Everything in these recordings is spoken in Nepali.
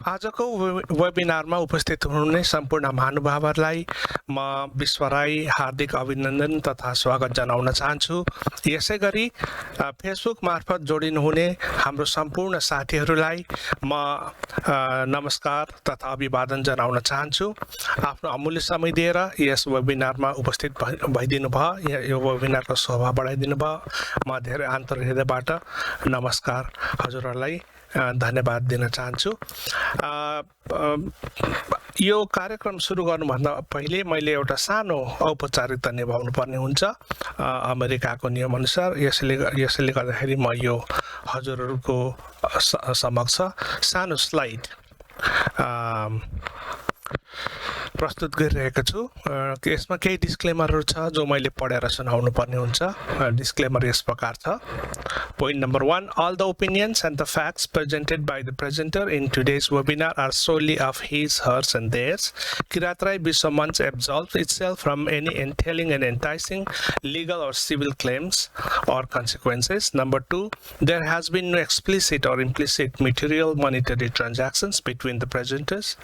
आजको वेबिनारमा उपस्थित हुनुहुने सम्पूर्ण महानुभावहरूलाई म विश्व राई हार्दिक अभिनन्दन तथा स्वागत जनाउन चाहन्छु। यसै गरी फेसबुक मार्फत जोडिनुहुने हाम्रो सम्पूर्ण साथीहरूलाई म नमस्कार तथा अभिवादन जनाउन चाहन्छु। आफ्नो अमूल्य समय दिएर यस वेबिनारमा उपस्थित भइदिनु भयो, यो वेबिनारको शोभा बढाइदिनु भयो। म धेरै आन्तरिक हृदयबाट नमस्कार हजुरहरूलाई धन्यवाद दिन चाहन्छु। यो कार्यक्रम सुरु गर्नुभन्दा पहिले मैले एउटा सानो औपचारिकता निभाउनु पर्ने हुन्छ अमेरिकाको नियमअनुसार। यसैले गर्दाखेरि म यो हजुरहरूको समक्ष सानो स्लाइड प्रस्तुत गरिरहेको छु। यसमा केही डिस्क्लेमरहरू छ जो मैले पढेर सुनाउनु पर्ने हुन्छ। डिस्क्लेमर यस प्रकार छ। Point number 1, all the opinions and the facts presented by the presenter in today's webinar are solely of his, hers and theirs. Kirat Rai Biswa Manch absolves itself from any entailing and enticing legal or civil claims or consequences. Number 2, there has been no explicit or implicit material monetary transactions between the presenters,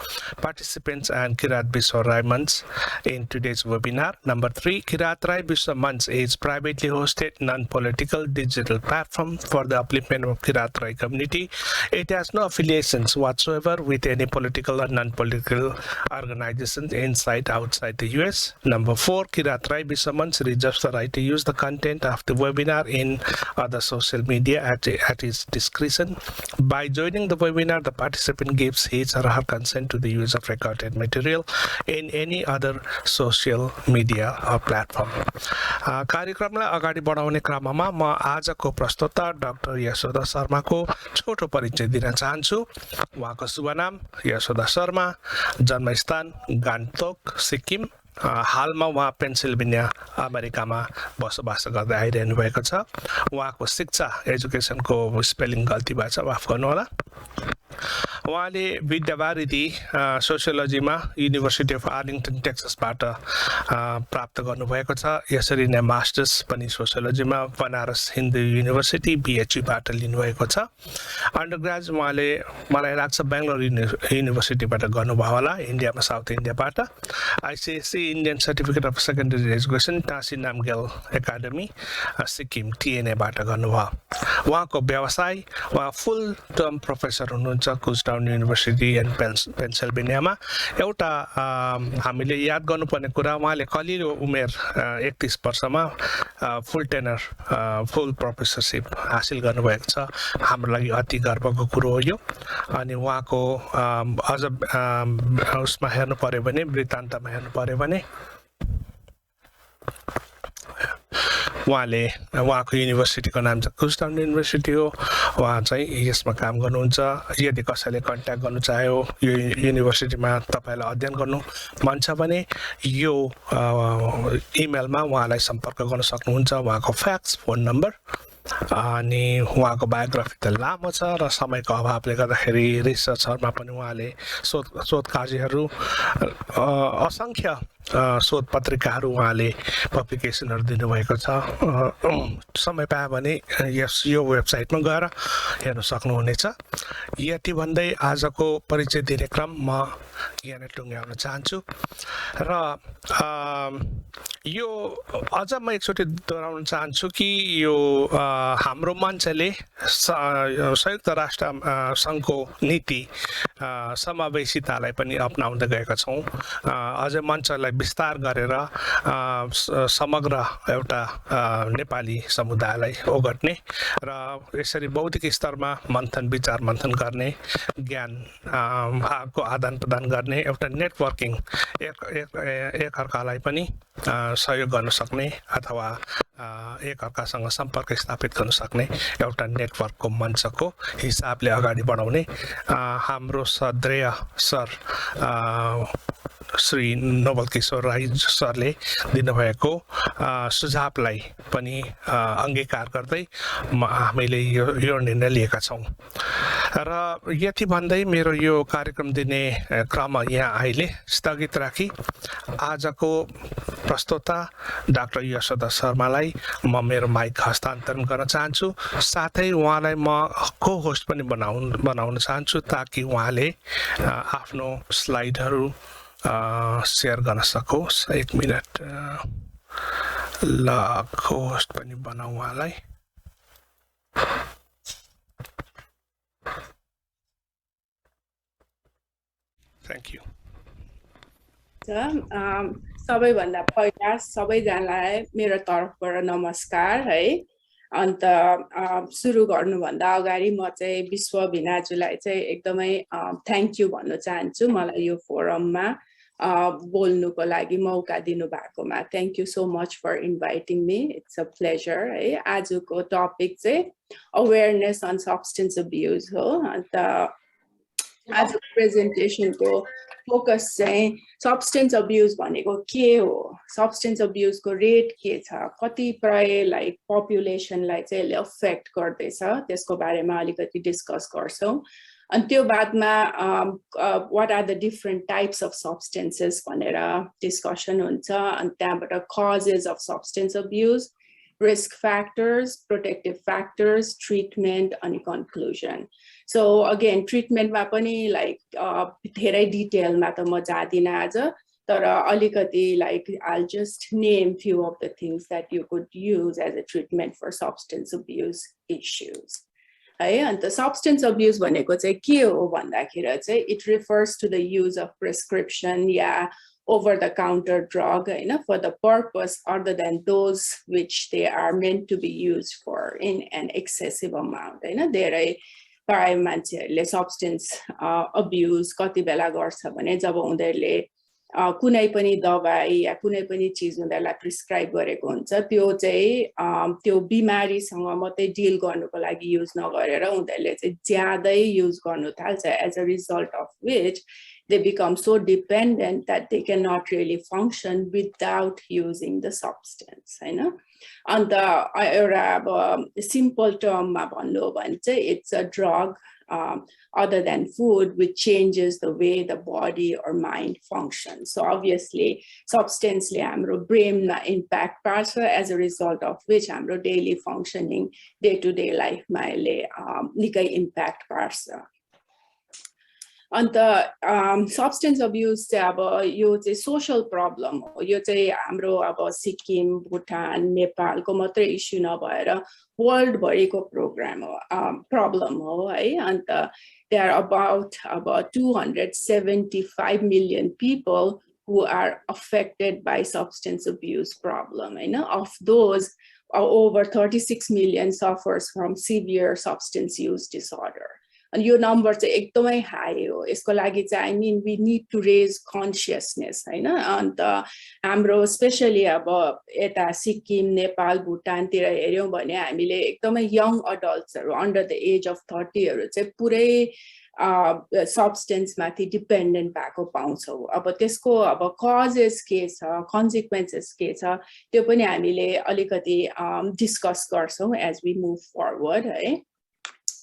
participants and Kirat Biswa Rai Manch in today's webinar. Number 3, Kirat Rai Biswa Manch is privately hosted non-political digital platform for the upliftment of Kirat Rai community. It has no affiliations whatsoever with any political or non-political organizations inside outside the US. Number 4, Kirat Rai Biswa Manch reserves the right to use the content of the webinar in other social media at his discretion. By joining the webinar, the participant gives his or her consent to the use of recorded material in any other social media or platform. कार्यक्रमलाई अगाडि बढाउने क्रममा म आजको प्रस्तोता डाक्टर यशोदा शर्माको छोटो परिचय दिन चाहन्छु। उहाँको शुभ नाम यशोदा शर्मा, जन्मस्थान गान्तोक सिक्किम। हालमा उहाँ पेन्सिल्भेनिया अमेरिकामा बसोबास गर्दै आइरहनु भएको छ। उहाँको शिक्षा एजुकेसनको स्पेलिङ गल्ती भएछ, माफ गर्नुहोला। उहाँले विद्यावारिधि सोसियोलोजीमा युनिभर्सिटी अफ आर्लिङ्टन टेक्ससबाट प्राप्त गर्नुभएको छ। यसरी नै मास्टर्स पनि सोसियोलोजीमा बनारस हिन्दू युनिभर्सिटी BHUबाट लिनुभएको छ। अन्डरग्रेड उहाँले मलाई लाग्छ बेङ्गलोर युनिभर्सिटीबाट गर्नुभयो होला, इन्डियामा, साउथ इन्डियाबाट। ICSE Indian certificate of secondary education Tashi Namgyal academy Sikkim TNAबाट गर्नुभयो। उहाँको व्यवसाय, उहाँ फुल टर्म प्रोफेसर हुनुहुन्छ कुचटाउन युनिभर्सिटी एन्ड पेन्सिल्भेनियामा। एउटा हामीले याद गर्नुपर्ने कुरा, उहाँले कलिलो उमेर 31 वर्षमा फुल टेनर फुल प्रोफेसरसिप हासिल गर्नुभएको छ। हाम्रो लागि अति गर्वको कुरो हो यो। अनि उहाँको अझ उसमा हेर्नु पर्यो भने, वृत्तान्तमा हेर्नु पर्यो भने उहाँको युनिभर्सिटीको नाम चाहिँ कुचटाउन युनिभर्सिटी हो। उहाँ चाहिँ यसमा काम गर्नुहुन्छ। यदि कसैले कन्ट्याक्ट गर्नु चाह्यो, यो युनिभर्सिटीमा तपाईँलाई अध्ययन गर्नु मन छ भने यो इमेलमा उहाँलाई सम्पर्क गर्न सक्नुहुन्छ। उहाँको फ्याक्स, फोन नम्बर अनि उहाँको बायोग्राफी त लामो छ र समयको अभावले गर्दाखेरि रिसर्चहरूमा पनि उहाँले शोध कार्यहरू असङ्ख्य शोध पत्रिकाहरू उहाँले पब्लिकेसनहरू दिनुभएको छ। समय पायो भने यो वेबसाइटमा गएर हेर्न सक्नुहुनेछ। यति भन्दै आजको परिचय दिने क्रम म यहाँ नै टुङ्ग्याउन चाहन्छु। र यो अझ म एकचोटि दोहोऱ्याउन चाहन्छु कि यो हाम्रो मञ्चले संयुक्त राष्ट्र सङ्घको नीति समावेशितालाई पनि अपनाउँदै गएका छौँ। अझै मञ्चलाई विस्तार गरेर समग्र एउटा नेपाली समुदायलाई ओगट्ने र यसरी बौद्धिक स्तरमा विचार मन्थन गर्ने, ज्ञानको आदान प्रदान गर्ने, एउटा नेटवर्किङ एकअर्कालाई पनि सहयोग गर्न सक्ने अथवा एकअर्कासँग सम्पर्क स्थापित गर्न सक्ने एउटा नेटवर्कको मञ्चको हिसाबले अगाडि बढाउने हाम्रो श्रद्धेय सर श्री नोबल किशोर राई सरले दिनुभएको सुझावलाई पनि अङ्गीकार गर्दै हामीले यो निर्णय लिएका छौँ। र यति भन्दै मेरो यो कार्यक्रम दिने क्रम यहाँ अहिले स्थगित राखी आजको प्रस्तोता डाक्टर यशोदा शर्मालाई म मेरो माइक हस्तान्तरण गर्न चाहन्छु साथै उहाँलाई म को होस्ट पनि बनाउन चाहन्छु ताकि उहाँले आफ्नो स्लाइडहरू शेयर गर्न सकोस् एक मिनट ल को होस्ट पनि बनाऊ उहाँलाई थ्यांक यू सबैभन्दा पहिला सबैजनालाई मेरो तर्फबाट नमस्कार है अन्त सुरु गर्नुभन्दा अगाडि म चाहिँ विश्व भिनाजुलाई चाहिँ एकदमै थ्यांक यू भन्न चाहन्छु मलाई यो फोरममा बोल्नुको लागि मौका दिनु भएकोमा thank you so much for inviting me it's a pleasure है आजको टपिक चाहिँ अवेयरनेस अन सब्स्टेन्स अब्युज हो अन्त आज प्रेजेन्टेसनको फोकस चाहिँ सब्स्टेन्स अब्युज भनेको के हो सब्स्टेन्स अब्युजको रेट के छ कतिपय लाइक पपुलेसनलाई चाहिँ यसले अफेक्ट गर्दैछ त्यसको बारेमा अलिकति डिस्कस गर्छौं अनि त्यो बादमा what are the different types of substances भनेर डिस्कसन हुन्छ अनि त्यहाँबाट causes of substance abuse risk factors, protective factors, treatment, and conclusion. So again, treatment ma pani like धेरै detail ma ta ma jadin आज तर अलिकति like I'll just name few of the things that you could use as a treatment for substance abuse issues. है अन्त substance abuse भनेको चाहिँ के हो भन्दाखेरि चाहिँ it refers to the use of prescription yeah over-the-counter drug for the purpose other than those which they are meant to be used for in an excessive amount. धेरै प्राय मान्छेहरूले substance abuse कति बेला गर्छ भने जब उनीहरूले कुनै पनि दबाई या कुनै पनि चीज उनीहरूलाई प्रिस्क्राइब गरेको हुन्छ त्यो चाहिँ त्यो बिमारीसँग मात्रै डिल गर्नको लागि युज नगरेर उनीहरूले चाहिँ ज्यादै युज गर्नु थाल्छ as a result of which they become so dependent that they cannot really function without using the substance and the simple term ma bhannu bhane chahi it's a drug other than food which changes the way the body or mind functions so obviously substance le hamro brain ma impact parch as a result of which hamro daily functioning day to day life ma le nikai impact parch अन्त सब्स्टेन्स अब्युज चाहिँ अब यो चाहिँ सोशल प्रब्लम हो यो चाहिँ हाम्रो अब सिक्किम भुटान नेपालको मात्रै इस्यु नभएर वर्ल्ड भरिको प्रब्लम हो है अन्त there are about 275 million people who are affected by substance abuse problem of those over 36 million suffers from severe substance use disorder. And your number चाहिँ एकदमै हाई हो यसको लागि चाहिँ I mean we need to raise consciousness and हाम्रो स्पेशली अब यता सिक्किम नेपाल भुटान तिर हेर्यौं भने हामीले एकदमै young अडल्ट्सहरु under the age of 30 हरु चाहिँ पुरै सब्स्टेन्स माथि डिपेन्डेन्ट भएको पाउँछौ अब त्यसको अब कजेस के छ कन्सिक्वेन्सेस के छ त्यो पनि हामीले अलिकति डिस्कस गर्छौं as we move forward है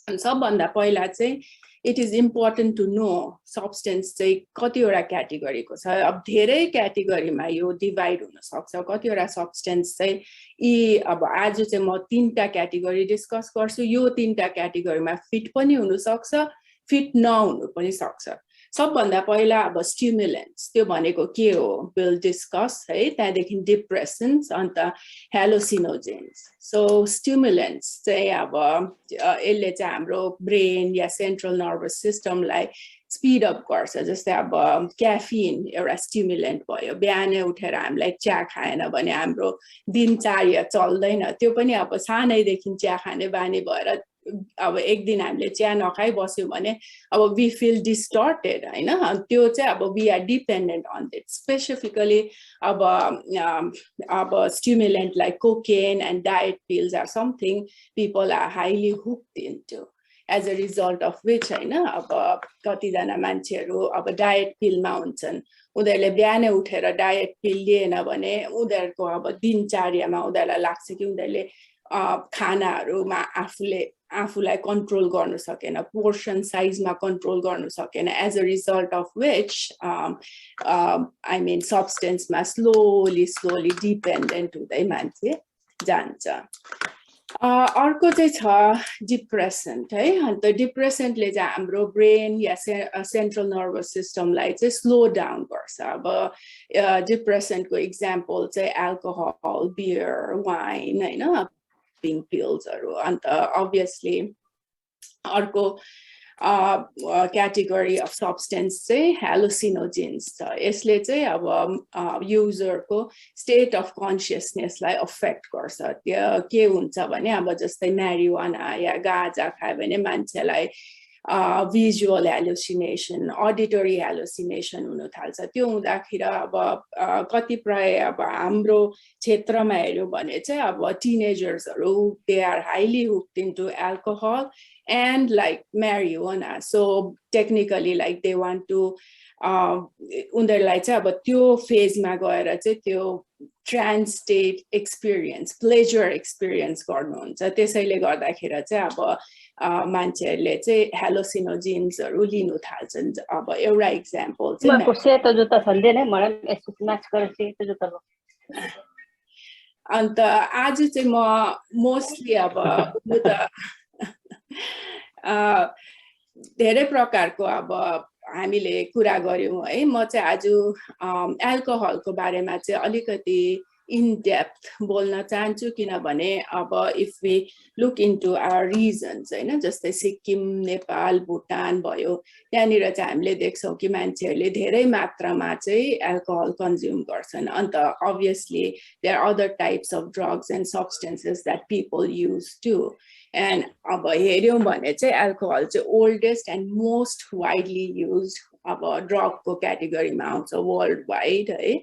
सबभन्दा पहिला चाहिँ it is important to know substance चाहिँ कतिवटा क्याटेगोरीको छ अब धेरै क्याटेगोरीमा यो डिभाइड हुन सक्छ कतिवटा सब्स्टेन्स चाहिँ यी अब आज चाहिँ म तीनटा क्याटेगोरी डिस्कस गर्छु यो तीनटा क्याटेगोरीमा फिट पनि हुन सक्छ फिट नहुनु पनि सक्छ सबभन्दा पहिला अब स्टिमुलेन्ट्स त्यो भनेको के हो विल डिस्कस है त्यहाँदेखि डिप्रेसेन्ट्स अन्त हेलोसिनोजेन्स सो स्टिमुलेन्ट्स चाहिँ अब यसले चाहिँ हाम्रो ब्रेन या सेन्ट्रल नर्भस सिस्टमलाई स्पिड अप गर्छ जस्तै अब क्याफिन एउटा स्टिमुलेन्ट भयो बिहानै उठेर हामीलाई चिया खाएन भने हाम्रो दिनचर्या चल्दैन त्यो पनि अब सानैदेखि चिया खाने बानी भएर अब एक दिन हामीले चिया नखाइ बस्यौं भने अब we feel distorted हैन त्यो चाहिँ अब we are dependent on it specifically अब stimulant like cocaine and diet pills are something people are highly hooked into as a result of which हैन अब कति जना मान्छेहरु अब डायट पिलमा हुन्छन् उनीहरुले बिहानै उठेर डायट पिल लिएन भने उनीहरुको अब दिनचर्यामा उनीहरुलाई लाग्छ कि उनीहरुले खानाहरुमा आफूले आफूलाई कन्ट्रोल गर्न सकेन पोर्सन साइजमा कन्ट्रोल गर्न सकेन as a result of which I mean सब्सटेन्समा स्लोली डिपेन्डेन्ट हुँदै मान्छे जान्छ अर्को चाहिँ छ डिप्रेसेन्ट है अन्त डिप्रेसेन्टले चाहिँ हाम्रो ब्रेन या सेन्ट्रल नर्भस सिस्टमलाई चाहिँ स्लो डाउन गर्छ अब डिप्रेसेन्टको इक्जाम्पल चाहिँ एल्कोहल बियर वाइन होइन पिङ पिल्सहरू अन्त अभियसली अर्को क्याटेगोरी अफ सब्सटेन्स चाहिँ हेलोसिनोजेन्स छ यसले चाहिँ अब युजरको स्टेट अफ कन्सियसनेसलाई अफेक्ट गर्छ त्यो के हुन्छ भने अब जस्तै म्यारिजुआना या गाजा खायो भने मान्छेलाई visual hallucination, auditory hallucination हुन थाल्छ त्यो हुँदाखेरि अब कतिपय अब हाम्रो क्षेत्रमा हेर्यो भने चाहिँ अब टिनेजर्सहरु they are highly hooked into alcohol and like marijuana, so technically like they want to उनीहरुलाई चाहिँ अब त्यो फेजमा गएर चाहिँ त्यो trance state experience, pleasure experience गर्नुहुन्छ त्यसैले गर्दाखेरि चाहिँ अब मान्छेहरुले चाहिँ हेलोसिनोजेन्सहरु लिनु थाल्छन् अब एउटा एक्जाम्पल चाहिँ म सेतो जुत्ता छन्दैन मलाई यसको म्याच गरेर सेतो जुत्ता लो अन्त आज चाहिँ म मोस्टली अब यो त धेरै प्रकारको अब हामीले कुरा गर्यौं है म चाहिँ आज अल्कोहलको बारेमा चाहिँ अलिकति in depth बोल्न चाहन्छु किनभने अब if we look into our regions हैन जस्तै सिक्किम नेपाल भुटान भयो त्यहाँनिर चाहिँ हामीले देख्छौं कि मान्छेहरुले धेरै मात्रामा चाहिँ अल्कोहल कन्ज्युम गर्छन् अन्त obviously there are other types of drugs and substances that people use too and अब हेर्यौं भने चाहिँ अल्कोहल चाहिँ oldest and most widely used अब drug को क्याटेगोरीमा आउँछ वर्ल्ड वाइड है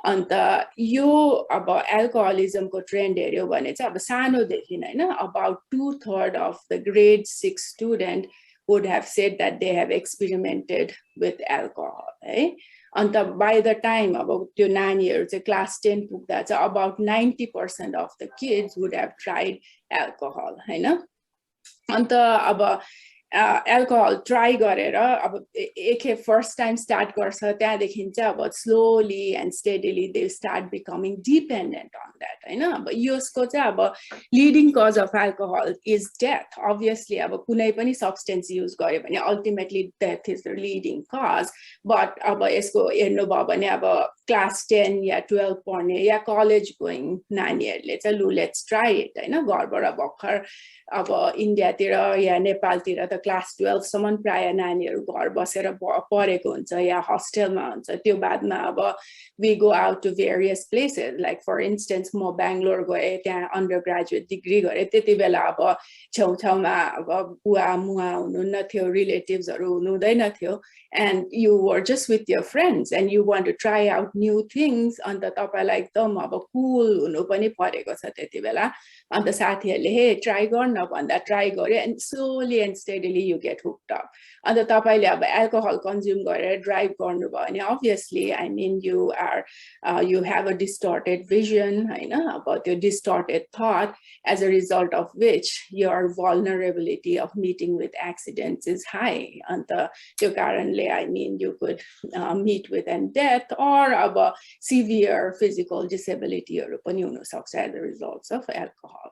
अन्त यो अब अल्कोहलिजम को ट्रेन्ड हेर्यो भने चाहिँ अब सानोदेखि हैन about 2/3 of the grade 6 student would have said that they have experimented with alcohol है अन्त by the time अब त्यो नानीहरु चाहिँ क्लास 10 पुग्दा चाहिँ about 90% of the kids would have tried alcohol हैन अन्त अब अल्कोहल ट्राई गरेर अब एके फर्स्ट टाइम स्टार्ट गर्छ त्यहाँदेखि चाहिँ अब slowly and steadily they start becoming dependent on that हैन अब यसको चाहिँ अब leading cause of alcohol is death obviously अब कुनै पनि सब्स्टेन्स युज गर्यो भने ultimately death is the leading cause but अब यसको हेर्नु भयो भने अब क्लास 10 या 12 पढ्ने या कलेज गोइङ नानीहरुले चाहिँ लु लेट्स ट्राई इट हैन घरबाट भर्खर अब इन्डियातिर या नेपालतिर त क्लास 12 सम्म प्राय नानीहरु घर बसेर पढेको हुन्छ या हस्टेलमा हुन्छ त्यो बादमा अब we go out to various places like for instance म बेंगलोर गए त्यहाँ अन्डर ग्रेजुएट डिग्री गरे त्यतिबेला अब छेउछाउमा अब बुवा मुवा हुनुहुन्न थियो रिलेटिभ्सहरु हुनुहुँदैन थियो and you were just with your friends and you want to try out new things अन्त तपाईलाई एकदम अब कूल हुनु पनि परेको छ त्यतिबेला अन्त साथीहरुले हे ट्राई गर्न भन्दा ट्राई गरे and slowly and steadily you get hooked up अन्त तपाईले अब अल्कोहल कन्ज्युम गरेर ड्राइभ गर्नु भयो भने obviously I mean you are you have a distorted vision हैन अब त्यो distorted thought as a result of which your vulnerability of meeting with accidents is high अन्त त्यो कारणले I mean you could meet with an death or अब severe physical disability हरु पनि हुन सक्छ as a result of alcohol.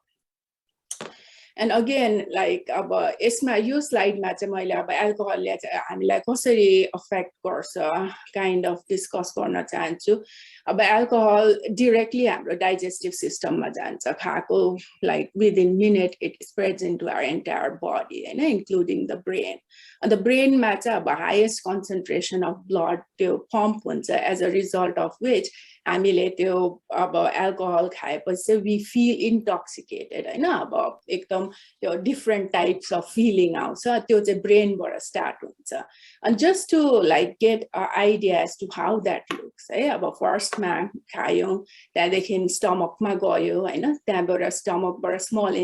And again like अब यसमा यो स्लाइडमा चाहिँ मैले अब अल्कोहलले चाहिँ हामीलाई कसरी अफेक्ट गर्छ काइन्ड अफ डिस्कस गर्न चाहन्छु अब अल्कोहल डाइरेक्टली हाम्रो डाइजेस्टिभ सिस्टममा जान्छ खाएको like within minute it spreads into our entire body हैन including the brain and the brain मा चाहिँ अब highest concentration of blood त्यो pump हुन्छ as a result of which हामीले त्यो अब अल्कोहल खाएपछि we feel intoxicated हैन अब एकदम त्यो different types of feeling आउँछ त्यो चाहिँ ब्रेनबाट स्टार्ट हुन्छ and just to like get an idea as to how that looks है अब फर्स्ट मा खायौं त्यहाँदेखि स्टमकमा गयो हैन त्यहाँबाट स्टमकबाट स्मल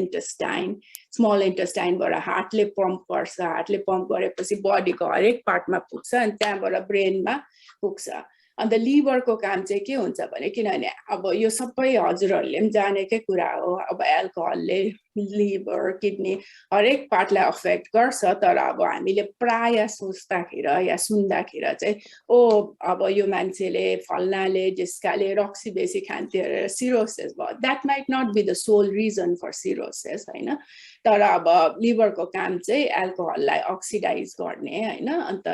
इन्टेस्टाइनबाट हार्टले पम्प गर्छ हार्टले पम्प गरेपछि बडीको हरेक पार्टमा पुग्छ अनि त्यहाँबाट ब्रेनमा पुग्छ अन्त लिभरको काम चाहिँ के हुन्छ भने किनभने अब यो सबै हजुरहरूले पनि जानेकै कुरा हो अब एल्कोहलले लिभर किडनी हरेक पार्टलाई अफेक्ट गर्छ तर अब हामीले प्राय सोच्दाखेरि या सुन्दाखेरि चाहिँ ओ अब यो मान्छेले फल्नाले डिस्काले रक्सी बेसी खान्थ्यो अरे सिरोसिस भयो that might not be the sole reason for cirrhosis होइन तर अब लिभरको काम चाहिँ एल्कोहललाई अक्सिडाइज गर्ने होइन अन्त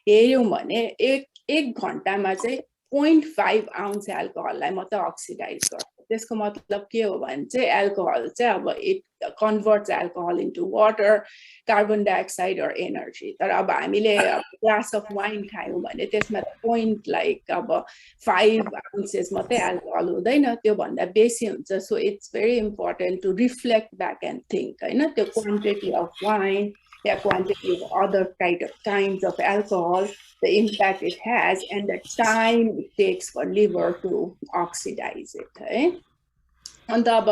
हेऱ्यौँ भने एक घन्टामा चाहिँ 0.5 आउन्स एल्कोहललाई मात्र अक्सिडाइज गर्छ त्यसको मतलब के हो भने चाहिँ एल्कोहल चाहिँ अब it converts alcohol into water carbon dioxide or energy तर अब हामीले ग्लास अफ वाइन खायौँ भने त्यसमा पोइन्ट लाइक अब 5 आउन्सेस मात्रै एल्कोहल हुँदैन त्योभन्दा बेसी हुन्छ so it's very important to reflect back and think होइन त्यो क्वान्टिटी अफ वाइन या quantity of other kinds of alcohol, the impact it has, and the time it takes for liver to oxidize it. Right? अन्त अब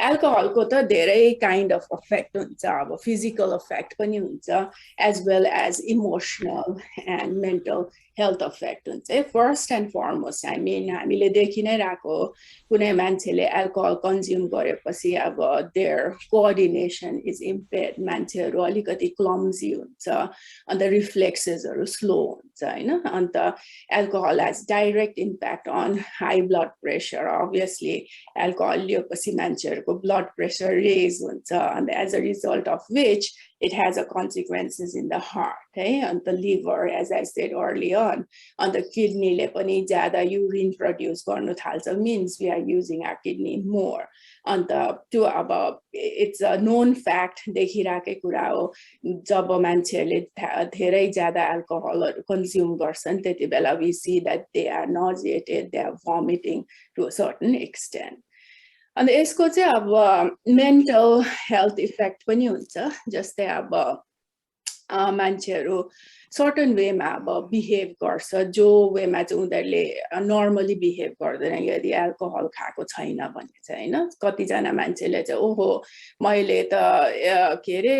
एल्कोहलको त धेरै काइन्ड अफ इफेक्ट हुन्छ अब फिजिकल इफेक्ट पनि हुन्छ as well as emotional and mental health effect हुन्छ फर्स्ट एन्ड फरमोस्ट हामीले देखि नै रहेको कुनै मान्छेले एल्कोहल कन्ज्युम गरेपछि अब देयर कोअर्डिनेसन इज इम्पेयर्ड मान्छेहरू अलिकति क्लम्जी हुन्छ अन्त रिफ्लेक्सेसहरू स्लो हुन्छ होइन अन्त alcohol has direct impact on high blood pressure obviously alcohol लिएपछि मान्छेहरूको ब्लड प्रेसर रेज हुन्छ अन्त as a result of which it has a consequences in the heart and the liver as I said earlier on the kidney le pani jyada urine produce garnu thalcha means we are using our kidney more and to about it's a known fact dekhirake kura ho jab manchele dherai jyada alcohol consume garchan teti bela we see that they are nauseated they are vomiting to a certain extent अनि यसको चाहिँ अब मेन्टल हेल्थ इफेक्ट पनि हुन्छ जस्तै अब मान्छेहरू सर्टन वेमा अब बिहेभ गर्छ जो वेमा चाहिँ उनीहरूले नर्मली बिहेभ गर्दैन यदि एल्कोहल खाएको छैन भने चाहिँ होइन कतिजना मान्छेले चाहिँ ओहो मैले त के अरे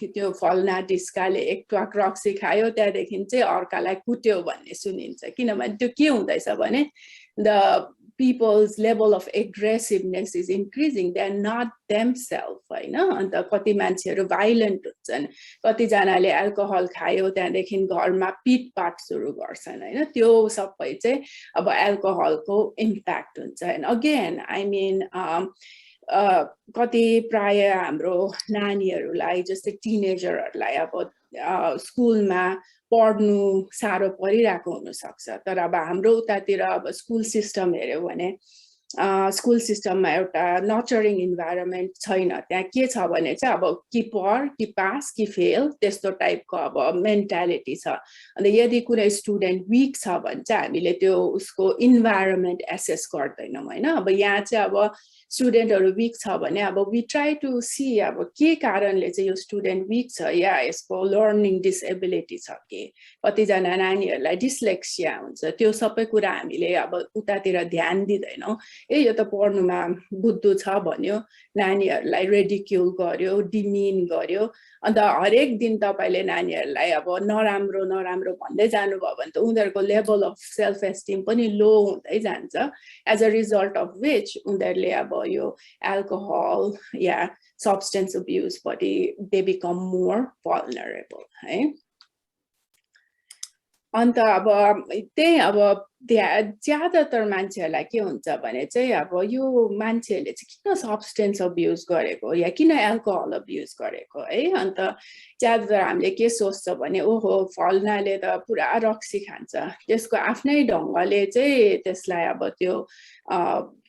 त्यो फल्ना डिस्काले एक ट्वाक रक्सी खायो त्यहाँदेखि चाहिँ अर्कालाई कुट्यो भन्ने सुनिन्छ किनभने त्यो के हुँदैछ भने the people's level of aggressiveness is increasing they are not themselves होइन अन्त कति मान्छेहरू भाइलेन्ट हुन्छन् कतिजनाले एल्कोहल खायो त्यहाँदेखि घरमा पिटपाट सुरु गर्छन् होइन त्यो सबै चाहिँ अब एल्कोहलको इम्प्याक्ट हुन्छ एन्ड अगेन आई मिन कति प्राय हाम्रो नानीहरूलाई जस्तै टिनेजरहरूलाई अब स्कुलमा पढ्नु साह्रो परिरहेको हुनसक्छ तर अब हाम्रो उतातिर अब स्कुल सिस्टम हेऱ्यो भने स्कुल सिस्टममा एउटा नर्चरिङ इन्भाइरोमेन्ट छैन त्यहाँ के छ भने चाहिँ अब कि पढ कि पास कि फेल त्यस्तो टाइपको अब मेन्टालिटी छ अन्त यदि कुनै स्टुडेन्ट विक छ भने चाहिँ हामीले त्यो उसको इन्भाइरोमेन्ट एसेस गर्दैनौँ होइन अब यहाँ चाहिँ अब स्टुडेन्टहरू विक छ भने अब वी ट्राई टु सी अब के कारणले चाहिँ यो स्टुडेन्ट विक छ या यसको लर्निङ डिसेबिलिटी छ के कतिजना नानीहरूलाई डिस्लेक्सिया हुन्छ त्यो सबै कुरा हामीले अब उतातिर ध्यान दिँदैनौँ ए यो त पढ्नुमा बुद्धु छ भन्यो नानीहरूलाई रेडिक्युल गर्यो डिमिन गर्यो अन्त हरेक दिन तपाईँले नानीहरूलाई अब नराम्रो नराम्रो भन्दै जानुभयो भने त उनीहरूको लेभल अफ सेल्फ एस्टिम पनि लो हुँदै जान्छ as a result of which उनीहरूले अब यो एल्कोहल या सब्सटेन्स अब्युजपट्टि दे बिकम मोर भल्नरेबल है अन्त अब त्यही अब ज्यादातर मान्छेहरूलाई के हुन्छ भने चाहिँ अब यो मान्छेहरूले चाहिँ किन सब्सटेन्स अब्युज गरेको या किन एल्कोहल अब्युज गरेको है अन्त ज्यादातर हामीले के सोच्छ भने ओहो फल्नाले त पुरा रक्सी खान्छ त्यसको आफ्नै ढङ्गले चाहिँ त्यसलाई अब त्यो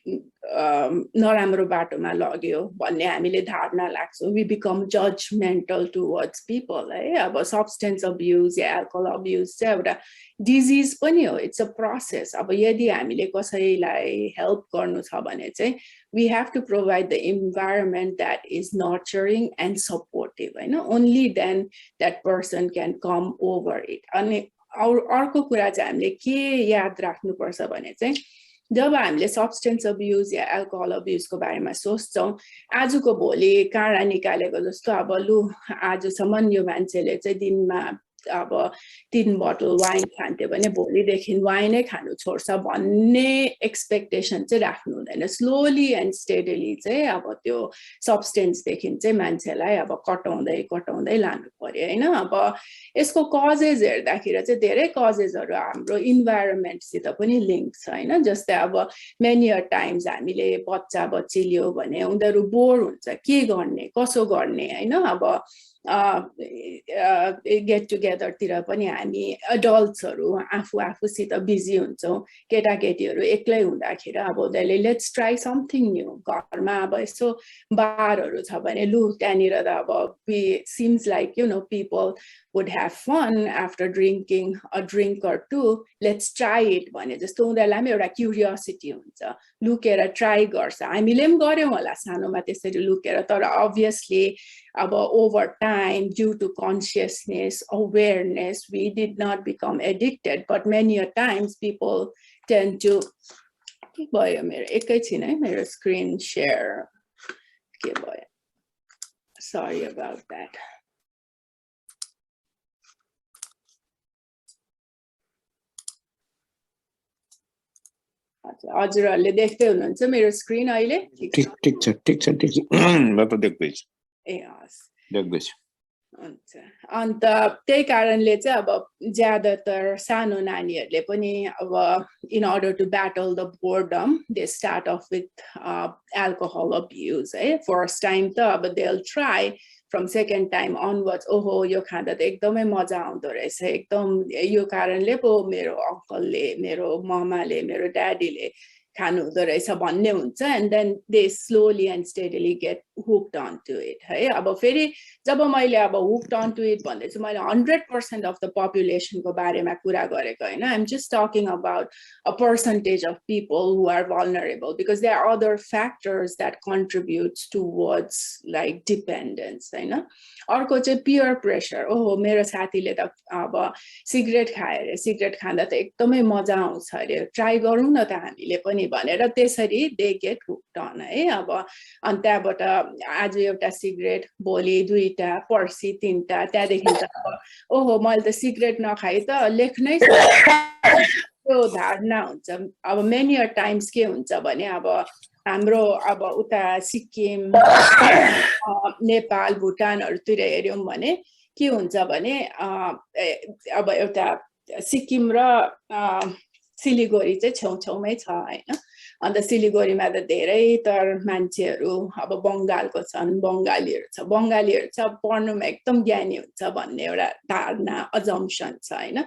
नराम्रो बाटोमा लग्यो भन्ने हामीले धारणा लाग्छौँ we become judgemental towards people है अब सब्सटेन्स अब्युज या एल्कोहल अब्युज चाहिँ एउटा डिजिज पनि हो इट्स अ प्रोसेस अब यदि हामीले कसैलाई हेल्प गर्नु छ भने चाहिँ we have to provide the environment that is nurturing and supportive होइन only then that person can come over it अनि अर्को कुरा चाहिँ हामीले के याद राख्नुपर्छ भने चाहिँ जब हामीले सब्सटेन्स अब्युज या एल्कोहल अब्युजको बारेमा सोच्छौँ आजको भोलि काँडा निकालेको जस्तो अब लु आजसम्म यो मान्छेले चाहिँ दिनमा अब 3 बोतल वाइन खान्थ्यो भने भोलिदेखि वाइनै खानु छोड्छ भन्ने एक्सपेक्टेसन चाहिँ राख्नु हुँदैन स्लोली एन्ड स्टेडली चाहिँ अब त्यो सब्सटेन्सदेखि चाहिँ मान्छेलाई अब कटाउँदै लानु पर्यो हैन अब यसको कजेज हेर्दाखेरि चाहिँ धेरै कजेसहरु हाम्रो इन्भाइरोमेन्टसित पनि लिङ्क छ हैन जस्तै अब मेनी अ टाइम्स हामीले बच्चा बच्ची लियो भने उनीहरु बोर हुन्छ के गर्ने कसो गर्ने हैन अब गेट टुगेदरतिर पनि हामी एडल्ट्सहरु आफूसित बिजी हुन्छौं केटाकेटीहरु एक्लै हुँदाखेरि अब उनीहरुले लेट्स ट्राई समथिङ न्यू घरमा अब यसो बारहरु छ भने लु त्यहाँनिर त अब seems like people would have fun after drinking a drink or two let's try it भने जस्तो उनीहरुलाई पनि एउटा क्युरियोसिटी हुन्छ लुकेर ट्राई गर्छ हामीले पनि गर्यौं होला सानोमा त्यसरी लुकेर तर obviously अब over time due to consciousness awareness we did not become addicted but many a times people tend to भयो मेरो एकैछिन है मेरो स्क्रिन शेयर के भयो sorry about that हजुरहरुले देख्दै हुनुहुन्छ मेरो स्क्रिन अहिले ठीक छ म त देख्दैछु ए हस् देख्दैछु हुन्छ अन्त त्यही कारणले चाहिँ अब ज्यादातर सानो नानीहरुले पनि अब in order to battle the boredom they start off with alcohol abuse है first time त अब they'll try from second time onwards ओहो यो खाँदा त एकदमै मजा आउँदो रहेछ एकदम यो कारणले पो मेरो अंकलले मेरो ममाले मेरो ड्याडीले खानु हुँदो रहेछ भन्ने हुन्छ and then they slowly and steadily get hooked onto it है अब फेरि जब मैले अब hooked onto it भन्दै चाहिँ मैले 100% of the population को बारेमा कुरा गरेको हैन I'm just talking about a percentage of people who are vulnerable because there are other factors that contributes towards like dependence हैन अर्को चाहिँ peer pressure ओहो मेरो साथीले त अब सिगरेट खाए रे सिगरेट खाँदा त एकदमै मजा आउँछ रे ट्राई गरौँ न त हामीले पनि भनेर त्यसरी they get hooked on है अब अनि त्यहाँबाट आज एउटा सिगरेट भोलि दुईटा पर्सि तीनटा त्यहाँदेखि त ओहो मैले त सिगरेट नखाइ त लेख्नै त्यो धारणा हुन्छ अब मेनी अ टाइम्स के हुन्छ भने अब हाम्रो अब उता सिक्किम नेपाल भुटानहरुतिर हेर्यौं भने के हुन्छ भने अब एउटा सिक्किम र सिलिगुडी चाहिँ छेउछेउमै छ हैन अन्त सिलिगुडीमा त धेरै तर मान्छेहरु अब बंगालको छन् बंगालीहरु छ पढ्नुमा एकदम ज्ञानी हुन्छ भन्ने एउटा धारणा अजम्पसन छ हैन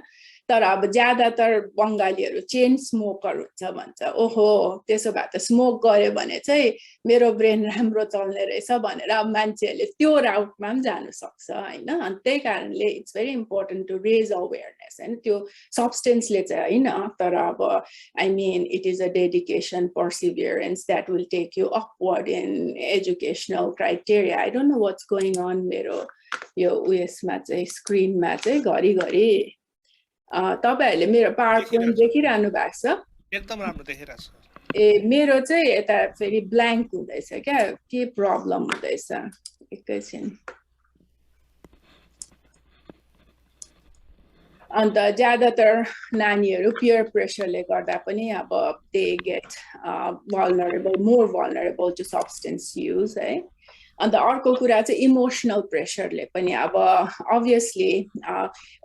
तर अब ज्यादातर बंगालीहरु चेन स्मोकर हुन्छ भन्छ ओहो त्यसो भए त स्मोक गर्यो भने चाहिँ मेरो ब्रेन राम्रो चल्ने रहेछ भनेर अब मान्छेहरुले त्यो राउटमा पनि जानु सक्छ हैन अनि त्यही कारणले it's very important to raise awareness हैन त्यो सब्स्टेन्सले चाहिँ हैन तर अब I mean it is a dedication perseverance that will take you upward in educational criteria I don't know what's going on मेरो यो उयसमा चाहिँ स्क्रिनमा चाहिँ घरिघरि तपाईहरुले मेरो पावर पोइन्ट देखिरहनु भएको छ एकदम राम्रो देखिरहेछ ए मेरो चाहिँ यता फेरि ब्ल्याङ्क हुँदैछ क्या के प्रब्लम हुँदैछ एकैछिन अन्त ज्यादातर नानीहरु पियर प्रेसरले गर्दा पनि अब they get more vulnerable to substance use है अन्त अर्को कुरा चाहिँ इमोशनल प्रेसरले पनि अब obviously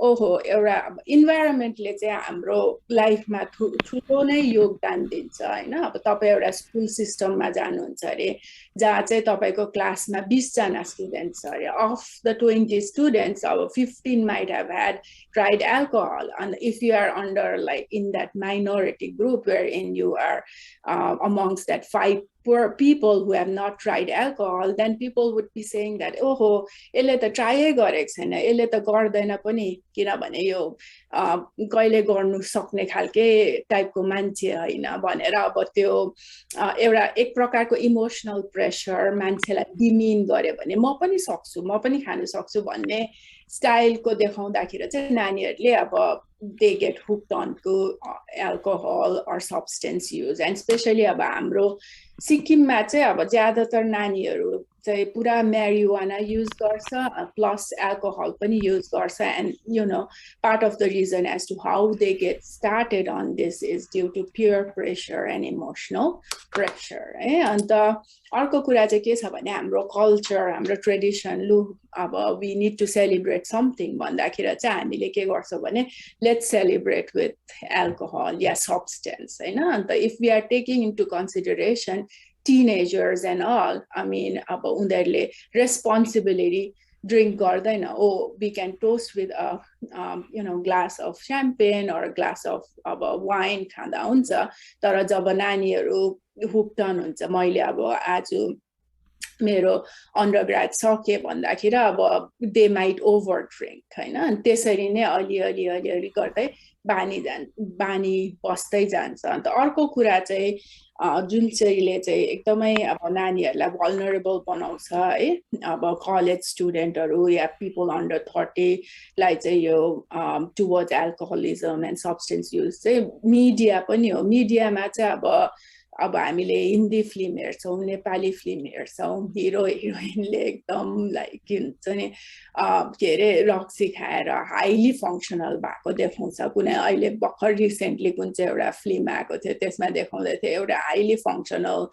ओहो एउटा इन्भाइरोमेन्टले चाहिँ हाम्रो लाइफमा ठुलो नै योगदान दिन्छ हैन अब तपाई एउटा स्कुल सिस्टममा जानुहुन्छ अरे जहाँ चाहिँ तपाईको क्लासमा 20 जना स्टुडेन्ट्स अरे अफ द 20 स्टुडेन्ट्स अब 15 might have had tried alcohol and if you are under like in that minority group wherein you are amongst that 5 poor people who have not tried alcohol then people would be saying that ओहो यसले त ट्राई गरेको छैन यसले त गर्दैन पनि किनभने यो कहिले गर्नु सक्ने खालके टाइपको मान्छे हैन भनेर अब त्यो एउटा एक प्रकारको इमोशनल प्रेसर मान्छेलाई डिमिन गर्यो भने म पनि सक्छु म पनि खान सक्छु भन्ने स्टाइलको देखाउँदाखेरि चाहिँ नानीहरुले अब they get hooked onto alcohol or substance use and especially अब हाम्रो सिक्किममा चाहिँ अब ज्यादातर नानीहरु चाहिँ पुरा marijuana युज गर्छ प्लस alcohol पनि युज गर्छ and you know part of the reason as to how they get started on this is due to peer pressure and emotional pressure अन्त अर्को कुरा चाहिँ के छ भने हाम्रो कल्चर हाम्रो ट्रेडिसन लु अब we need to celebrate something भन्दाखेरि चाहिँ हामीले के गर्छौँ भने let's celebrate with alcohol yeah substance हैन अन्त if we are taking into consideration teenagers and all I mean अब उनीहरूले responsibility drink गर्दैन oh we can toast with a you know glass of champagne or a glass of wine खाँदा हुन्छ तर जब नानीहरू hooked on हुन्छ मैले अब आज मेरो undergrad सके भन्दाखेरि अब they might over drink हैन त्यसरी नै अलि गर्दै बानी बस्दै जान्छ अन्त अर्को कुरा चाहिँ जुन चाहिँले चाहिँ एकदमै अब नानीहरूलाई vulnerable बनाउँछ है अब कलेज स्टुडेन्टहरू या people under 30 लाई चाहिँ यो towards alcoholism and substance use चाहिँ मिडिया पनि हो मिडियामा चाहिँ अब हामीले हिन्दी फिल्म हेर्छौँ नेपाली फिल्म हेर्छौँ हिरो हिरोइनले एकदम लाइक के हुन्छ नि के अरे रक्सी खाएर हाइली फङ्सनल भएको देखाउँछ कुनै अहिले भर्खर रिसेन्टली कुन चाहिँ एउटा फिल्म आएको थियो त्यसमा देखाउँदै थियो एउटा हाइली फङ्सनल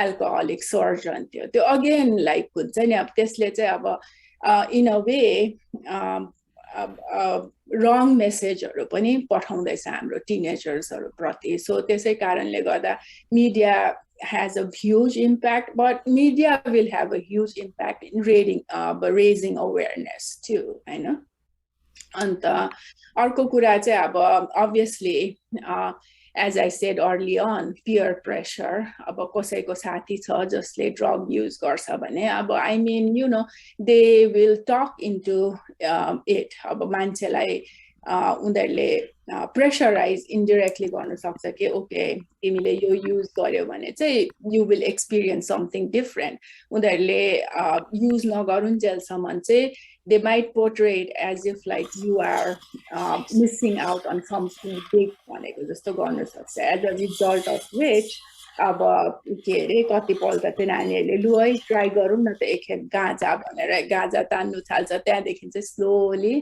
एल्कोहलिक सर्जन थियो त्यो अगेन लाइक हुन्छ नि अब त्यसले चाहिँ अब इन अ वे wrong मेसेजहरू पनि पठाउँदैछ हाम्रो टिनेजर्सहरू प्रति सो त्यसै कारणले गर्दा media has a huge impact but media will have a huge impact in raising awareness too हैन अन्त अर्को कुरा चाहिँ अब obviously as I said early on peer pressure अब कसैको साथी छ जसले drug use गर्छ भने अब I mean you know they will talk into it अब मान्छेलाई उनीहरूले pressurize indirectly गर्न सक्छ कि okay तिमीले यो use गर्यो भने चाहिँ you will experience something different उनीहरूले use नगरुन्जेलसम्म चाहिँ they might portray it as if like you are missing out on something big भनेको जस्तो गर्न सक्छ as a result of which अब के अरे कतिपल्ट चाहिँ नानीहरूले लु है ट्राई गरौँ न त एकखेप गाँजा भनेर गाँजा तान्नु थाल्छ त्यहाँदेखि चाहिँ स्लोली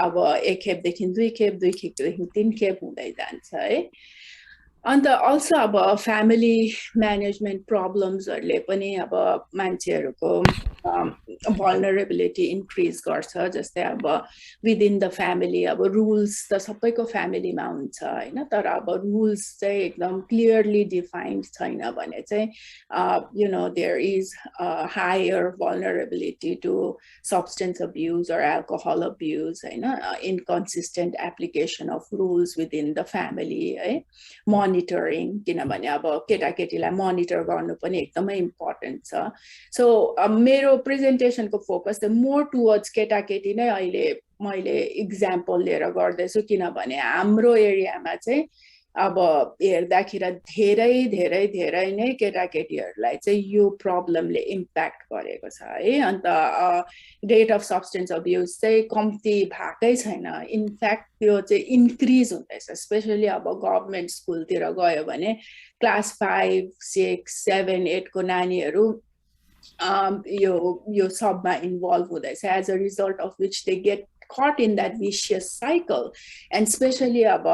अब एक खेपदेखि दुई खेपदेखि तीन खेप हुँदै जान्छ है अन्त अल्सो अब फ्यामिली म्यानेजमेन्ट प्रब्लम्सहरूले पनि अब मान्छेहरूको vulnerability increase गर्छ जस्तै अब within the family अब rules त सबैको फ्यामिलीमा हुन्छ हैन तर अब rules चाहिँ एकदम clearly defined छैन भने चाहिँ you know there is a higher vulnerability to substance abuse or alcohol abuse हैन inconsistent application of rules within the family है monitoring किनभने अब केटाकेटीलाई monitor गर्नु पनि एकदमै important छ so मेरो presentation को focus the more towards केटाकेटी नै अहिले मैले example लिएर गर्दैछु किनभने हाम्रो एरियामा चाहिँ अब हेर्दाखेरि धेरै नै केटाकेटीहरूलाई चाहिँ यो प्रब्लमले इम्प्याक्ट गरेको छ है अन्त रेट अफ सब्स्टेन्स अब्युज चाहिँ कम्ती भएकै छैन इनफ्याक्ट त्यो चाहिँ इन्क्रिज हुँदैछ स्पेशली अब गभर्नमेन्ट स्कुलतिर गयो भने क्लास 5, 6, 7, 8 को नानीहरू यो सबमा इन्भल्भ हुँदैछ as a result of which they get caught in that vicious cycle and especially अब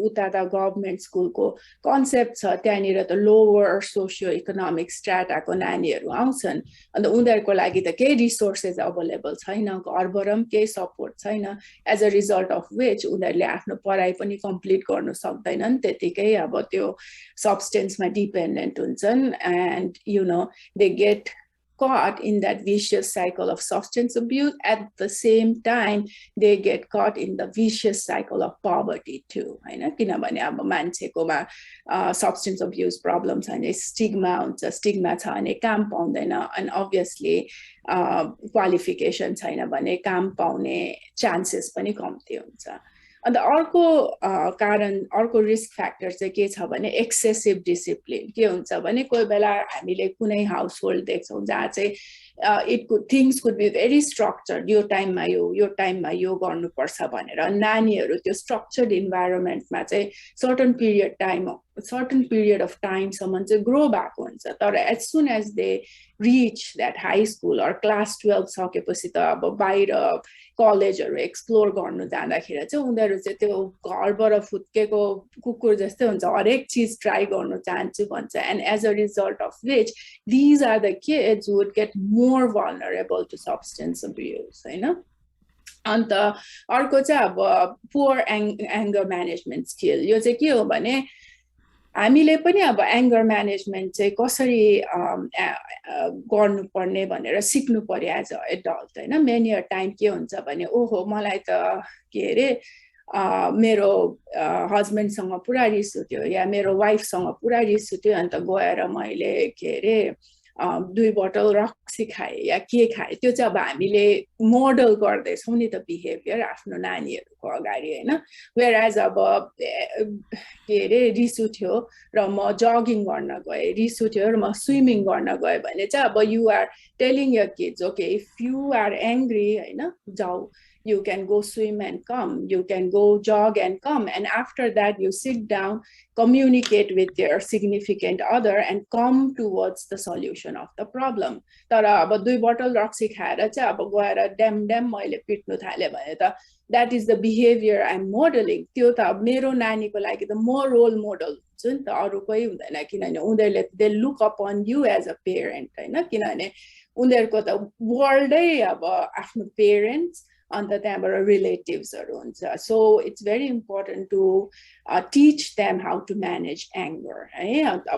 उता त गभर्नमेन्ट स्कुलको कन्सेप्ट छ त्यहाँनिर त लोवर सोसियो इकोनोमिक स्ट्राटाको नानीहरू आउँछन् अन्त उनीहरूको लागि त केही रिसोर्सेस अवेलेबल छैन घरबाट पनि केही सपोर्ट छैन as a result of which उनीहरूले आफ्नो पढाइ पनि कम्प्लिट गर्न सक्दैनन् त्यतिकै अब त्यो सब्स्टेन्समा डिपेन्डेन्ट हुन्छन् and you know they get caught in that vicious cycle of substance abuse. At the same time, they get caught in the vicious cycle of poverty too. किनभने अब मान्छेकोमा substance abuse problem छ भने stigma हुन्छ stigma छ भने काम पाउँदैन and obviously qualification छैन भने काम पाउने chances पनि कम्ती हुन्छ अन्त अर्को कारण अर्को रिस्क फ्याक्टर चाहिँ के छ भने एक्सेसिभ डिसिप्लिन के हुन्छ भने कोही बेला हामीले कुनै हाउसहोल्ड देख्छौँ जहाँ चाहिँ things could be very structured. Your time ma yo गर्नुपर्छ भनेर नानीहरू त्यो structured environment मा चाहिँ certain period of time सम्म चाहिँ grow भएको हुन्छ तर as soon as they reach that high school or class 12 सकेपछि त अब बाहिर कलेजहरू एक्सप्लोर गर्नु जाँदाखेरि चाहिँ उनीहरू चाहिँ त्यो घरबाट फुत्केको कुकुर जस्तै हुन्छ हरेक चीज ट्राई गर्नु चाहन्छु भन्छ and as a result of which these are the kids who would get more vulnerable to substance abuse हैन अन्त अर्को चाहिँ अब poor anger management skill यो चाहिँ के हो भने हामीले पनि अब एंगर म्यानेजमेन्ट चाहिँ कसरी गर्नुपर्ने भनेर सिक्नु पर्यो एज अ एडल्ट हैन मेनी अ टाइम के हुन्छ भने ओहो मलाई त के रे मेरो हस्बेन्डसँग पुरा रिस उठ्यो या मेरो वाइफसँग पुरा रिस उठ्यो अन्त गएर मैले के रे 2 बोतल रक्सी खाए या के खाए त्यो चाहिँ अब हामीले मोडल गर्दैछौँ नि त बिहेभियर आफ्नो नानीहरूको अगाडि हैन वेयर एज अब के रे रिस उठ्यो र म जगिङ गर्न गए रिस उठ्यो र म स्विमिङ गर्न गए भने चाहिँ अब you are telling your kids okay if you are angry हैन जाऊ you can go swim and come, you can go jog and come, and after that you sit down, communicate with your significant other and come towards the solution of the problem. तर अब 2 बोतल रक्सी खाएर चाहिँ अब गएर ड्याम मैले पिट्नु थाले भने त that is the behavior I'm modeling. त्यो त मेरो नानीको लागि त म रोल मोडल हुन्छु नि त अरु कोही हुँदैन किनभने उनीहरूले they look upon you as a parent हैन किनभने उनीहरूको त वर्ल्डै अब आफ्नो parents and the relatives are so it's very important to teach them how to manage anger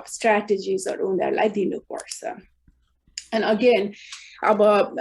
strategies are like and again about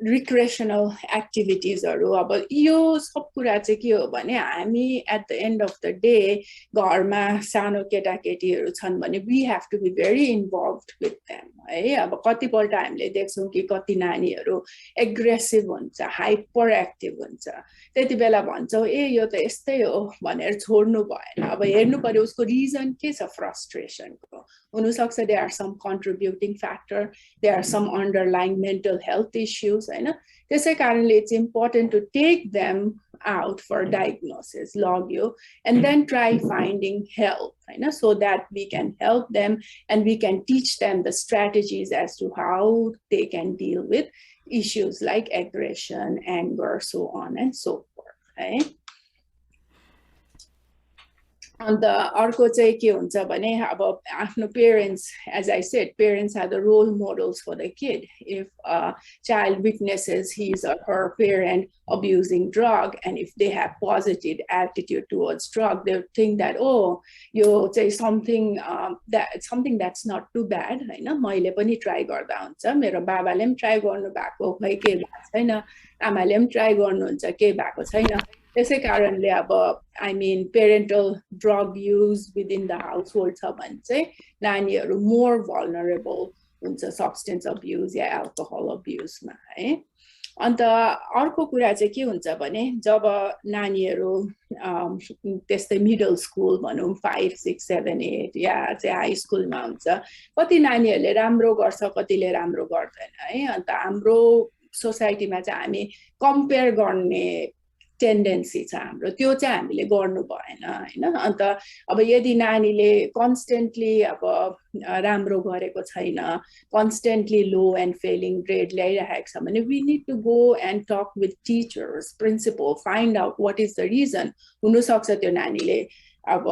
recreational activities about यो सब कुरा चाहिँ के हो भने हामी at the end of the day घरमा सानो केटाकेटीहरू छन् भने we have to be very involved with them है अब कतिपल्ट हामीले देख्छौं कि कति नानीहरू एग्रेसिभ हुन्छ हाइपर एक्टिभ हुन्छ त्यतिबेला भन्छौ ए यो त यस्तै हो भनेर छोड्नु भएन अब हेर्नु पर्यो उसको रिजन के छ फ्रस्ट्रेसनको हुन सक्छ there are some contributing factor there are some underlying mental health issues हैन त्यसै कारणले it's important to take them out for diagnosis log you and then try finding help हैन so that we can help them and we can teach them the strategies as to how they can deal with issues like aggression anger so on and so forth right and the अर्को चाहिँ के हुन्छ भने अब आफ्नो parents as I said parents are the role models for the kid if a child witnesses his or her parent abusing drug and if they have positive attitude towards drug they think that oh you say something that's not too bad हैन मैले पनि ट्राई गर्दा हुन्छ मेरो बाबाले पनि ट्राई गर्नु भएको खै के भएको छैन आमाले पनि ट्राई गर्नुहुन्छ के भएको छैन त्यसै कारणले अब I mean parental drug use within the household छ भने चाहिँ नानीहरू more vulnerable हुन्छ substance abuse या alcohol abuse मा है अन्त अर्को कुरा चाहिँ के हुन्छ भने जब नानीहरू त्यस्तै मिडल स्कुल भनौं 5 6 7 8 या चाहिँ हाई स्कुलमा हुन्छ कति नानीहरूले राम्रो गर्छ कतिले राम्रो गर्दैन है अन्त हाम्रो सोसाइटीमा चाहिँ हामी कम्पेयर गर्ने टेन्डेन्सी छ हाम्रो त्यो चाहिँ हामीले गर्नु भएन हैन अन्त अब यदि नानीले कन्स्टेन्टली अब राम्रो गरेको छैन कन्स्टेन्टली लो एन्ड फेलिङ ग्रेड ल्याइरहेको छ भने we need to go and talk with teachers principal find out what is the reason हुन सक्छ त्यो नानीले अब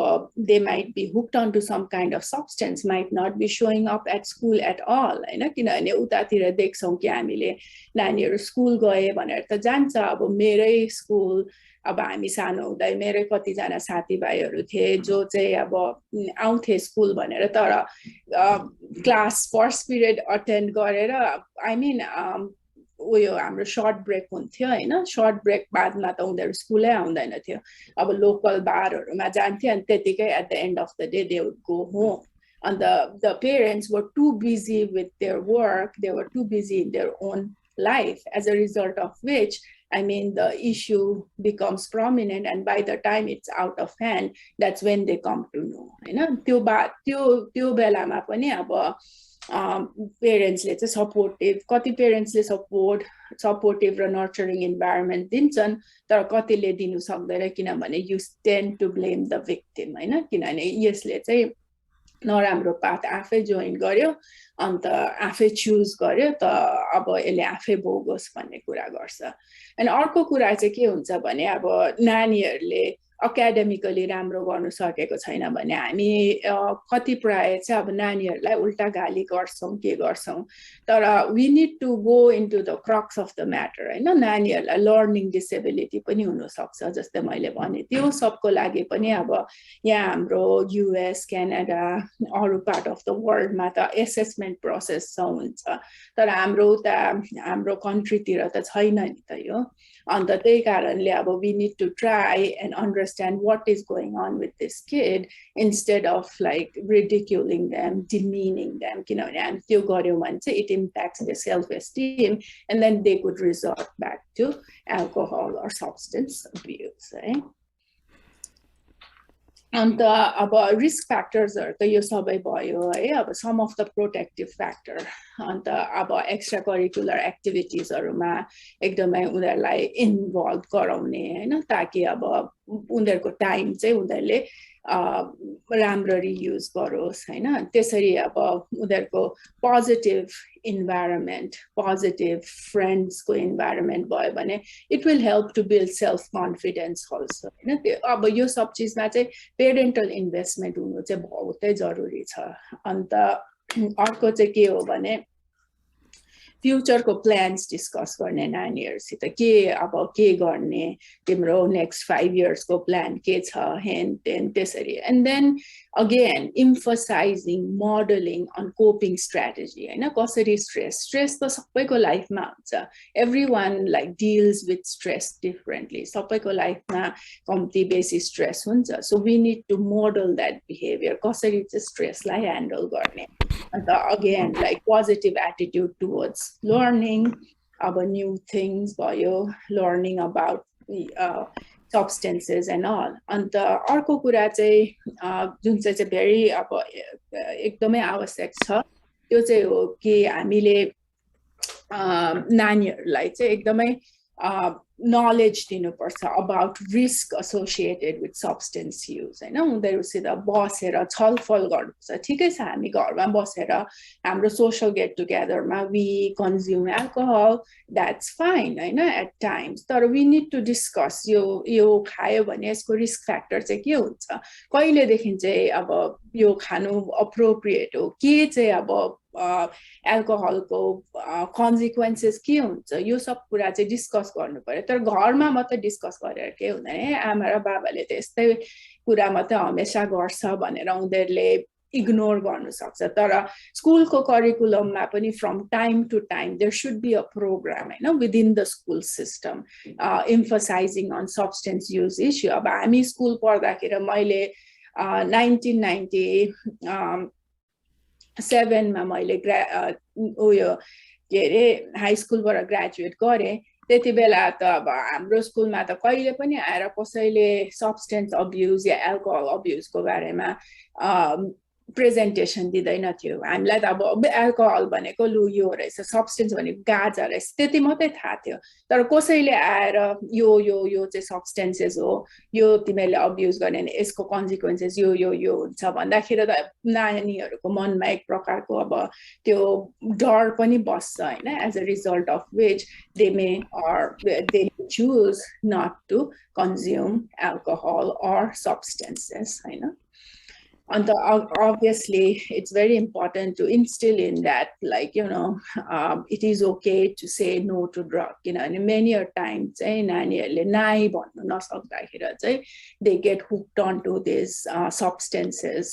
they might be hooked onto some kind of substance might not be showing up at school at all हैन किनभने उतातिर देख्छौं कि हामीले नानीहरू स्कुल गए भनेर त जान्छ अब मेरै स्कुल अब हामी सानो हुँदै मेरै कति जना साथीभाइहरू थिए जो चाहिँ अब आउँथे स्कुल भनेर तर क्लास फर्स्ट पिरियड अटेन्ड गरेर आई मिन उयो हाम्रो शर्ट ब्रेक हुन्थ्यो हैन शर्ट ब्रेक बादमा त उनीहरु स्कुलै आउँदैन थियो अब लोकल बारहरुमा जान्थे अनि त्यतिकै at the end of the day they would go home and the parents were too busy with their work they were too busy in their own life as a result of which I mean the issue becomes prominent and by the time it's out of hand that's when they come to know हैन त्यो बेलामा पनि अब पेरेन्ट्सले चाहिँ सपोर्टिभ कति पेरेन्ट्सले सपोर्टिभ र नर्चरिङ इन्भाइरोमेन्ट दिन्छन् तर कतिले दिनु सक्दैन किनभने you tend to blame the victim हैन किनभने यसले चाहिँ नराम्रो पाथ आफै जोइन गर्यो अन्त आफै चुज गर्यो त अब यसले आफै भोगोस् भन्ने कुरा गर्छ अनि अर्को कुरा चाहिँ के हुन्छ भने अब नानीहरूले अकाडेमिकली राम्रो गर्न सकेको छैन भने हामी कति प्राय चाहिँ अब नानीहरूलाई उल्टा गाली गर्छौं के गर्छौं तर we need to go into the crux of the matter हैन नानीहरूलाई लर्निङ डिसेबिलिटी पनि हुन सक्छ जस्तै मैले भने त्यो सबको लागि पनि अब यहाँ हाम्रो युएस क्यानाडा अरु पार्ट अफ द वर्ल्डमा त एसेसमेन्ट प्रोसेस हुन्छ तर हाम्रो कन्ट्रीतिर त छैन नि त यो अन्त त्यही कारणले अब we need to try and understand what is going on with this kid instead of like ridiculing them, demeaning them. किनभने हामी त्यो गर्यौं भने चाहिँ it impacts their self-esteem and then they could resort back to alcohol or substance abuse. Right? अन्त अब रिस्क फ्याक्टर्सहरु त यो सबै भयो है अब some of the protective factor अन्त अब एक्स्ट्रा करिकुलर एक्टिभिटिजहरुमा एकदमै उनीहरुलाई इन्भल्भ गराउने हैन ताकि अब उनीहरुको टाइम चाहिँ उनीहरुले राम्ररी युज गरोस् हैन त्यसरी अब उनीहरुको पोजिटिभ इन्भाइरोमेन्ट पोजिटिभ फ्रेन्ड्सको इन्भाइरोमेन्ट भयो भने it will help to build self confidence also हैन अब यो सब चीजमा चाहिँ पेरेन्टल इन्भेस्टमेन्ट हुनु चाहिँ बहुतै जरुरी छ अन्त अर्को चाहिँ के हो भने फ्युचरको प्लान्स डिस्कस गर्ने नानीहरुसित के अब के गर्ने तिम्रो नेक्स्ट 5 इयर्सको प्लान के छ हेन देन त्यसरी and then again emphasizing modeling on coping strategy हैन कसरी स्ट्रेस त सबैको लाइफमा हुन्छ everyone like deals with stress differently सबैको लाइफमा कम्ती बेसी स्ट्रेस हुन्छ so we need to model that behaviour कसरी चाहिँ स्ट्रेसलाई ह्यान्डल गर्ने अन्त अगेन like positive attitude towards learning about new things भयो learning about substances and all अन्त अर्को कुरा चाहिँ जुन चाहिँ very अब एकदमै आवश्यक छ त्यो चाहिँ हो कि हामीले नानीहरुलाई चाहिँ एकदमै knowledge दिनुपर्छ about risk associated with substance use हैन उनीहरुसित बसेर छलफल गर्नुपर्छ ठिकै छ हामी घरमा बसेर हाम्रो सोशल गेट टुगेदरमा we consume alcohol that's fine हैन at times तर we need to discuss यो खायो भने यसको रिस्क फ्याक्टर चाहिँ के हुन्छ कहिले देखि चाहिँ अब यो खानु अप्रोप्रिएट हो के चाहिँ अब एल्कोहलको कन्सिक्वेन्सेस के हुन्छ यो सब कुरा चाहिँ डिस्कस गर्नु पर्यो तर घरमा मात्र डिस्कस गरेर के हुँदैन आमा र बाबाले त यस्तै कुरा मात्र हमेशा गर्छ भनेर उनीहरुले इग्नोर गर्नु सक्छ तर स्कुलको करिकुलममा पनि from time to time there should be a program हैन within the school system emphasizing on substance use issue अब हामी स्कुल पढ्दाखेरि मैले 1997 मा मैले उयो के अरे हाई स्कुलबाट ग्रेजुएट गरे त्यति बेला त अब हाम्रो स्कुलमा त कहिले पनि आएर कसैले सब्स्टेन्स अब्युज या एल्कोहल अब्युजको बारेमा प्रेजेन्टेसन दिदैन थियो हामीलाई त अब एल्कोहल भनेको लु यो रहेछ सब्स्टेन्स भनेको गाजा रहेछ त्यति मात्रै थाहा थियो तर कसैले आएर यो चाहिँ सब्स्टेन्सेस हो यो तिमीले अब्युज गर्ने भने यसको कन्सिक्वेन्सेस यो हुन्छ भन्दाखेरि त नानीहरुको मनमा एक प्रकारको अब त्यो डर पनि बस्छ हैन as a result of which they may or they choose not to consume alcohol or substances you know and obviously it's very important to instill in that like you know it is okay to say no to drug you know and many a times नानीहरुले नाइ भन्नु नसक्दाखेरि चाहिँ they get hooked onto these substances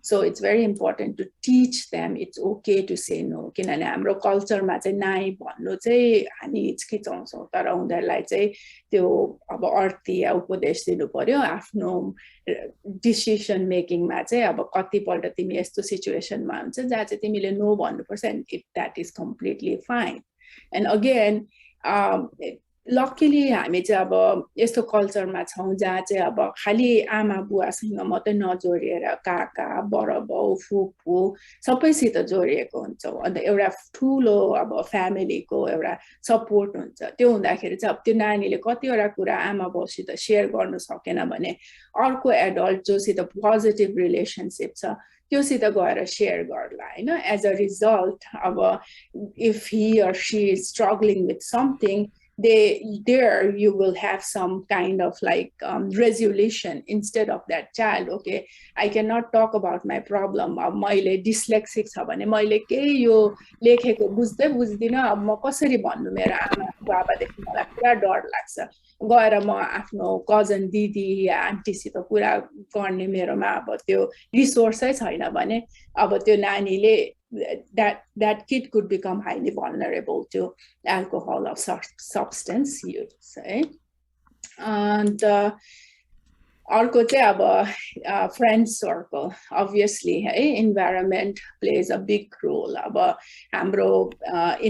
so it's very important to teach them it's okay to say no किनभने हाम्रो कल्चरमा चाहिँ नाइ भन्नु चाहिँ हामी हिचकिचाउँछौं तर उनीहरुलाई चाहिँ त्यो अब अर्थी या उपदेश दिनु पर्यो आफ्नो डिसिजन मेकिङमा चाहिँ अब कतिपल्ट तिमी यस्तो सिचुएसनमा हुन्छ जहाँ चाहिँ तिमीले नो भन्नुपर्छ and if that is completely fine and again luckily हामी चाहिँ अब यस्तो कल्चरमा छौँ जहाँ चाहिँ अब खालि आमा बुवासँग मात्रै नजोडिएर काका बडाबाउ फुपू सबैसित जोडिएको हुन्छौँ अन्त एउटा ठुलो अब फ्यामिलीको एउटा सपोर्ट हुन्छ त्यो हुँदाखेरि चाहिँ अब त्यो नानीले कतिवटा कुरा आमा बाउसित सेयर गर्नु सकेन भने अर्को एडल्ट जोसित पोजिटिभ रिलेसनसिप छ त्योसित गएर सेयर गर्ला होइन एज अ रिजल्ट अब if he or she is struggling with something there you will have some kind of like resolution instead of that child. Okay, I cannot talk about my problem. अब मैले dyslexic छ भने मैले केही यो लेखेको बुझ्दै बुझ्दिन अब म कसरी भन्नु मेरो आमा बाबादेखि मलाई पुरा डर लाग्छ गएर म आफ्नो कजन दिदी या आन्टीसित कुरा गर्ने मेरोमा अब त्यो रिसोर्सै छैन भने अब त्यो नानीले that kid could become highly vulnerable to alcohol or substance use. And अर्को चाहिँ अब friend circle obviously environment plays a big role अब हाम्रो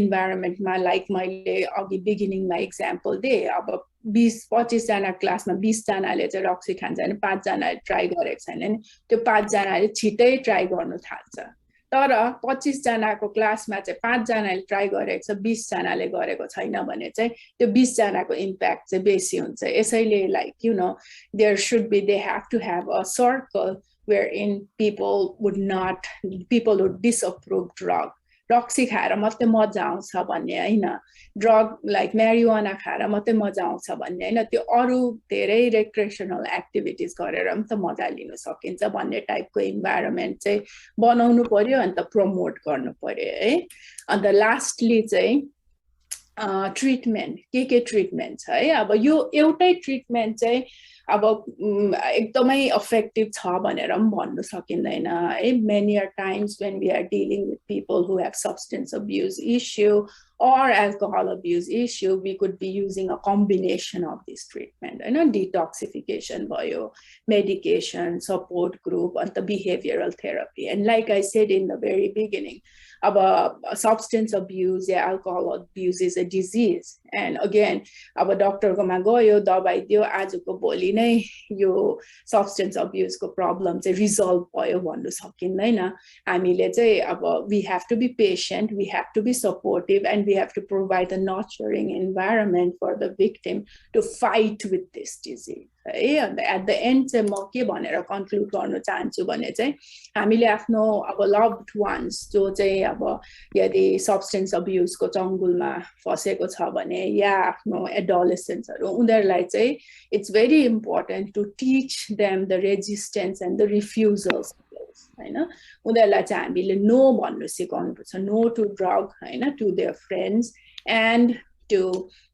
environmentमा like मैले अघि beginningमा example दिएँ अब 20-25 जना क्लासमा 20 जनाले चाहिँ रक्सी खान्छ भने 5 जनाले ट्राई गरेको छैन नि त्यो 5 जनाले छिटै ट्राई गर्नु थाल्छ तर 25 जनाको क्लासमा चाहिँ 5 जनाले ट्राई गरेको छ 20 जनाले गरेको छैन भने चाहिँ त्यो 20 जनाको इम्प्याक्ट चाहिँ बेसी हुन्छ यसैले like you know there should be they have to have a circle wherein people would disapprove drug रक्सी खाएर मात्रै मजा आउँछ भन्ने हैन ड्रग लाइक म्यारिजुआना खाएर मात्रै मजा आउँछ भन्ने हैन त्यो अरु धेरै रेक्रिएसनल एक्टिभिटीज गरेर पनि त मजा लिन सकिन्छ भन्ने टाइपको इन्भाइरोन्मेन्ट चाहिँ बनाउनु पर्यो अनि त प्रमोट गर्नु पर्यो है अन्त लास्टली चाहिँ ट्रिटमेन्ट के ट्रिटमेन्ट छ है अब यो एउटै ट्रिटमेन्ट चाहिँ अब एकदमै इफेक्टिभ छ भनेर पनि भन्नु सकिँदैन है many a times when we are dealing with people who have substance abuse issue or alcohol abuse issue we could be using a combination of this treatment and detoxification bio medication support group and the behavioral therapy and like I said in the very beginning about substance abuse or alcohol abuse is a disease and again अब डक्टर कोमा गयो दबाई दियो आजको भोलि नै यो substance abuse को प्रब्लम चाहिँ रिजल्भ भयो भन्नु सकिँदैन हामीले चाहिँ अब we have to be patient we have to be supportive and we have to provide a nurturing environment for the victim to fight with this disease है अन्त एट द एन्ड चाहिँ म के भनेर कन्क्लुड गर्न चाहन्छु भने चाहिँ हामीले आफ्नो अब लभड वान्स जो चाहिँ अब यदि सब्स्टेन्स अब्युजको चङ्गुलमा फसेको छ भने या आफ्नो एडोलेसेन्ट्सहरु उनीहरुलाई चाहिँ it's very important to teach them the resistance and the refusals हैन उनीहरुलाई चाहिँ हामीले नो भन्नु सिकाउनु पर्छ नो टु ड्रग हैन to their friends and to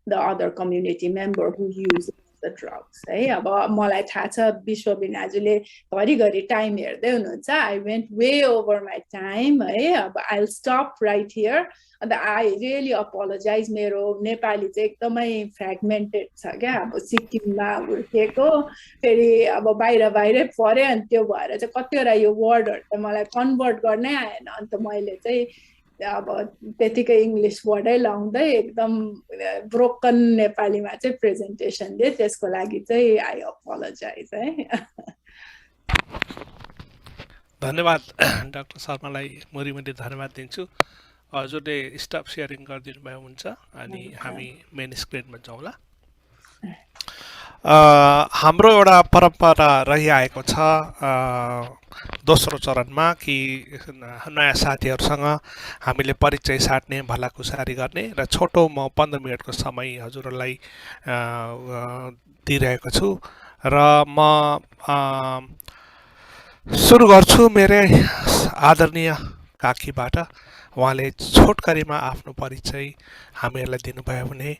the other community member who use the drugs है अब मलाई थाहा छ विश्व बिनाजुले घरिघरि टाइम हेर्दै हुनुहुन्छ I went way over my time है अब I'll stop right here and I really apologize मेरो नेपाली चाहिँ एकदमै फ्र्यागमेन्टेड छ क्या अब सिक्किममा हुर्केको फेरि अब बाहिरै परे अनि त्यो भएर चाहिँ कतिवटा यो वर्डहरु त मलाई कन्भर्ट गर्नै आएन अन्त मैले चाहिँ अब त्यतिकै इंग्लिश वर्डै लाउँदै एकदम ब्रोकन नेपालीमा चाहिँ प्रेजेन्टेसन दिए त्यसको लागि चाहिँ आई अपोलोजाइज है धन्यवाद डाक्टर शर्मालाई मुरीमुरी धन्यवाद दिन्छु हजुरले स्टप शेयरिङ गरिदिनु भयो हुन्छ अनि हामी मेन स्क्रिनमा जाउँला हाम्रो एउटा परम्परा रहिआएको छ दोस्रो चरणमा कि नयाँ साथीहरुसँग हामीले परिचय साट्ने भलाकुसारी गर्ने र छोटो म 15 मिनेटको समय हजुरलाई दिइरहेको छु र म सुरु गर्छु मेरो आदरणीय काकीबाट उहाँले छोटकरीमा आफ्नो परिचय हामीहरुलाई दिनुभयो भने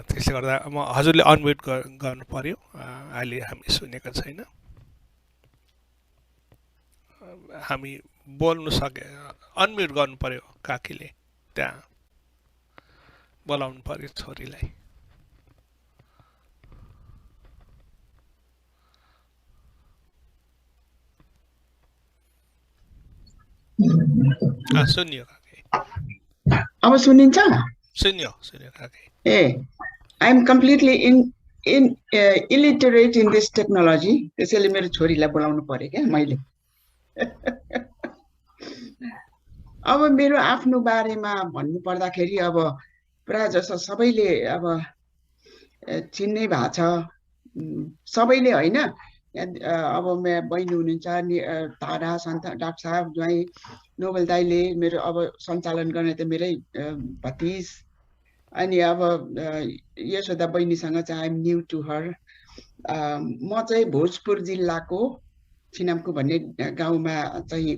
त्यसले गर्दा म हजुरले अनम्युट गर्नु पर्यो अहिले हामी सुनेको छैन हामी बोल्नु सके अनम्युट गर्नु पर्यो काकीले त्यहाँ बोलाउनु पर्यो छोरीलाई सुनियो काकी अब सुनिन्छ सुनियो काकी ए I'm completely illiterate in this technology. त्यसैले मेरो छोरीलाई बोलाउनु पर्यो क्या मैले। अब मेरो आफ्नो बारेमा भन्नु पर्दाखेरि अब प्राय जसो सबैले अब चिन्नै भएको छ, सबैले हैन। अब मेरो बहिनी हुनुहुन्छ तारा सन्त डाक्टर साहब ज्वाइँ नोबेल दाइले मेरो अब सञ्चालन गर्ने त मेरै भतिज। अनि अब यशोदा बहिनीसँग चाहिँ आइएम न्यू टु हर। म चाहिँ भोजपुर जिल्लाको छिनामको भन्ने गाउँमा चाहिँ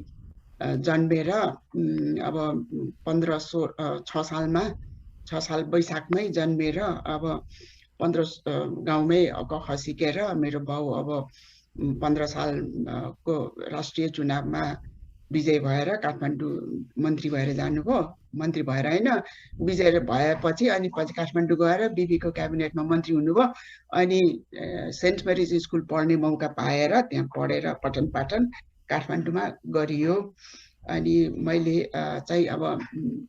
जन्मेर अब 6 साल वैशाखमै जन्मेर अब 15 गाउँमै कख सिकेर मेरो बाउ अब 15 सालको राष्ट्रिय चुनावमा विजय भएर काठमाडौँ मन्त्री भएर जानुभयो। मन्त्री भएर हैन, विजय भएपछि अनि पछि काठमाडौँ गएर बिबीको क्याबिनेटमा मन्त्री हुनुभयो। अनि सेन्ट मेरिज स्कुल पढ्ने मौका पाएर त्यहाँ पढेर पठन पाठन काठमाडौँमा गरियो। अनि मैले चाहिँ अब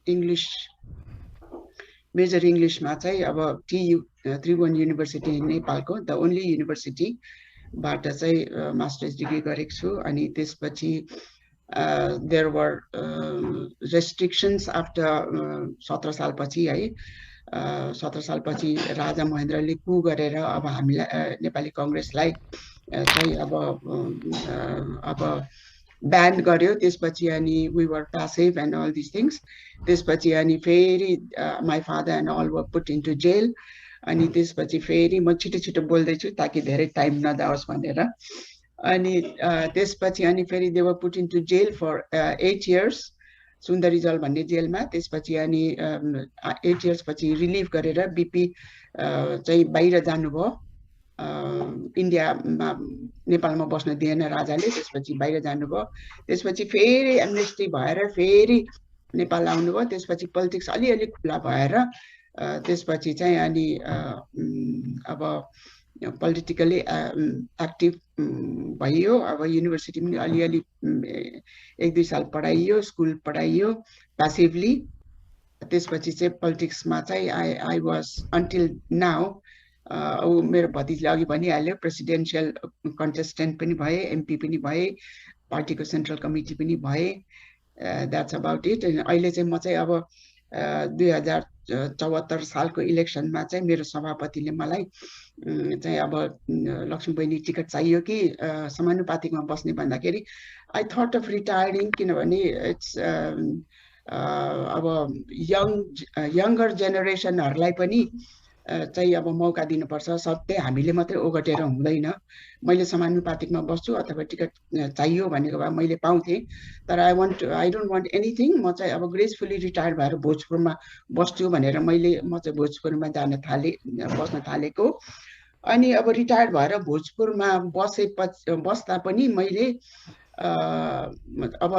इङ्ग्लिस मेजर इङ्ग्लिसमा चाहिँ अब त्रिभुवन युनिभर्सिटी नेपालको द ओन्ली युनिभर्सिटीबाट चाहिँ मास्टर्स डिग्री गरेको छु। अनि त्यसपछि देयर वर रेस्ट्रिक्सन्स आफ्टर 17 सालपछि है, 17 सालपछि राजा महेन्द्रले कु गरेर अब हामीलाई नेपाली कङ्ग्रेसलाई चाहिँ अब ब्यान गर्यो। त्यसपछि अनि we were passive and all this things. त्यसपछि अनि फेरि my father and all were put into jail. अनि त्यसपछि फेरि म छिटो छिटो बोल्दैछु ताकि धेरै टाइम नजाओस् भनेर। अनि त्यसपछि अनि फेरि they were put into jail for 8 years Sundarijal भन्ने जेलमा। त्यसपछि अनि 8 years पछि रिलिभ गरेर बिपी चाहिँ बाहिर जानुभयो। इन्डियामा नेपालमा बस्न दिएन राजाले, त्यसपछि बाहिर जानुभयो। त्यसपछि फेरि एमनेस्टी भएर फेरि नेपाल आउनुभयो। त्यसपछि पोलिटिक्स अलिअलि खुला भएर त्यसपछि चाहिँ अनि अब पोलिटिकली एक्टिभ भइयो। अब युनिभर्सिटी पनि अलिअलि 1-2 साल पढाइयो, स्कुल पढाइयो प्यासिभली। त्यसपछि चाहिँ पोलिटिक्समा चाहिँ आई वाज अन्टिल नाउ। मेरो भतिजले अघि भनिहाल्यो, प्रेसिडेन्सियल कन्टेस्टेन्ट पनि भए, एमपी पनि भए, पार्टीको सेन्ट्रल कमिटी पनि भए। That's about it. अहिले चाहिँ म चाहिँ अब 2074 सालको इलेक्सनमा चाहिँ मेरो सभापतिले मलाई चाहिँ अब लक्ष्मी बहिनी टिकट चाहियो कि समानुपातिकमा बस्ने भन्दाखेरि आई थट अफ रिटायरिङ, किनभने इट्स अब यङ्गर जेनेरेसनहरूलाई पनि चाहिँ अब मौका दिनुपर्छ। सधैँ हामीले मात्रै ओगटेर हुँदैन। मैले समानुपातिकमा बस्छु अथवा टिकट चाहियो भनेको भए मैले पाउँथेँ, तर आई डोन्ट वान्ट एनिथिङ। म चाहिँ अब ग्रेसफुली रिटायर भएर भोजपुरमा बस्छु भनेर म चाहिँ भोजपुरमा बस्न थालेको। अनि अब रिटायर भएर भोजपुरमा बस्दा पनि मैले अब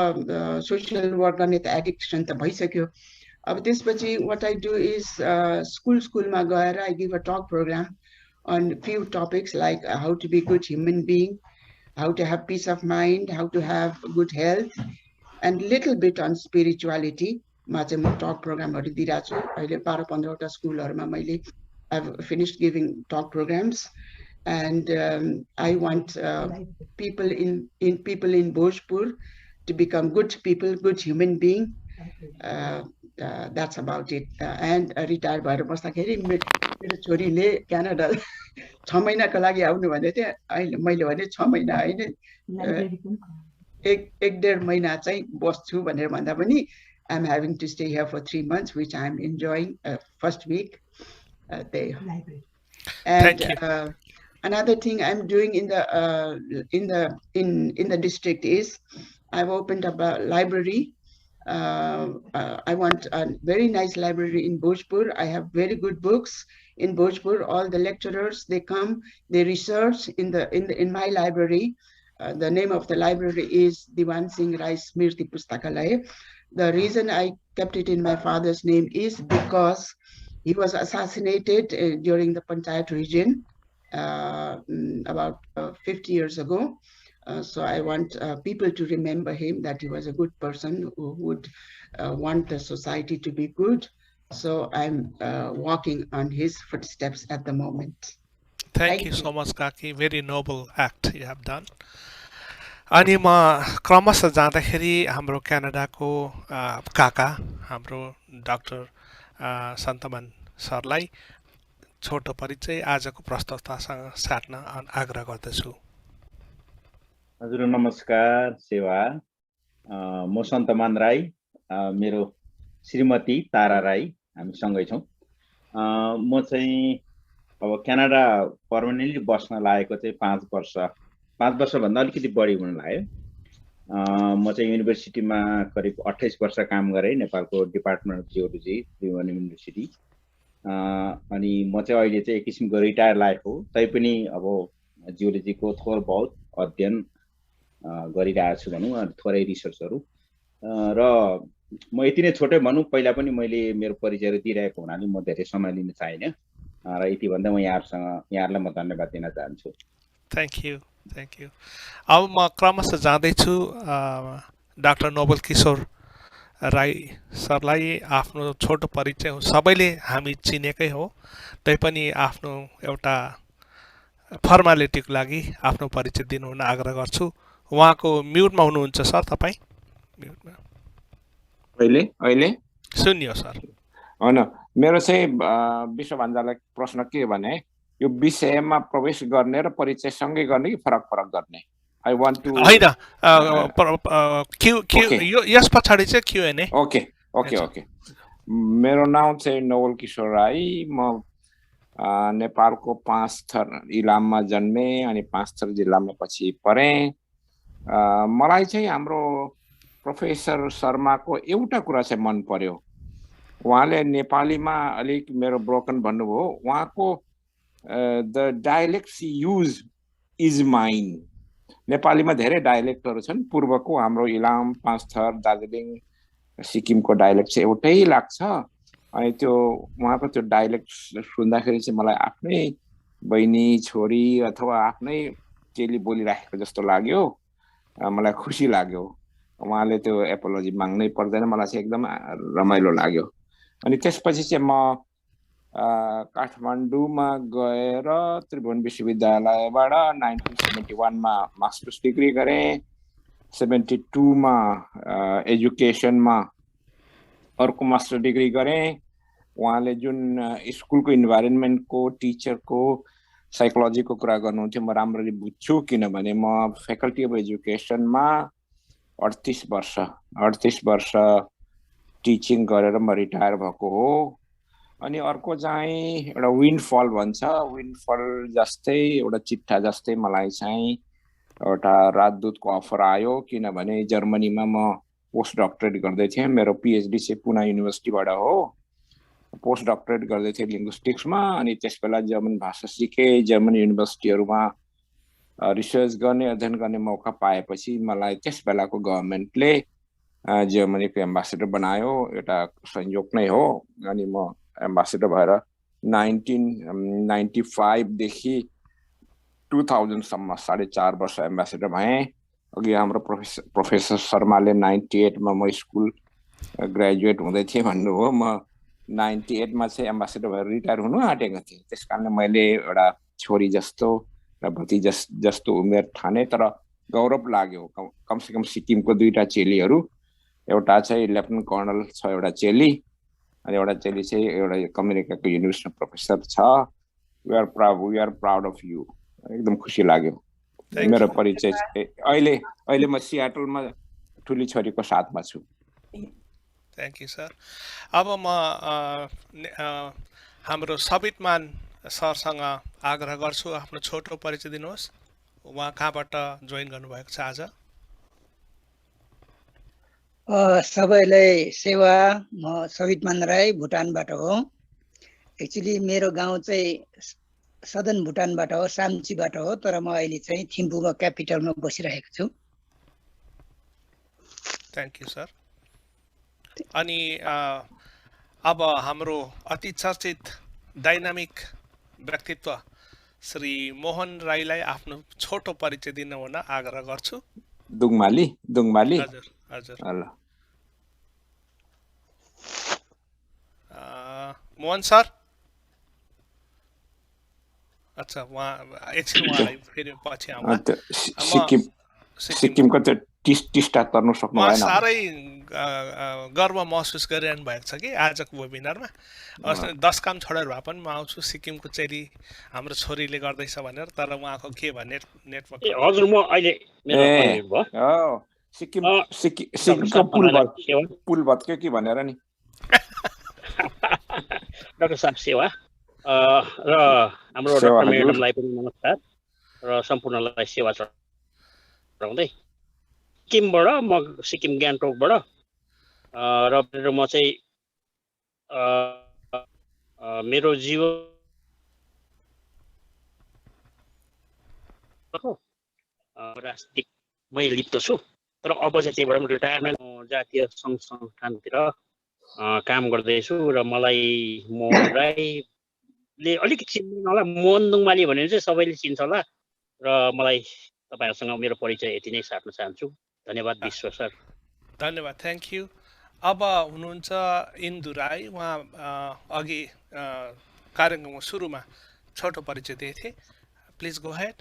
सोसियल वर्क गर्ने त एडिक्सन त भइसक्यो। अब त्यसपछि what I do is स्कुलमा गएर I give a talk program on few topics like how to be good human being, how to have peace of mind, how to have good health, and little bit on spirituality मा चाहिँ म टक प्रोग्रामहरू दिइरहेको छु। अहिले 12-15वटा स्कुलहरूमा मैले I've finished giving talk programs, and I want people in Bhojpur to become good people, good human being. That's about it. And retire भएर बस्दाखेरि मेरो छोरीले क्यानाडा 6 महिनाको लागि आउनु भने थियो। अहिले मैले भने 6 महिना होइन, 1.5 महिना चाहिँ बस्छु भनेर भन्दा पनि I'm having to stay here for 3 months, which I'm enjoying. First week there. And another thing I'm doing in the district is I've opened up a library. I want a very nice library in Bhojpur. I have very good books in Bhojpur. All the lecturers, they come, they research in my library. The name of the library is Diwan Singh Rai Smriti Pustakalaya. The reason I kept it in my father's name is because he was assassinated during the Panchayat region about 50 years ago. So I want people to remember him, that he was a good person who would want the society to be good. So I'm walking on his footsteps at the moment. Thank you so much, Kaki. Very noble act you have done. अनि म क्रमशः जाँदाखेरि हाम्रो क्यानाडाको काका हाम्रो डाक्टर सन्तमान सरलाई छोटो परिचय आजको प्रस्तुतासँग साट्न आग्रह गर्दछु। हजुर नमस्कार सेवा म सन्तमान राई मेरो श्रीमती तारा राई हामी सँगै छौँ। म चाहिँ अब क्यानाडा पर्मानेन्टली बस्न लागेको चाहिँ 5 वर्षभन्दा अलिकति बढी हुन लाग्यो। म चाहिँ युनिभर्सिटीमा करिब 28 वर्ष काम गरेँ नेपालको department of geology Tribhuvan university. अनि म चाहिँ अहिले चाहिँ एक किसिमको रिटायर लाइफ हो, तैपनि अब जियोलोजीको थोर बहुत अध्ययन गरिरहेको छु भनौँ, थोरै रिसर्चहरू। र म यति नै छोटै भनौँ, पहिला पनि मैले मेरो परिचय दिइरहेको हुनाले म धेरै समय लिन चाहिनँ र यति भन्दा म यहाँहरूलाई म धन्यवाद दिन चाहन्छु। Thank you. अब म क्रमशः जाँदैछु डाक्टर नोबल किशोर राई सरलाई आफ्नो छोटो परिचय सबैले हामी चिनेकै हो, तैपनि आफ्नो एउटा फर्मालिटीको लागि आफ्नो परिचय दिनुहुन आग्रह गर्छु। उहाँको म्युटमा हुनुहुन्छ सर, तपाईँ म्युटमा। अहिले सुनियो सर। होइन, मेरो चाहिँ विश्वभन्जालाई प्रश्न के भने यो विषयमा प्रवेश गर्ने र परिचय सँगै गर्ने कि फरक गर्ने? आई वान्ट टु होइन, यस पछाडि चाहिँ क्युएनए। ओके। मेरो नाम चाहिँ नवल किशोर राई। म नेपालको पाँचथर इलाममा जन्मे अनि पाँचथर जिल्लामा पछि पढेँ। मलाई चाहिँ हाम्रो प्रोफेसर शर्माको एउटा कुरा चाहिँ मन पर्यो। उहाँले नेपालीमा अलिक मेरो ब्रोकन भन्नुभयो, उहाँको the dialects use is mine. नेपालीमा धेरै डायलेक्टहरू छन्, पूर्वको हाम्रो इलाम, पाँचथर, दार्जिलिङ, सिक्किमको डायलेक्ट चाहिँ एउटै लाग्छ। अनि त्यो उहाँको त्यो डायलेक्ट सुन्दाखेरि चाहिँ मलाई आफ्नै बहिनी, छोरी अथवा आफ्नै चेली बोलिराखेको जस्तो लाग्यो, मलाई खुसी लाग्यो। उहाँले त्यो एपोलोजी माग्नै पर्दैन, मलाई चाहिँ एकदम रमाइलो लाग्यो। अनि त्यसपछि चाहिँ म काठमाडौँमा गएर त्रिभुवन विश्वविद्यालयबाट 1971 मा मास्टर्स डिग्री गरेँ। 72 मा एजुकेसनमा अर्को मास्टर डिग्री गरेँ। उहाँले जुन स्कुलको इन्भाइरोन्मेन्टको, टिचरको, साइकोलोजीको कुरा गर्नुहुन्थ्यो म राम्ररी बुझ्छु, किनभने म फ्याकल्टी अफ एजुकेसनमा 38 वर्ष टिचिङ गरेर म रिटायर भएको हो। अनि अर्को चाहिँ एउटा विन्डफल भन्छ, विन्डफल जस्तै एउटा चिट्ठा जस्तै मलाई चाहिँ एउटा राजदूतको अफर आयो, किनभने जर्मनीमा म पोस्ट डक्टरेट गर्दै थिएँ। मेरो पिएचडी चाहिँ पुना युनिभर्सिटीबाट हो। पोस्ट डक्टरेट गर्दै थिएँ लिङ्ग्विस्टिक्समा। अनि त्यस बेला जर्मन भाषा सिकेँ। जर्मन युनिभर्सिटीहरूमा रिसर्च गर्ने, अध्ययन गर्ने मौका पाएपछि मलाई त्यस बेलाको गभर्मेन्टले जर्मनीको एम्बासेडर बनायो। एउटा संयोग नै हो। अनि म एम्बासेडर भएर 1995 देखि 2000 सम्म 4.5 वर्ष एम्बासेडर भएँ। अघि हाम्रो प्रोफेसर शर्माले 98 मा म स्कुल ग्रेजुएट हुँदै थिएँ भन्नुभयो। म 98 मा चाहिँ एम्बासेडर भएर रिटायर हुनु आँटेको थिएँ। त्यस कारणले मैले एउटा छोरी जस्तो र भति जस्तो उमेर ठाने, तर गौरव लाग्यो। कमसेकम सिक्किमको 2टा चेलीहरू, एउटा चाहिँ लेफ्टिनेन्ट कर्नल छ एउटा चेली, अनि एउटा चेली चाहिँ एउटा अमेरिकाको युनिभर्सिटी प्रोफेसर छ। We are proud of you. एकदम खुसी लाग्यो। मेरो परिचय अहिले म सियाटलमा ठुली छोरीको साथमा छु। Thank you sir. अब म हाम्रो सबितमान सरसँग आग्रह गर्छु, आफ्नो छोटो परिचय दिनुहोस्। उहाँ कहाँबाट जोइन गर्नुभएको छ आज? सबैलाई सेवा। म सबितमान राई, भुटानबाट हो। एक्चुअली मेरो गाउँ चाहिँ सदन भुटानबाट हो, साम्चीबाट हो, तर म अहिले चाहिँ थिम्पूमा क्यापिटलमा बसिरहेको छु। Thank you sir. अनि अब हाम्रो अति चर्चित डाइनामिक व्यक्तित्व श्री मोहन राईलाई आफ्नो छोटो परिचय दिन हुन आग्रह गर्छु। दुङमाली। हजुर। मोहन सर अच्छा उहाँ एकछिन उहाँलाई फेरि पछि आउँला अन्त म सिक्किम सिक्किमको सिक्किमको चाहिँ टिस्टा तर्नु सक्नु उहाँ भएन साह्रै गर्व महसुस गरिरहनु भएको छ कि आजको वेबिनारमा 10 काम छोडेर भए पनि म आउँछु सिक्किमको चेरी हाम्रो छोरीले गर्दैछ भनेर तर उहाँको के भने नेटवर्क हजुर म अहिले मेरो अनम्युट भयो हो सिक्किम डाक्टर सिक्किमको साहब तपाईँलाई सेवा पुल भत्क्यो कि भनेर नि डाक्टर साहब सेवा र हाम्रो सेवा डाक्टर हजुर म्याडमलाई पनि नमस्कार र सम्पूर्णलाई सेवा चढाउँदै सिक्किमबाट म सिक्किम गान्तोकबाट र म चाहिँ मेरो जीवन राजनीतिकमै लिप्त छु तर अब चाहिँ त्यहीबाट रिटायरमेन्ट जातीय सङ्घ संस्थानतिर काम गर्दैछु र मलाई मोहन राईले अलिकति चिन्दैन होला मोहन दुङमाली भनेर चाहिँ सबैले चिन्छ होला र मलाई तपाईँहरूसँग मेरो परिचय यति नै साट्न चाहन्छु धन्यवाद विश्व सर धन्यवाद थ्याङ्क यू अब हुनुहुन्छ इन्दु राई उहाँ अघि कार्यक्रमको सुरुमा छोटो परिचय दिएथे प्लिज गो हेड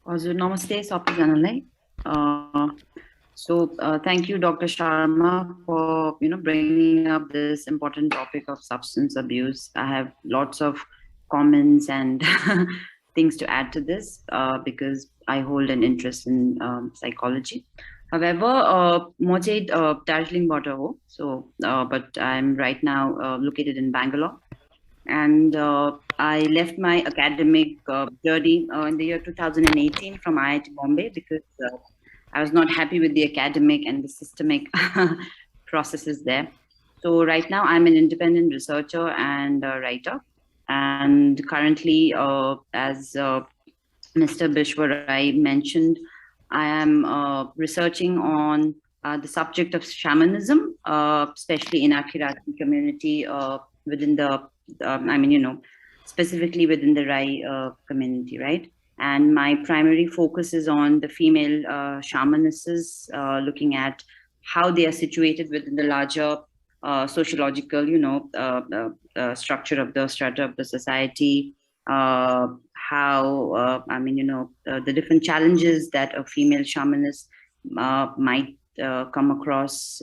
हजुर नमस्ते सबैजनालाई So thank you, Dr. Sharma, for bringing up this important topic of substance abuse. I have lots of comments and things to add to this because I hold an interest in psychology. However, म चाहिँ दार्जिलिङबाट हो, so but I'm right now located in Bangalore, and I left my academic journey in the year 2018 from IIT Bombay because I was not happy with the academic and the systemic processes there. So right now I'm an independent researcher and writer. And currently, as Mr. Bishwa Rai mentioned, I am researching on the subject of shamanism, especially in our Kirati community within the, specifically within the Rai community, right? And my primary focus is on the female shamanesses, looking at how they are situated within the larger sociological, structure of the strata of the society, how, the different challenges that a female shamanist might come across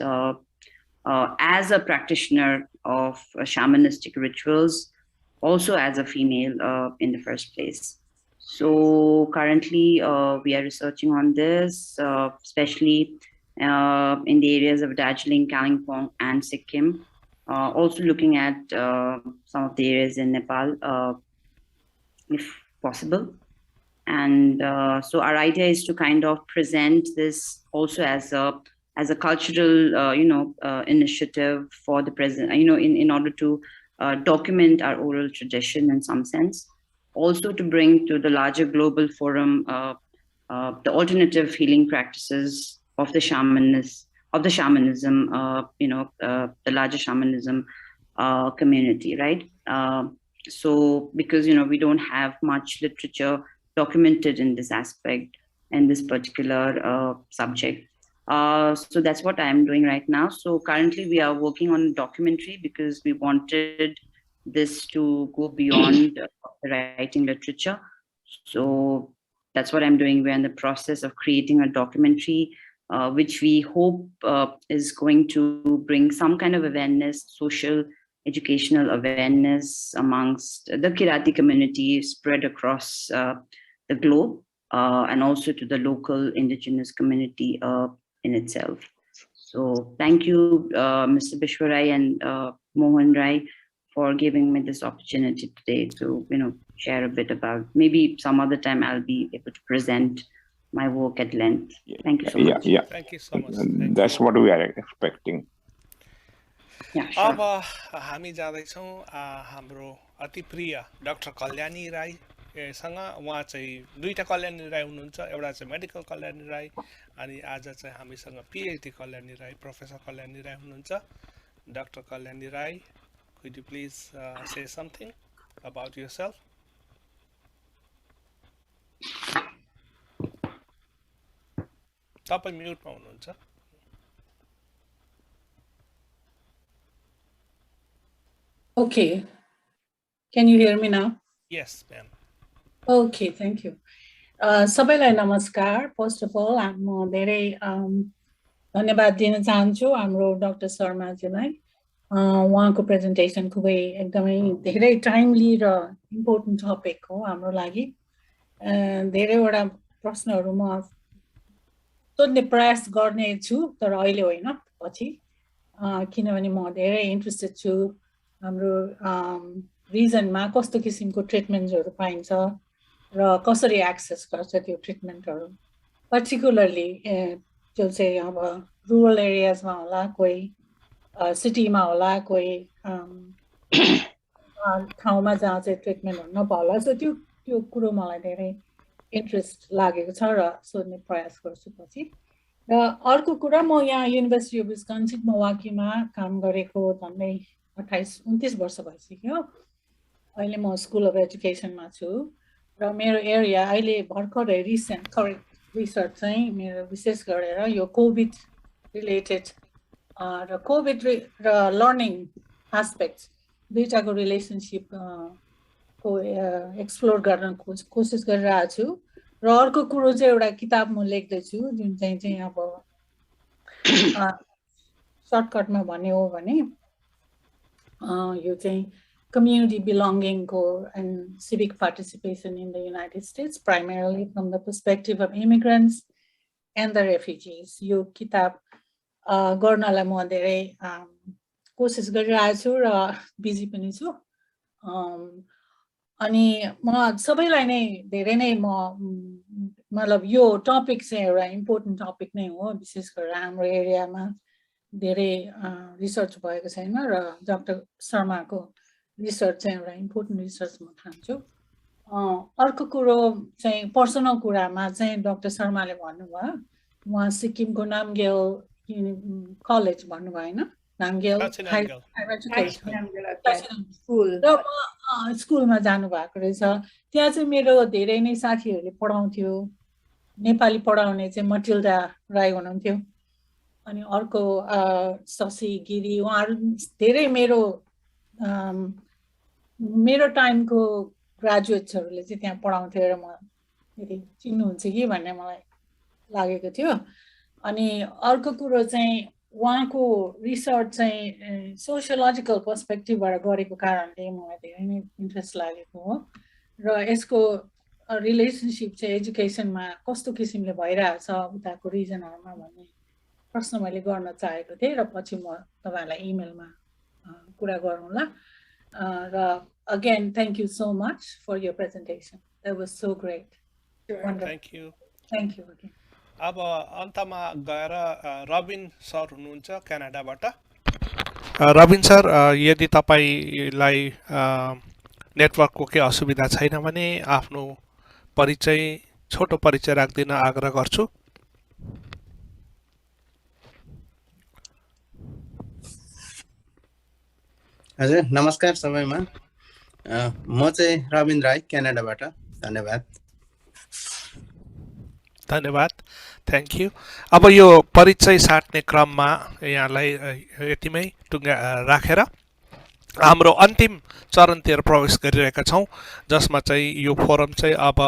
as a practitioner of shamanistic rituals, also as a female in the first place. So currently we are researching on this, especially in the areas of Darjeeling, Kalimpong, and Sikkim. Also looking at some of the areas in Nepal, if possible. And so our idea is to kind of present this also as a cultural, initiative for the present, in order to document our oral tradition in some sense. Also to bring to the larger global forum the alternative healing practices of the shamanism, the larger shamanism community, right? So because we don't have much literature documented in this aspect and this particular subject. So that's what I'm doing right now. So currently we are working on a documentary because we wanted this to go beyond writing literature. So that's what I'm doing. We're in the process of creating a documentary, which we hope is going to bring some kind of awareness, social, educational awareness amongst the Kirati community spread across the globe, and also to the local indigenous community in itself. So thank you, Mr. Bishwa Rai and Mohan Rai, for giving me this opportunity today to share a bit about. Maybe some other time I'll be able to present my work at length. Thank you so much. Yeah. Thank you so much. That's what we are expecting. Yeah, sure. अब हामी जाँदैछौँ हाम्रो अति प्रिय डाक्टर कल्याणी राईसँग। उहाँ चाहिँ दुईटा कल्याणी राई हुनुहुन्छ, एउटा चाहिँ मेडिकल कल्याणी राई अनि आज चाहिँ हामीसँग पिएचडी कल्याणी राई, प्रोफेसर कल्याणी राई हुनुहुन्छ। Doctor Kalyani Rai, could you please say something about yourself? तपाईं म्युटमा हुनुहुन्छ। Okay. Can you hear me now? Yes, ma'am. Okay, thank you. सबैलाई नमस्कार. First of all, म धेरै धन्यवाद दिन चाहन्छु हाम्रो डाक्टर शर्माजीलाई. उहाँको प्रेजेन्टेसन खुबै एकदमै धेरै टाइमली र इम्पोर्टेन्ट टपिक हो हाम्रो लागि. धेरैवटा प्रश्नहरू म सोध्ने प्रयास गर्ने छु तर अहिले होइन, पछि, किनभने म धेरै इन्ट्रेस्टेड छु हाम्रो रिजनमा कस्तो किसिमको ट्रिटमेन्ट्सहरू पाइन्छ र कसरी एक्सेस गर्छ त्यो ट्रिटमेन्टहरू. पर्टिकुलरली जो चाहिँ अब रुरल एरियाजमा होला, कोही सिटीमा होला, कोही ठाउँमा जहाँ चाहिँ ट्रिटमेन्टहरू नपाउला. सो त्यो कुरो मलाई धेरै इन्ट्रेस्ट लागेको छ र सोध्ने प्रयास गर्छु पछि. र अर्को कुरा, म यहाँ युनिभर्सिटी अफ विस्कन्सिन मिल्वाकीमा काम गरेको झन्डै 28-29 वर्ष भइसक्यो. अहिले म स्कुल अफ एजुकेसनमा छु र मेरो एरिया अहिले भर्खरै रिसेन्ट करेक्ट रिसर्च चाहिँ मेरो विशेष गरेर यो कोभिड रिलेटेड र कोभिड र लर्निङ एस्पेक्ट्स दुईटाको रिलेसनसिप को एक्सप्लोर गर्न कोसिस गरिरहेको छु. र अर्को कुरो चाहिँ एउटा किताब म लेख्दैछु जुन चाहिँ अब सर्टकटमा भन्ने हो भने यो चाहिँ community belonging and civic participation in the United States, primarily from the perspective of immigrants and the refugees. यो किताब गर्नलाई म धेरै कोसिस गरिरहेको छु र बिजी पनि छु. अनि म सबैलाई नै धेरै नै मतलब यो टपिक चाहिँ एउटा इम्पोर्टेन्ट टपिक नै हो. विशेष गरेर हाम्रो एरियामा धेरै रिसर्च भएको छैन र डाक्टर शर्माको रिसर्च चाहिँ एउटा इम्पोर्टेन्ट रिसर्च म ठान्छु. अर्को कुरो चाहिँ पर्सनल कुरामा चाहिँ डाक्टर शर्माले भन्नुभयो, उहाँ सिक्किमको नामगेल कलेज भन्नुभयो होइन, नामगेल स्कुलमा जानुभएको रहेछ. त्यहाँ चाहिँ मेरो धेरै नै साथीहरूले पढाउँथ्यो. नेपाली पढाउने चाहिँ मटिल्डा राई हुनुहुन्थ्यो. अनि अर्को शशि गिरी, उहाँहरू धेरै मेरो टाइमको ग्रेजुएट्सहरूले चाहिँ त्यहाँ पढाउँथ्यो र म फेरि चिन्नुहुन्छ कि भन्ने मलाई लागेको थियो. अनि अर्को कुरो चाहिँ उहाँको रिसर्च चाहिँ सोसियोलोजिकल पर्सपेक्टिभबाट गरेको कारणले मलाई धेरै नै इन्ट्रेस्ट लागेको हो र यसको रिलेसनसिप चाहिँ एजुकेसनमा कस्तो किसिमले भइरहेछ उताको रिजनहरूमा भन्ने प्रश्न मैले गर्न चाहेको थिएँ र पछि म तपाईँहरूलाई इमेलमा कुरा गरौँला. र again, thank you so much for your presentation. That was so great. Wonderful. Thank you. Thank you again. अब अन्तमा गएर रबिन सर हुनुहुन्छ क्यानाडाबाट. रबिन सर, यदि तपाईलाई नेटवर्कको केही असुविधा छैन भने आफ्नो परिचय, छोटो परिचय राख्दिन आग्रह गर्छु. हजुर, नमस्कार सबैमा. म चाहिँ रबिन राई क्यानाडाबाट. धन्यवाद. धन्यवाद, थ्याङ्क यू. अब यो परिचय साट्ने क्रममा यहाँलाई यतिमै टुङ्गा राखेर हाम्रो अन्तिम चरणतिर प्रवेश गरिरहेका छौँ, जसमा चाहिँ यो फोरम चाहिँ अब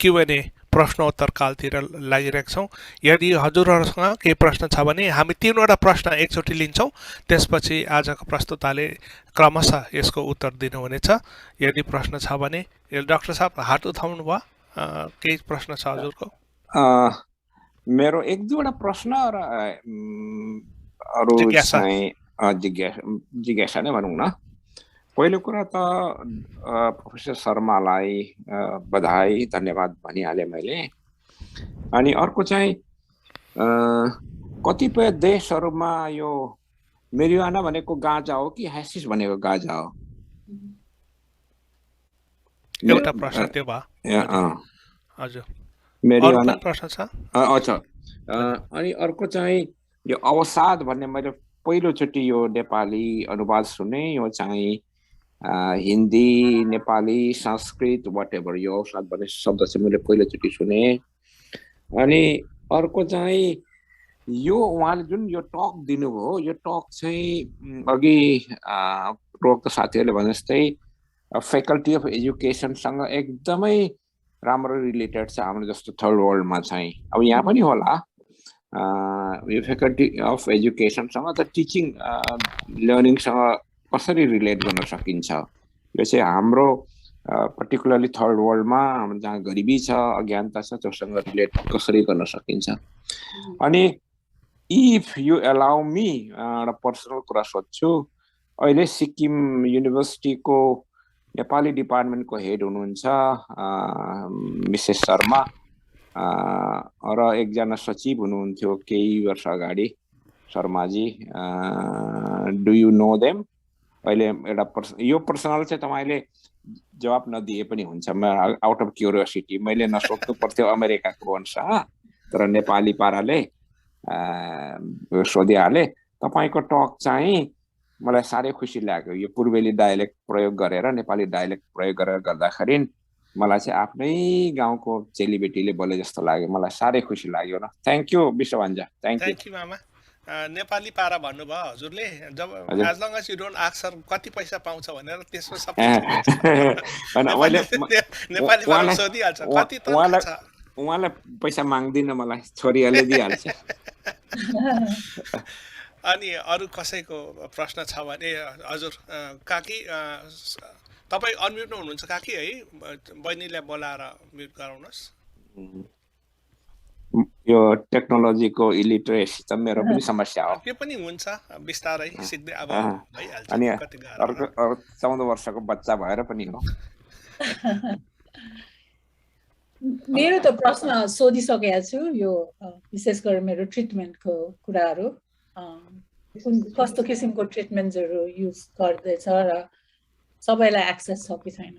क्युएनए प्रश्नोत्तर कालतिर लागिरहेका छौँ. यदि हजुरहरूसँग केही प्रश्न छ भने हामी 3वटा प्रश्न एकचोटि लिन्छौँ. त्यसपछि आजको प्रस्तुताले क्रमशः यसको उत्तर दिनुहुनेछ. यदि प्रश्न छ भने डाक्टर साहब हात उठाउनु भयो, केही प्रश्न छ हजुरको? मेरो 1-2वटा प्रश्न र अरू चाहिँ जिज्ञासा नै भनौँ न. पहिलो कुरा त प्रोफेसर शर्मालाई बधाई, धन्यवाद भनिहालेँ मैले. अनि अर्को चाहिँ कतिपय देशहरूमा यो मेरिजुआना भनेको गाँजा हो कि ह्यासिस भनेको गाँजा हो? एउटा प्रश्न त्यो भयो. हजुर, मेरिजुआना प्रश्न छ. अच्छा. अनि अर्को चाहिँ यो अवसाद भन्ने मैले पहिलोचोटि यो नेपाली अनुवाद सुने. यो चाहिँ हिन्दी, नेपाली, संस्कृत वाटेभर यो अवसाद भन्ने शब्द चाहिँ मैले पहिलोचोटि सुने. अनि अर्को चाहिँ यो उहाँले जुन यो टक दिनुभयो यो टक चाहिँ अघि प्रोक्त साथीहरूले भने जस्तै फ्याकल्टी अफ एजुकेसनसँग एकदमै राम्रो रिलेटेड छ हाम्रो जस्तो थर्ड वर्ल्डमा चाहिँ अब यहाँ पनि होला यो फ्याकल्टी अफ एजुकेसनसँग त टिचिङ लर्निङसँग कसरी रिलेट गर्न सकिन्छ यो चाहिँ हाम्रो पर्टिकुलरली थर्ड वर्ल्डमा जहाँ गरिबी छ अज्ञानता छ त्योसँग रिलेट कसरी गर्न सकिन्छ अनि इफ यु अलाउ मी एउटा पर्सनल कुरा सोध्छु अहिले सिक्किम युनिभर्सिटीको नेपाली डिपार्टमेन्टको हेड हुनुहुन्छ मिसेस शर्मा र एकजना सचिव हुनुहुन्थ्यो केही वर्ष अगाडि Sharmaji do you know them अहिले एउटा यो पर्सनल चाहिँ तपाईँले जवाब नदिए पनि हुन्छ आउट अफ क्युरियोसिटी मैले नसोध्नु पर्थ्यो अमेरिकाको वंशसँग तर नेपाली पाराले सोधिहाले तपाईँको टक चाहिँ मलाई साह्रै खुसी लाग्यो यो पूर्वेली डायलेक्ट प्रयोग गरेर नेपाली डायलेक्ट प्रयोग गरेर गर्दाखेरि मलाई चाहिँ आफ्नै गाउँको चेलीबेटीले बोले जस्तो लाग्यो मलाई साह्रै खुसी लाग्यो न थ्याङ्क यू विश्वभान्जा थ्याङ्क यू मामा नेपाली पारा भन्नुभयो हजुरले जब as long as you don't ask कति पैसा पाउँछ भनेर त्यसमा सबै नेपाली पारा सोधिहाल्छ कति तनखा छ उहाँलाई पैसा माग्दिन मलाई छोरीहरूले दिइहाल्छ अनि अरू कसैको प्रश्न छ भने हजुर काकी तपाईँ अनम्युट हुनुहुन्छ काकी है बहिनीलाई बोलाएर म्युट गराउनुहोस् यो टेक्नोलोजीको इलिटरेसी त मेरो पनि समस्या हो त्यो पनि हुन्छ बिस्तारै सिक्दै अब भइहाल्छ अनि अर्को 14 वर्षको बच्चा भएर पनि हो मेरो त प्रश्न सोधिसकेको छु यो विशेष गरेर मेरो ट्रिटमेन्टको कुराहरू कस्तो किसिमको ट्रिटमेन्ट्सहरू युज गर्दैछ र सबैलाई एक्सेस छ कि छैन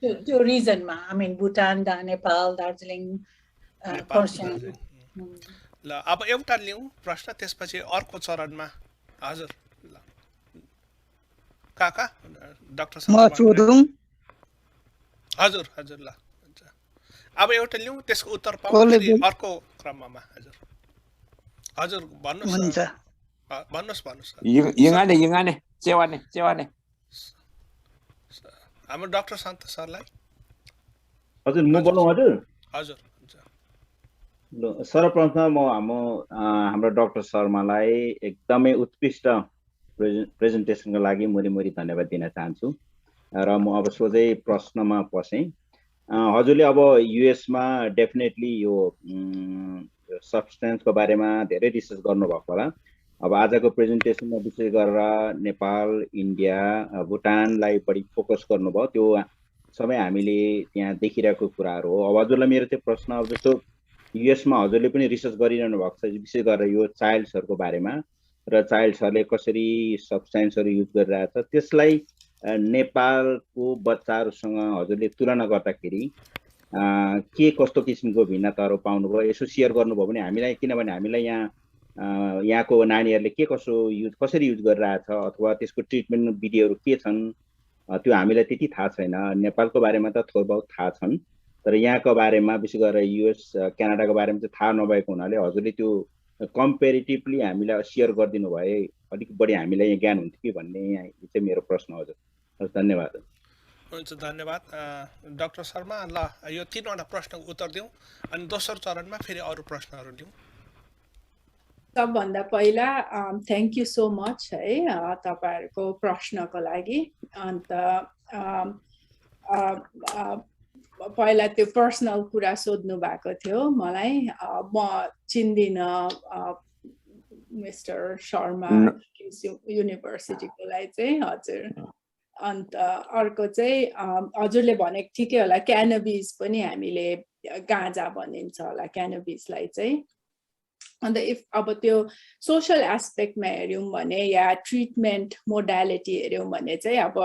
त्यो रिजनमा आई मिन भुटान नेपाल दार्जिलिङ खरसाङ ल अब एउटा लिउँ प्रश्न त्यसपछि अर्को चरणमा हजुर काका डाक्टर हजुर हजुर ल अब एउटा लिउँ त्यसको उत्तर पाउँ अर्को क्रममा हजुर हजुर भन्नुहोस् यङाने चेवाने हाम्रो डाक्टर सन्त सरलाई हजुर म बोलौँ हजुर हजुर सर्वप्रथम म हाम्रो डाक्टर शर्मालाई एकदमै उत्कृष्ट प्रेजेन्टेसनको लागि मुरी धन्यवाद दिन चाहन्छु र म अब सोझै प्रश्नमा पसेँ हजुरले अब युएसमा डेफिनेटली यो सब्सटेन्सको बारेमा धेरै रिसर्च गर्नुभएको होला अब आजको प्रेजेन्टेसनमा विशेष गरेर नेपाल इन्डिया भुटानलाई बढी फोकस गर्नुभयो त्यो सबै हामीले त्यहाँ देखिरहेको कुराहरू हो अब हजुरलाई मेरो चाहिँ प्रश्न अब जस्तो युएसमा हजुरले पनि रिसर्च गरिरहनु भएको छ विशेष गरेर यो चाइल्ड्सहरूको बारेमा र चाइल्ड्सहरूले कसरी सब्सटेन्सहरू युज गरिरहेछ त्यसलाई नेपालको बच्चाहरूसँग हजुरले तुलना गर्दाखेरि के कस्तो किसिमको भिन्नताहरू पाउनुभयो यसो सेयर गर्नुभयो भने हामीलाई किनभने हामीलाई यहाँको नानीहरूले के कसरी युज गरिरहेछ अथवा त्यसको ट्रिटमेन्ट विधिहरू के छन् त्यो हामीलाई त्यति थाहा छैन नेपालको बारेमा त थोर बहुत थाहा छन् तर यहाँको बारेमा विशेष गरेर युएस क्यानाडाको बारेमा चाहिँ थाहा नभएको हुनाले हजुरले त्यो कम्पेरिटिभली हामीलाई सेयर गरिदिनु भए अलिक बढी हामीलाई यहाँ ज्ञान हुन्थ्यो कि भन्ने चाहिँ मेरो प्रश्न हजुर धन्यवाद हुन्छ धन्यवाद डाक्टर शर्मा ल यो 3वटा प्रश्नको उत्तर दिउँ अनि दोस्रो चरणमा फेरि अरू प्रश्नहरू लिउँ सबभन्दा पहिला थ्याङ्क यू सो मच है तपाईँहरूको प्रश्नको लागि अन्त पहिला त्यो पर्सनल कुरा सोध्नु भएको थियो मलाई म चिन्दिनँ मिस्टर शर्मा युनिभर्सिटीकोलाई चाहिँ हजुर अन्त अर्को चाहिँ हजुरले भनेको ठिकै होला क्यानबिस पनि हामीले गाँजा भनिन्छ होला क्यानबिसलाई चाहिँ अन्त इफ अब त्यो सोशल एस्पेक्टमा हेऱ्यौँ भने या ट्रिटमेन्ट मोडालिटी हेऱ्यौँ भने चाहिँ अब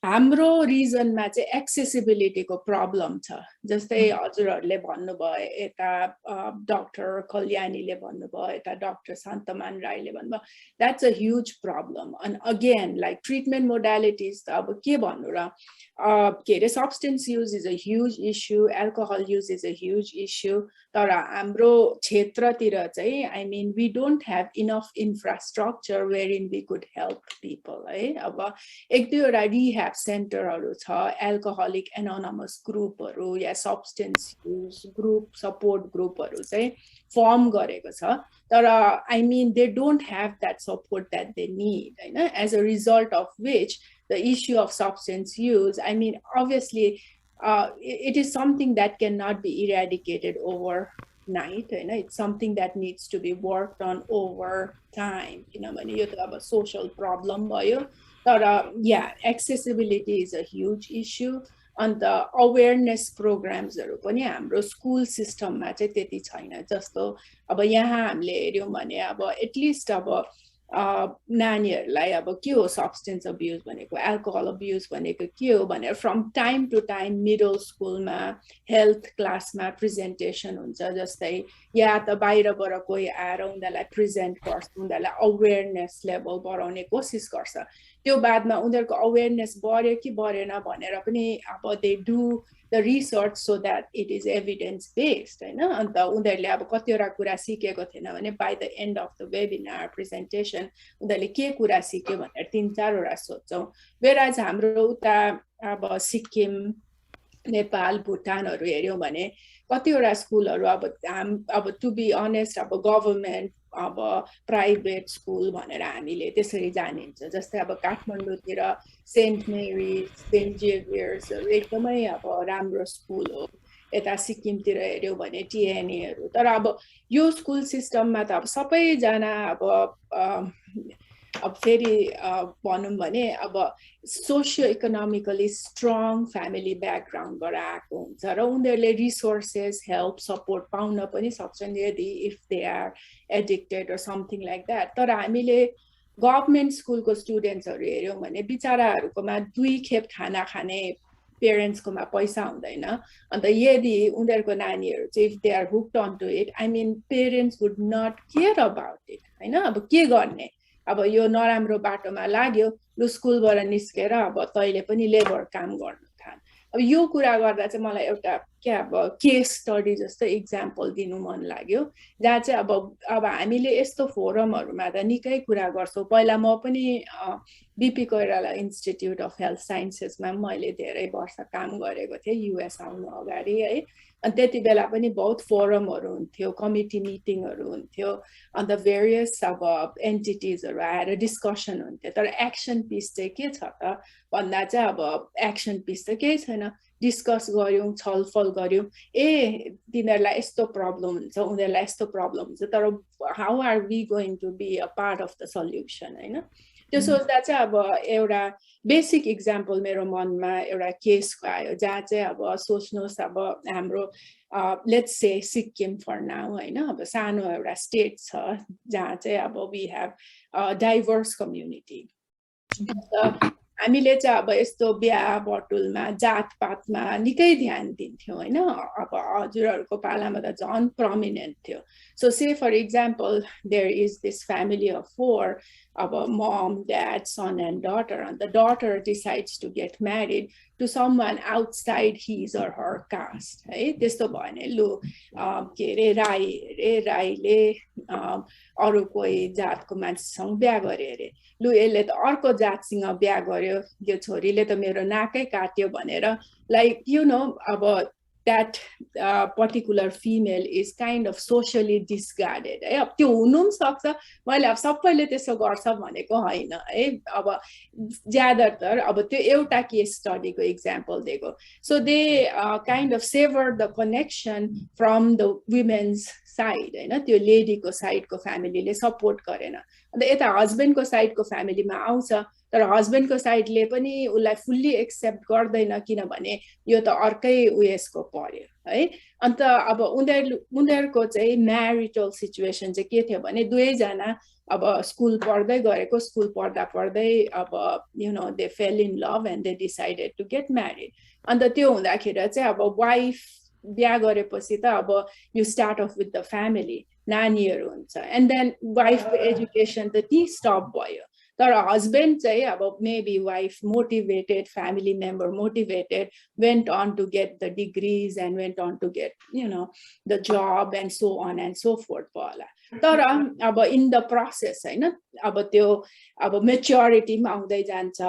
हाम्रो रिजनमा चाहिँ एक्सेसिबिलिटीको प्रब्लम छ जस्तै हजुरहरूले भन्नुभयो यता डाक्टर कल्याणीले भन्नुभयो यता डाक्टर शान्तमान राईले भन्नुभयो that's a huge problem and again like treatment modalities त अब के भन्नु र के अरे substance use is a huge issue alcohol use is a huge issue तर हाम्रो क्षेत्रतिर चाहिँ I mean we don't have enough infrastructure wherein we could help people है अब एक दुईवटा रिह्याब सेन्टरहरू छ एल्कोहलिक एनोनमस ग्रुपहरू या सब्सटेन्स युज ग्रुप सपोर्ट ग्रुपहरू चाहिँ फर्म गरेको छ तर I mean they don't have that support that they need होइन as a result of which the issue of substance use, I mean, obviously, it is something that cannot be eradicated overnight. You know, it's something that needs to be worked on over time. You know, when you have a social problem, but yeah, accessibility is a huge issue. And the awareness programs पनि हाम्रो स्कुल सिस्टममा चाहिँ त्यति छैन जस्तो अब यहाँ हामीले हेऱ्यौँ भने अब एटलिस्ट अब नानीहरूलाई अब के हो सब्सटेन्स अब्युज भनेको एल्कोहल अब्युज भनेको के हो भनेर from time to time middle स्कुलमा हेल्थ क्लासमा प्रेजेन्टेसन हुन्छ जस्तै या त बाहिरबाट कोही आएर उनीहरूलाई प्रेजेन्ट गर्छ उनीहरूलाई अवेरनेस लेभल बढाउने कोसिस गर्छ त्यो बादमा उनीहरूको अवेरनेस बढ्यो कि बढेन भनेर पनि अब they do the research so that it is evidence based हैन अन्त उनीहरूले अब कतिवटा कुरा सिकेको थिएन भने by the end of the webinar presentation उनीहरूले के कुरा सिक्यो भनेर 3-4 वटा सोध्छौं whereas हाम्रो उता अब सिक्किम नेपाल भुटानहरु हेर्यौं भने कतिवटा स्कुलहरु अब टु बी अनेस्ट अब गभर्नमेन्ट अब प्राइभेट स्कुल भनेर हामीले त्यसरी जानिन्छ जस्तै अब काठमाडौँतिर सेन्ट मेरी सेन्ट जेभियर्स एकदमै अब राम्रो स्कुल हो यता सिक्किमतिर हेर्यौं भने टिएनएहरु तर अब यो स्कुल सिस्टममा त अब सबैजना अब फेरि भनौं भने अब सोशियो इकोनोमिकली स्ट्रङ फ्यामिली ब्याकग्राउन्डबाट आएको हुन्छ र उनीहरूले रिसोर्सेस हेल्प सपोर्ट पाउन पनि सक्छन् यदि if they are addicted or something like that तर हामीले गभर्नमेन्ट स्कुलको स्टुडेन्ट्सहरु हेर्यौं भने बिचाराहरुकोमा 2 खेप खाना खाने पेरेन्ट्सकोमा पैसा हुँदैन अन्त यदि उनीहरुको नानीहरु चाहिँ if they are hooked on to it I mean parents would not care about it हैन अब के गर्ने अब यो नराम्रो बाटोमा लाग्यो लु स्कुलबाट निस्केर अब तैले पनि लेबर काम गर्न थाल अब यो कुरा गर्दा चाहिँ मलाई एउटा के अब केस स्टडी जस्तो एक्जाम्पल दिनु मन लाग्यो जहाँ चाहिँ अब हामीले यस्तो फोरमहरुमा त निकै कुरा गर्छौं पहिला म पनि BP Koirala institute of health साइन्सेसमा मैले धेरै वर्ष काम गरेको थिएँ युएस आउनु अगाडि है अनि त्यति बेला पनि बहुत फोरमहरु हुन्थ्यो कमिटी मिटिङहरु हुन्थ्यो अन्त भेरियस अब एन्टिटीजहरु आएर डिस्कसन हुन्थ्यो तर एक्सन पिस चाहिँ के छ त भन्दा चाहिँ अब एक्सन पिस त केही छैन डिस्कस गर्यौं छलफल गर्यौं तिनीहरुलाई यस्तो प्रब्लम हुन्छ उनीहरुलाई यस्तो प्रब्लम हुन्छ तर how are we going to be a part of the solution हैन त्यो सोच्दा चाहिँ अब एउटा बेसिक एक्जाम्पल मेरो मनमा एउटा केसको आयो जहाँ चाहिँ अब सोच्नुहोस् अब हाम्रो let's say Sikkim for now हैन अब सानो एउटा स्टेट छ जहाँ चाहिँ अब वी हेभ डाइभर्स कम्युनिटी हामीले चाहिँ अब यस्तो बिहा बटुलमा जातपातमा निकै ध्यान दिन्थ्यौं हैन अब हजुरहरुको पालामा त झन् प्रोमिनेन्ट थियो so say for example there is this family of 4 अब mom, dad, son and daughter and the daughter decides to get married to someone outside his or her caste है त्यस्तो भयो भने लु के रे राईले अरु कोही जातको मान्छेसँग बिहा गरे रे लु यसले त अर्को जातसँग बिहा गर्यो यो छोरीले त मेरो नाकै काट्यो भनेर लाइक यु नो अब that particular female is kind of socially discarded है अब त्यो हुनु पनि सक्छ मैले अब सबैले त्यसो गर्छ भनेको हैन है अब ज्यादातर अब त्यो एउटा केस स्टडीको एक्जाम्पल दिएको so they kind of sever the connection from the women's side हैन त्यो लेडीको साइडको फ्यामिलीले सपोर्ट गरेन अन्त यता हस्बेन्डको साइडको फ्यामिलीमा आउँछ तर हस्बेन्डको साइडले पनि उलाई फुल्ली एक्सेप्ट गर्दैन किनभने यो त अर्कै उयसको पर्यो है अन्त अब उनीहरूको चाहिँ म्यारिटल सिचुएसन चाहिँ के थियो भने दुवैजना अब स्कुल पढ्दै गरेको स्कुल पढ्दा पढ्दै अब you know they fell in love and they decided to get married अन्त त्यो हुँदाखेरि चाहिँ अब वाइफ बिहा गरेपछि त अब you start of with the family नानीहरू हुन्छ एन्ड देन वाइफको एजुकेसन त ती स्टप भयो तर हस्बेन्ड चाहिँ अब maybe wife motivated family member motivated went on to get the degrees and went on to get you know the job and so on and so forth भयो होला तर अब इन द प्रोसेस होइन अब त्यो अब मेच्योरिटीमा आउँदै जान्छ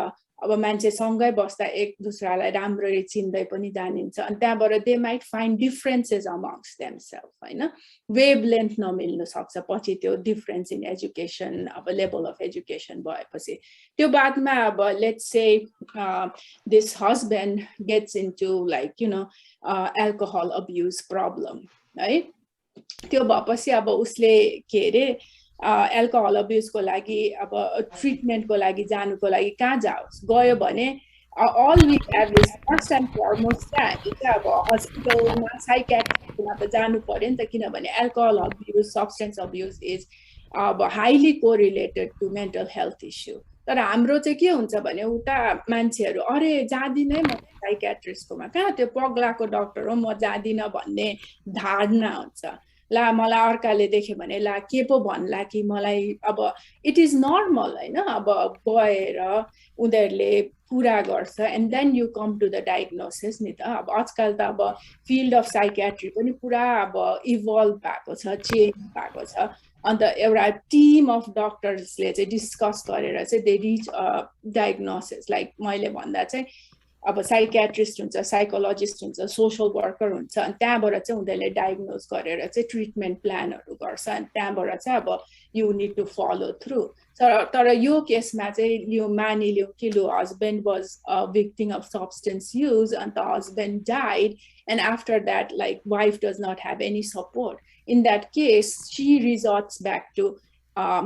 अब मान्छे सँगै बस्दा एक दुसरालाई राम्ररी चिन्दै पनि जानिन्छ अनि त्यहाँबाट they might find differences amongst themselves होइन वेभ लेन्थ नमिल्नु सक्छ पछि त्यो डिफरेन्स इन एजुकेसन अब लेभल अफ एजुकेसन भएपछि त्यो बादमा अब let's say this husband gets into like you know alcohol abuse problem है त्यो भएपछि अब उसले के अरे एल्कोहल अब्युजको लागि अब ट्रिटमेन्टको लागि जानुको लागि कहाँ जाओस् गयो भने all we have is first and foremost चाहिँ हामी चाहिँ अब हस्पिटलमा साइकियाट्रिस्टमा त जानु पर्यो नि त किनभने alcohol abuse substance abuse is अब highly correlated to mental health issue तर हाम्रो चाहिँ के हुन्छ भने उता मान्छेहरू अरे जाँदिनँ म साइकियाट्रिस्टकोमा कहाँ त्यो पग्लाको डक्टर हो म जाँदिनँ भन्ने धारणा हुन्छ ला मलाई अर्काले देख्यो भने ला के पो भन्ला कि मलाई अब इट इज नर्मल होइन अब गएर उनीहरूले कुरा गर्छ and then you come to the diagnosis नि त अब आजकल त अब फिल्ड अफ साइकियाट्री पनि पुरा अब इभल्भ भएको छ चेन्ज भएको छ अन्त एउटा टिम अफ डक्टर्सले चाहिँ डिस्कस गरेर चाहिँ दे रिच डायग्नोसिस लाइक मैले भन्दा चाहिँ अब साइकियाट्रिस्ट हुन्छ साइकोलोजिस्ट हुन्छ सोसल वर्कर हुन्छ अनि त्यहाँबाट चाहिँ उनीहरूले डायग्नोज गरेर चाहिँ ट्रिटमेन्ट प्लानहरू गर्छ अनि त्यहाँबाट चाहिँ अब you need to follow through तर यो केसमा चाहिँ यो मानिलिउँ कि लु husband was a victim of substance use and the husband died and after that like wife does not have any support in that case she resorts back to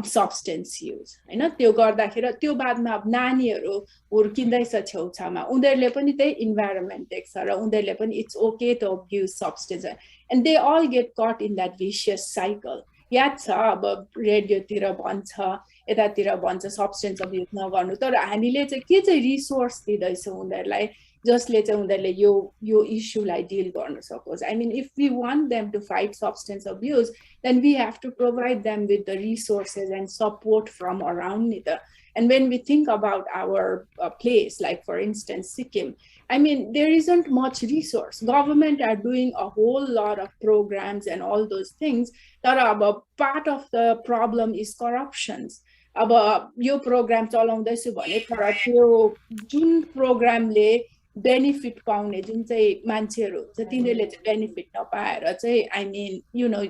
substance use हैन त्यो गर्दाखेरि त्यो बादमा अब नानीहरू हुर्किँदैछ छेउछाउमा उनीहरूले पनि त्यही इन्भाइरोमेन्ट देख्छ र उनीहरूले पनि it's okay to abuse substance and they all get caught in that vicious cycle याद छ अब रेडियोतिर भन्छ यतातिर भन्छ सब्सटेन्स अब्युज नगर्नु तर हामीले चाहिँ के चाहिँ रिसोर्स दिँदैछौँ उनीहरूलाई जसले चाहिँ उनीहरूले यो इस्युलाई डिल गर्न सकोस् I mean if we want them to fight substance abuse then we have to provide them with the resources and support from around it. And when we think about our place, like for instance, Sikkim, I mean, there isn't much resource. Government are doing a whole lot of programs and all those things. But part of the problem is corruptions. अब यो प्रोग्राम चलाउँदैछु भने तर त्यो जुन प्रोग्रामले बेनिफिट पाउने जुन चाहिँ मान्छेहरू हुन्छ तिनीहरूले चाहिँ बेनिफिट नपाएर चाहिँ I mean you know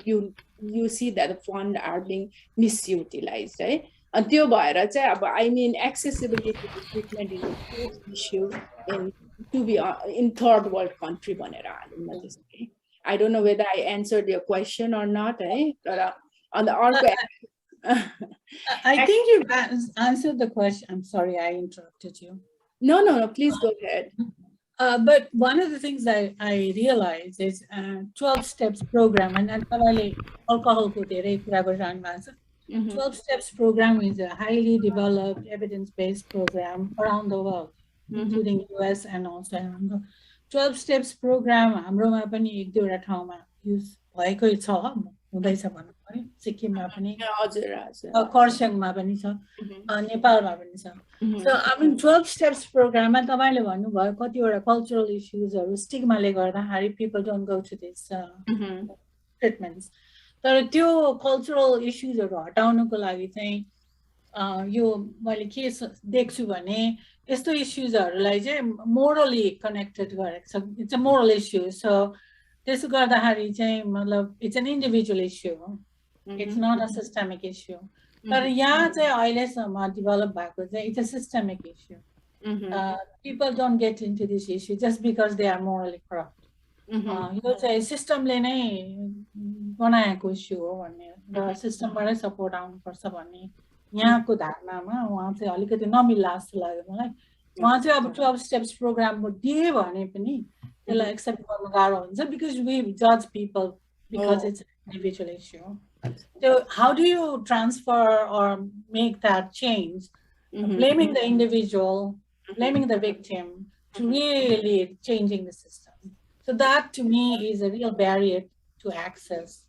you see that the fund are being misutilized, right? And त्यो भएर चाहिँ अब I mean accessibility to treatment is a huge issue in third world country भनेर हालौँ न त्यसै I don't know whether I answered your question or not, eh? But on the अर्को I think you answered the question. I'm sorry, I interrupted you. No, please go ahead. But one of the things I realized is 12 steps program and alcohol 12 steps program is a highly developed evidence-based program around the world, including US and also around the 12 steps program हाम्रोमा पनि एक दुईवटा ठाउँमा युज भएकै छ हुँदैछ भन्नु पर्यो सिक्किममा पनि हजुर खरसाङमा पनि छ नेपालमा पनि छ So I mean 12 steps program मा तपाईले भन्नुभयो कतिवटा cultural issuesहरु स्टिग्माले गर्दाखेरि people don't go to these treatments तर त्यो cultural issuesहरु हटाउनको लागि चाहिँ यो मैले के देख्छु भने यस्तो issuesहरुलाई चाहिँ morally connected गरेको छ it's a moral issue so त्यसो गर्दाखेरि चाहिँ मतलब it's an individual issue it's not a systemic issue but यहाँ चाहिँ अहिलेसम्म develop भएको चाहिँ it's a systemic issue people don't get into this issue just because they are morally corrupt यो चाहिँ सिस्टमले नै बनाएको इस्यु हो भन्ने र सिस्टमबाटै सपोर्ट आउनुपर्छ भन्ने यहाँको धारणामा उहाँ चाहिँ अलिकति नमिल्ला जस्तो लाग्यो मलाई उहाँ चाहिँ अब 12 स्टेप्स प्रोग्राम दिए भने पनि त्यसलाई एक्सेप्ट गर्नु गाह्रो हुन्छ because we judge people because it's an individual issue. So how do you transfer or make that change, blaming the individual, blaming the victim, to really changing the system? So that to me is a real barrier to access.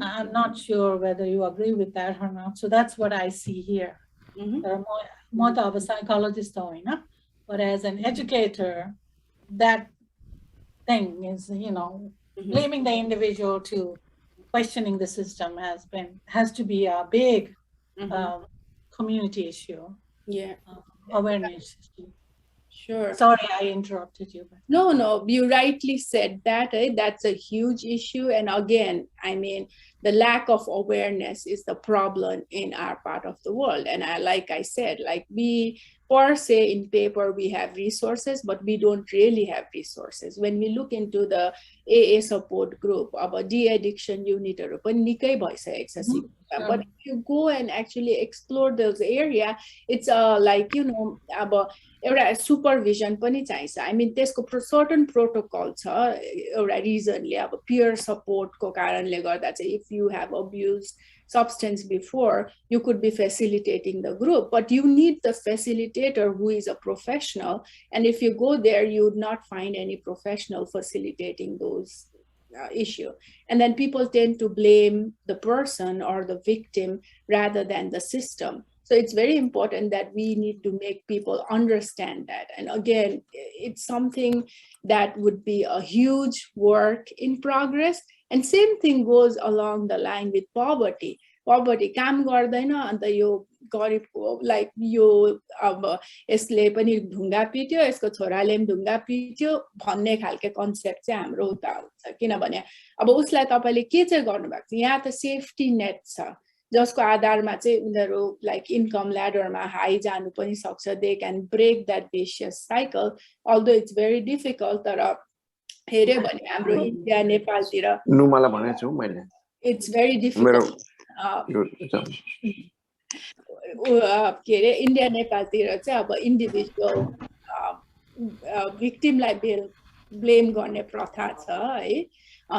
I'm not sure whether you agree with that or not. So that's what I see here. More of a psychologist, but as an educator, that thing is, blaming the individual to questioning the system has to be a big community issue. Awareness issue. Sure. Sorry, I interrupted you. No, you rightly said that. That's a huge issue. And again, I mean, the lack of awareness is the problem in our part of the world. And like I said, like we per se in paper, we have resources, but we don't really have resources. When we look into the AA support group, about de-addiction unit, but if you go and actually explore those areas, it's like, about एउटा सुपरभिजन पनि चाहिन्छ आई मिन त्यसको सर्टन प्रोटोकल छ एउटा रिजनले अब पियर सपोर्टको कारणले गर्दा चाहिँ if you have abuse substance before, you could be facilitating the group, but you need the facilitator who is a professional. And if you go there, you would not find any professional facilitating those issue. And then people tend to blame the person or the victim rather than the system. So it's very important that we need to make people understand that. And again, it's something that would be a huge work in progress. And same thing goes along the line with poverty. Poverty काम गर्दैन अन्त यो गरिबको लाइक यो अब यसले पनि ढुङ्गा पिट्यो यसको छोराले पनि ढुङ्गा पिट्यो भन्ने खालको कन्सेप्ट चाहिँ हाम्रो उता हुन्छ किनभने अब उसलाई तपाईले के चाहिँ गर्नुभएको छ यहाँ त सेफ्टी नेट छ जसको आधारमा चाहिँ उनीहरू लाइक इन्कम ल्याडरमा हाई जानु पनि सक्छ they can break that vicious cycle although it's very difficult तर हेर्यो भने हाम्रो इन्डिया नेपालतिर नुमाला भनेको छु मैले इट्स भेरी डिफिकल्ट के अरे इन्डिया नेपालतिर चाहिँ अब इन्डिभिजुअल भिक्टिमलाई ब्लेम गर्ने प्रथा छ है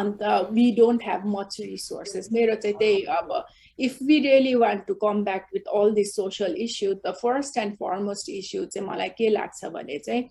अन्त we don't have much resources मेरो चाहिँ त्यही अब if we really want to come back with all these social issues, the first and foremost issue चाहिँ मलाई के लाग्छ भने चाहिँ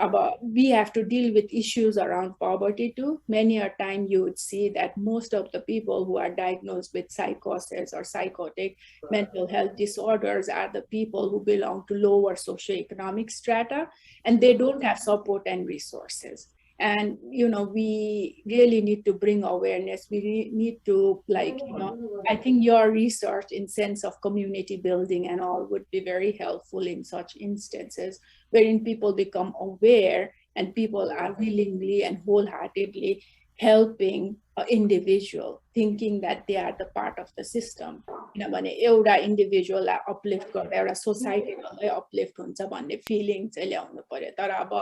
अब we have to deal with issues around poverty too. Many a time you would see that most of the people who are diagnosed with psychosis or psychotic mental health disorders are the people who belong to lower socioeconomic strata and they don't have support and resources. And we really need to bring awareness. We need to I think your research in sense of community building and all would be very helpful in such instances wherein people become aware and people are willingly and wholeheartedly helping an individual, thinking that they are the part of the system. किनभने एउटा इन्डिभिजुअललाई अपलिफ्ट गर्दा एउटा सोसाइटीलाई अपलिफ्ट हुन्छ भन्ने फिलिङ चाहिँ ल्याउनु पर्यो तर अब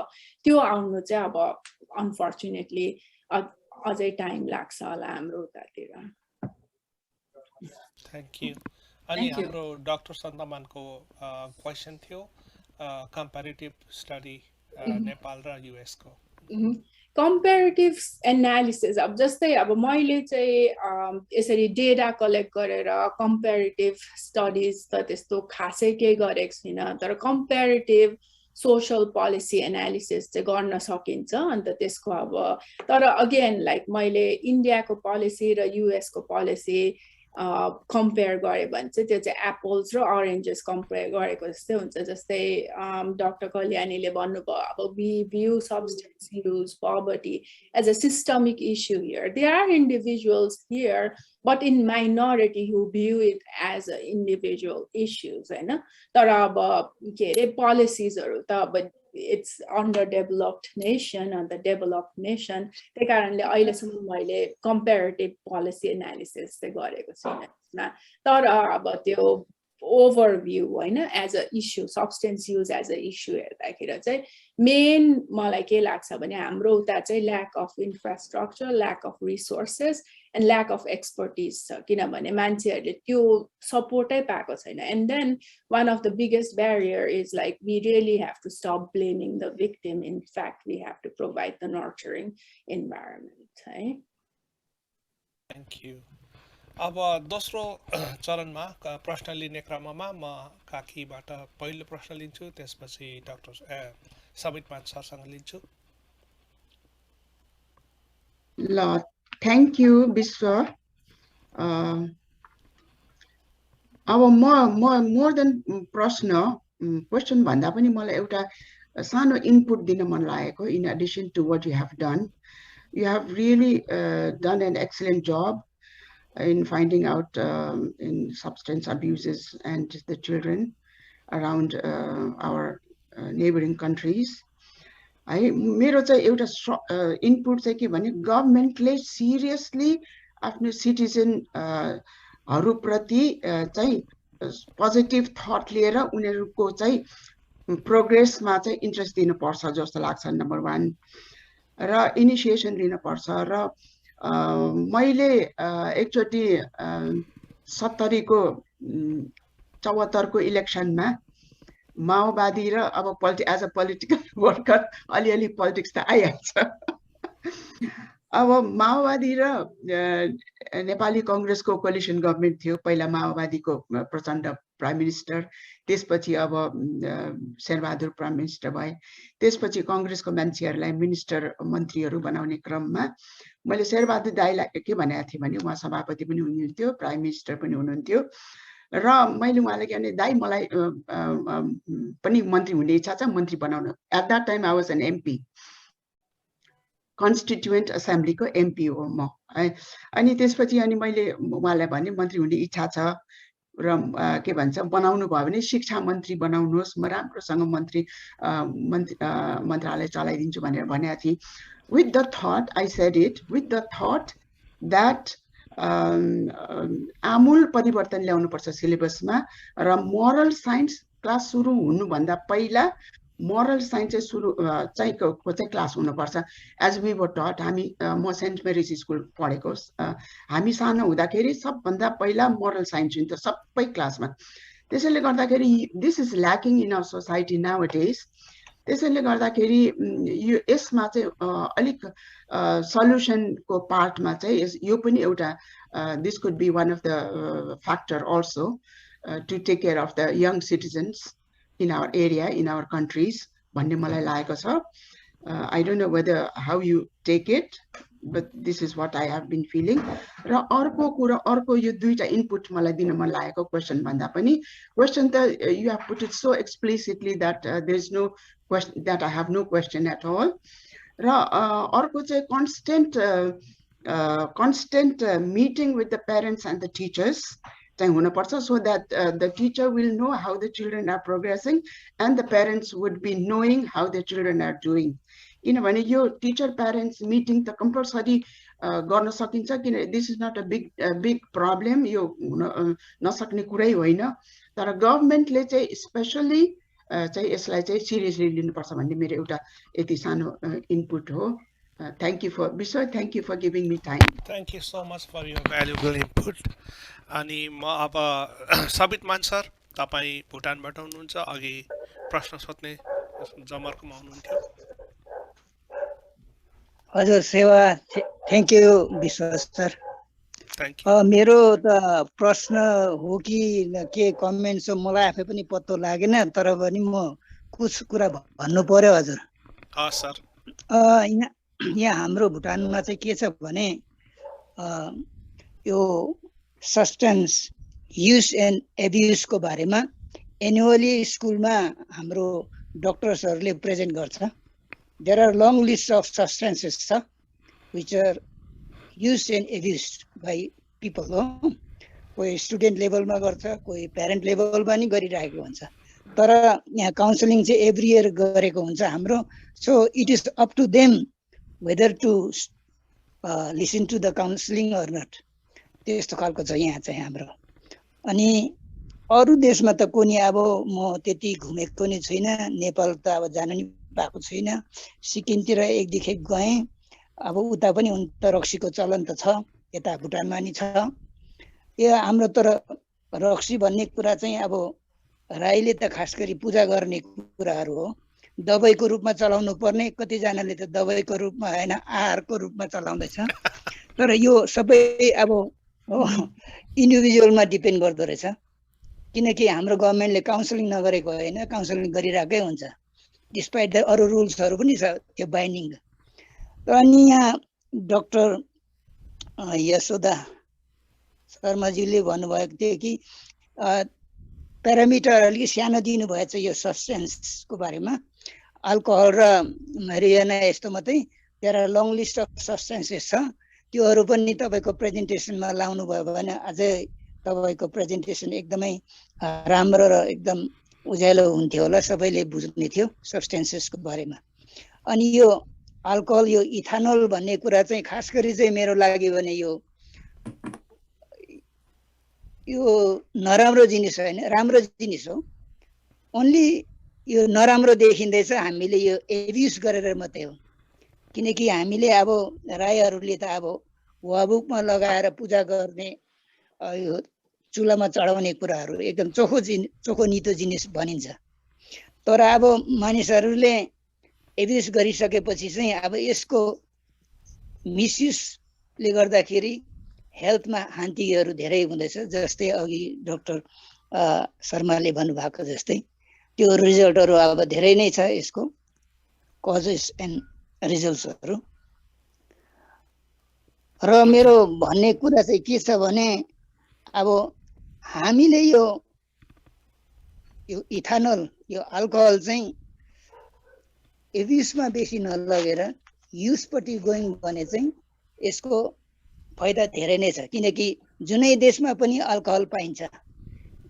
त्यो आउनु चाहिँ अब अनफर्चुनेटली अझै टाइम लाग्छ होला हाम्रो उतातिर थ्यांक यू अनि हाम्रो डाक्टर सन्तमानको क्वेशन थियो कम्पेरेटिभ स्टडी नेपाल र युएस को कम्पेरेटिभ एनालिसिस अब जस्तै अब मैले चाहिँ यसरी डेटा कलेक्ट गरेर कम्पेरेटिभ स्टडिज त त्यस्तो खासै केही गरेको छैन तर कम्पेरेटिभ सोशल पोलिसी एनालिसिस चाहिँ गर्न सकिन्छ अन्त त्यसको अब तर अगेन लाइक मैले इन्डियाको पोलिसी र युएसको पोलिसी कम्पेयर गरे भने चाहिँ त्यो चाहिँ एप्पल्स र अरेन्जेस कम्पेयर गरेको जस्तै हुन्छ जस्तै डाक्टर कल्याणीले भन्नुभयो अब we view substance use poverty as a systemic issue here they are individuals here but in minority who view it as a individual issues होइन तर अब के अरे पोलिसिजहरू त अब it's underdeveloped nation and the developed nation त्यही कारणले अहिलेसम्म मैले comparative policy analysis चाहिँ गरेको छैन तर अब त्यो overview होइन as a issue substance use as a issue हेर्दाखेरि चाहिँ मेन मलाई के लाग्छ भने हाम्रो उता चाहिँ lack of infrastructure lack of resources and lack of expertise छ किनभने मान्छेहरूले त्यो सपोर्टै पाएको छैन. And then one of the biggest barrier is like we really have to stop blaming the victim. In fact, we have to provide the nurturing environment. है. Thank you. अब दोस्रो चरणमा प्रश्न लिने क्रममा म काकीबाट पहिलो प्रश्न लिन्छु, त्यसपछि डाक्टर सबितमान सरसँग लिन्छु. ल थ्याङ्क यू विश्व. अब म मोर देन क्वेसन भन्दा पनि मलाई एउटा सानो इनपुट दिन मन लागेको. In addition to what you have done, you have really done an excellent job in finding out in substance abuses and the children around our neighboring countries. मेरो चाहिँ एउटा इनपुट चाहिँ के भने गभर्नमेन्टले सिरियसली आफ्नो सिटिजन हरू प्रति चाहिँ पोजिटिभ थट लिएर उनीहरूको चाहिँ प्रोग्रेसमा चाहिँ इन्ट्रेस्ट दिनुपर्छ जस्तो लाग्छ. नम्बर 1 र इनिसिएसन लिनुपर्छ. र मैले एकचोटि 70 को 74 को इलेक्सनमा माओवादी र अब एज अ पोलिटिकल वर्कर अलिअलि पोलिटिक्स त आइहाल्छ. अब माओवादी र नेपाली कांग्रेसको कोलिसन गभर्नमेन्ट थियो. पहिला माओवादीको प्रचण्ड प्राइम मिनिस्टर, त्यसपछि अब शेरबहादुर प्राइम मिनिस्टर भए. त्यसपछि कांग्रेसको मान्छेहरूलाई मिनिस्टर मन्त्रीहरू बनाउने क्रममा मैले शेरबहादुर दाइलाई के भनेको थिएँ भने उहाँ सभापति पनि हुनुहुन्थ्यो, प्राइम मिनिस्टर पनि हुनुहुन्थ्यो. र मैले उहाँलाई के भने दाइ मलाई पनि मन्त्री हुने इच्छा छ, मन्त्री बनाउनु. At that time I was an MP, constituent असेम्ब्लीको एमपी हो म. अनि त्यसपछि अनि मैले उहाँलाई भने मन्त्री हुने इच्छा छ र के भन्छ बनाउनु भयो भने शिक्षा मन्त्री बनाउनुहोस्, म राम्रोसँग मन्त्रालय चलाइदिन्छु भनेर भनेको थिएँ. With the thought, I said it, with the thought that आमूल परिवर्तन ल्याउनुपर्छ सिलेबसमा र मोरल साइन्स क्लास सुरु हुनुभन्दा पहिला मोरल साइन्स चाहिँ सुरु चाहिँ क्लास हुनुपर्छ. एज वी वर टट, हामी म सेन्ट मेरिज स्कुल पढेको. हामी सानो हुँदाखेरि सबभन्दा पहिला मोरल साइन्स हुन्थ्यो सबै क्लासमा. त्यसैले गर्दाखेरि this is lacking in our society now it is. त्यसैले गर्दाखेरि यो यसमा चाहिँ अलिक सल्युसनको पार्टमा चाहिँ यो पनि एउटा this could be one of the factor also to take care of the young citizens in our area, in our countries, भन्ने मलाई लागेको छ. I don't know whether how you take it, but this is what I have been feeling. र अर्को कुरा, अर्को यो दुईटा इनपुट मलाई दिन मन लागेको क्वेसन भन्दा पनि क्वेसन त you have put it so explicitly that there is no question, that I have no question at all. र अर्को चाहिँ constant meeting with the parents and the teachers चाहिँ हुनुपर्छ, so that the teacher will know how the children are progressing and the parents would be knowing how the children are doing. किनभने यो टीचर प्यारेन्ट्स मिटिङ त कम्पलसरी गर्न सकिन्छ, किन this is not a big problem, यो हुन नसक्ने कुरै होइन. तर गभर्नमेन्टले चाहिँ स्पेशली चाहिँ यसलाई चाहिँ सिरियसली लिनुपर्छ भन्ने मेरो एउटा यति सानो इनपुट हो. Thank you for Bishwa, thank you for giving me time. Thank you so much for your valuable input. अनि म अब सबितमान सर, तपाईँ भुटानबाट हुनुहुन्छ, अघि प्रश्न सोध्ने जमर्कोमा हुनुहुन्थ्यो. हजुर सेवा, थ्याङ्क यू विश्व सर. मेरो त प्रश्न हो कि के कमेन्ट हो मलाई आफै पनि पत्तो लागेन, तर पनि म कुछ कुरा भन्नु पर्यो हजुर. सर, यहाँ हाम्रो भुटानमा चाहिँ के छ भने यो सब्स्टेन्स युज एन्ड एब्युजको बारेमा एनुअली स्कुलमा हाम्रो डक्टर्सहरूले प्रेजेन्ट गर्छ. There are long lists of substances which are used and abused by people. कोही स्टुडेन्ट लेभलमा गर्छ, कोही प्यारेन्ट लेभलमा नि गरिरहेको हुन्छ. तर यहाँ काउन्सिलिङ चाहिँ एभ्री इयर गरेको हुन्छ हाम्रो. So it is up to them whether to listen to the counselling or not. त्यस्तो खालको छ यहाँ चाहिँ हाम्रो. अनि अरू देशमा त कुनै अब म त्यति घुमेको नि छुइनँ, नेपाल त अब जानु नि पाएको छुइनँ. सिक्किमतिर एकदेखि गएँ, अब उता पनि हुन त रक्सीको चलन त छ, यता भुटानमा नि छ। यो हाम्रो तर रक्सी भन्ने कुरा चाहिँ अब राईले त खास गरी पूजा गर्ने कुराहरू हो। दबाईको रूपमा चलाउनु पर्ने, कतिजनाले त दबाईको रूपमा होइन आहारको रूपमा चलाउँदैछ। तर यो सबै अब इन्डिभिजुअलमा डिपेन्ड गर्दो रहेछ। किनकि हाम्रो गभर्मेन्टले काउन्सिलिङ नगरेको होइन, काउन्सिलिङ गरिरहेकै हुन्छ। डिस्पाइट द अरू रुल्सहरू पनि छ त्यो बाइन्डिङ। अनि यहाँ डाक्टर यशोदा शर्माज्यूले भन्नुभएको थियो कि प्यारामिटर अलिक सानो दिनुभएछ यो सब्सटेन्सको बारेमा। अल्कोहल र मेरिजुआना यस्तो मात्रै, त्यहाँ लङ लिस्ट अफ सब्सटेन्सेस छ। त्योहरू पनि तपाईँको प्रेजेन्टेसनमा लाउनु भयो भने अझै तपाईँको प्रेजेन्टेसन एकदमै राम्रो र एकदम उज्यालो हुन्थ्यो होला, सबैले बुझ्ने थियो सब्सटेन्सेसको बारेमा। अनि यो अल्कोहल, यो इथानोल भन्ने कुरा चाहिँ खास गरी चाहिँ मेरो लागि भने यो नराम्रो जिनिस होइन, राम्रो जिनिस हो। ओन्ली यो नराम्रो देखिँदैछ हामीले यो एब्युज गरेर मात्रै हो। किनकि हामीले अब राईहरूले त अब वाबुकमा लगाएर पूजा गर्ने, यो चुलामा चढाउने कुराहरू एकदम चोखो नितो जिनिस भनिन्छ। तर अब मानिसहरूले एब्युज गरिसकेपछि चाहिँ अब यसको मिसयुजले गर्दाखेरि हेल्थमा हानिहरू धेरै हुँदैछ। जस्तै अघि डाक्टर शर्माले भन्नुभएको जस्तै त्यो रिजल्टहरू अब धेरै नै छ, यसको कजेस एन्ड रिजल्ट्सहरू। र मेरो भन्ने कुरा चाहिँ के छ भने अब हामीले यो इथानोल, यो अल्कोहल चाहिँ एब्युजमा बेसी नलगेर युजपट्टि गयौँ भने चाहिँ यसको फाइदा धेरै नै छ। किनकि जुनै देशमा पनि अल्कोहल पाइन्छ,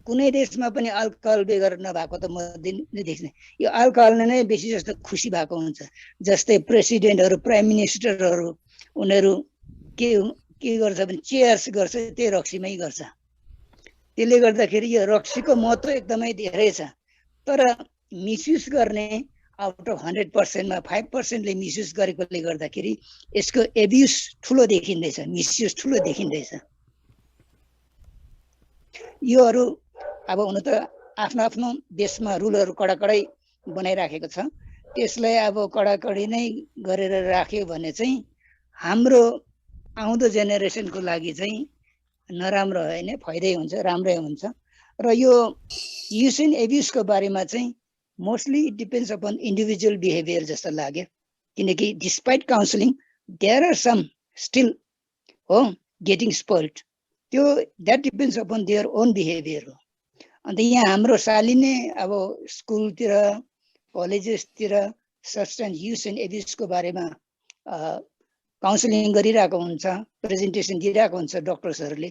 कुनै देशमा पनि अल्कोहल बेगर नभएको त म देख्ने। यो अल्कोहलले नै बेसी जस्तो खुसी भएको हुन्छ। जस्तै प्रेसिडेन्टहरू, प्राइम मिनिस्टरहरू, उनीहरू के गर्छ भने चेयर्स गर्छ, त्यही रक्सीमै गर्छ। त्यसले गर्दाखेरि यो रक्सीको महत्त्व एकदमै धेरै छ। तर मिसयुज गर्ने आउट अफ 100%मा 5%ले मिसयुज गरेकोले गर्दाखेरि यसको एब्युज ठुलो देखिँदैछ, मिसयुज ठुलो देखिँदैछ। योहरू अब हुन त आफ्नो आफ्नो देशमा रुलहरू कडाकडै बनाइराखेको छ। त्यसलाई अब कडाकडी नै गरेर राख्यो भने चाहिँ हाम्रो आउँदो जेनेरेसनको लागि चाहिँ नराम्रो होइन, फाइदै हुन्छ, राम्रै हुन्छ। र यो युज एन्ड एब्युजको बारेमा चाहिँ mostly it depends upon individual behaviour जस्तो लाग्यो। किनकि despite counselling there are some still हो गेटिङ स्पोइल्ड, त्यो that depends upon their own behaviour हो। अन्त यहाँ हाम्रो सालिने अब स्कुलतिर, कलेजेसतिर सब्सटेन्स युज एन्ड एब्युजको बारेमा काउन्सिलिङ गरिरहेको हुन्छ, प्रेजेन्टेसन दिइरहेको हुन्छ डक्टर्सहरूले।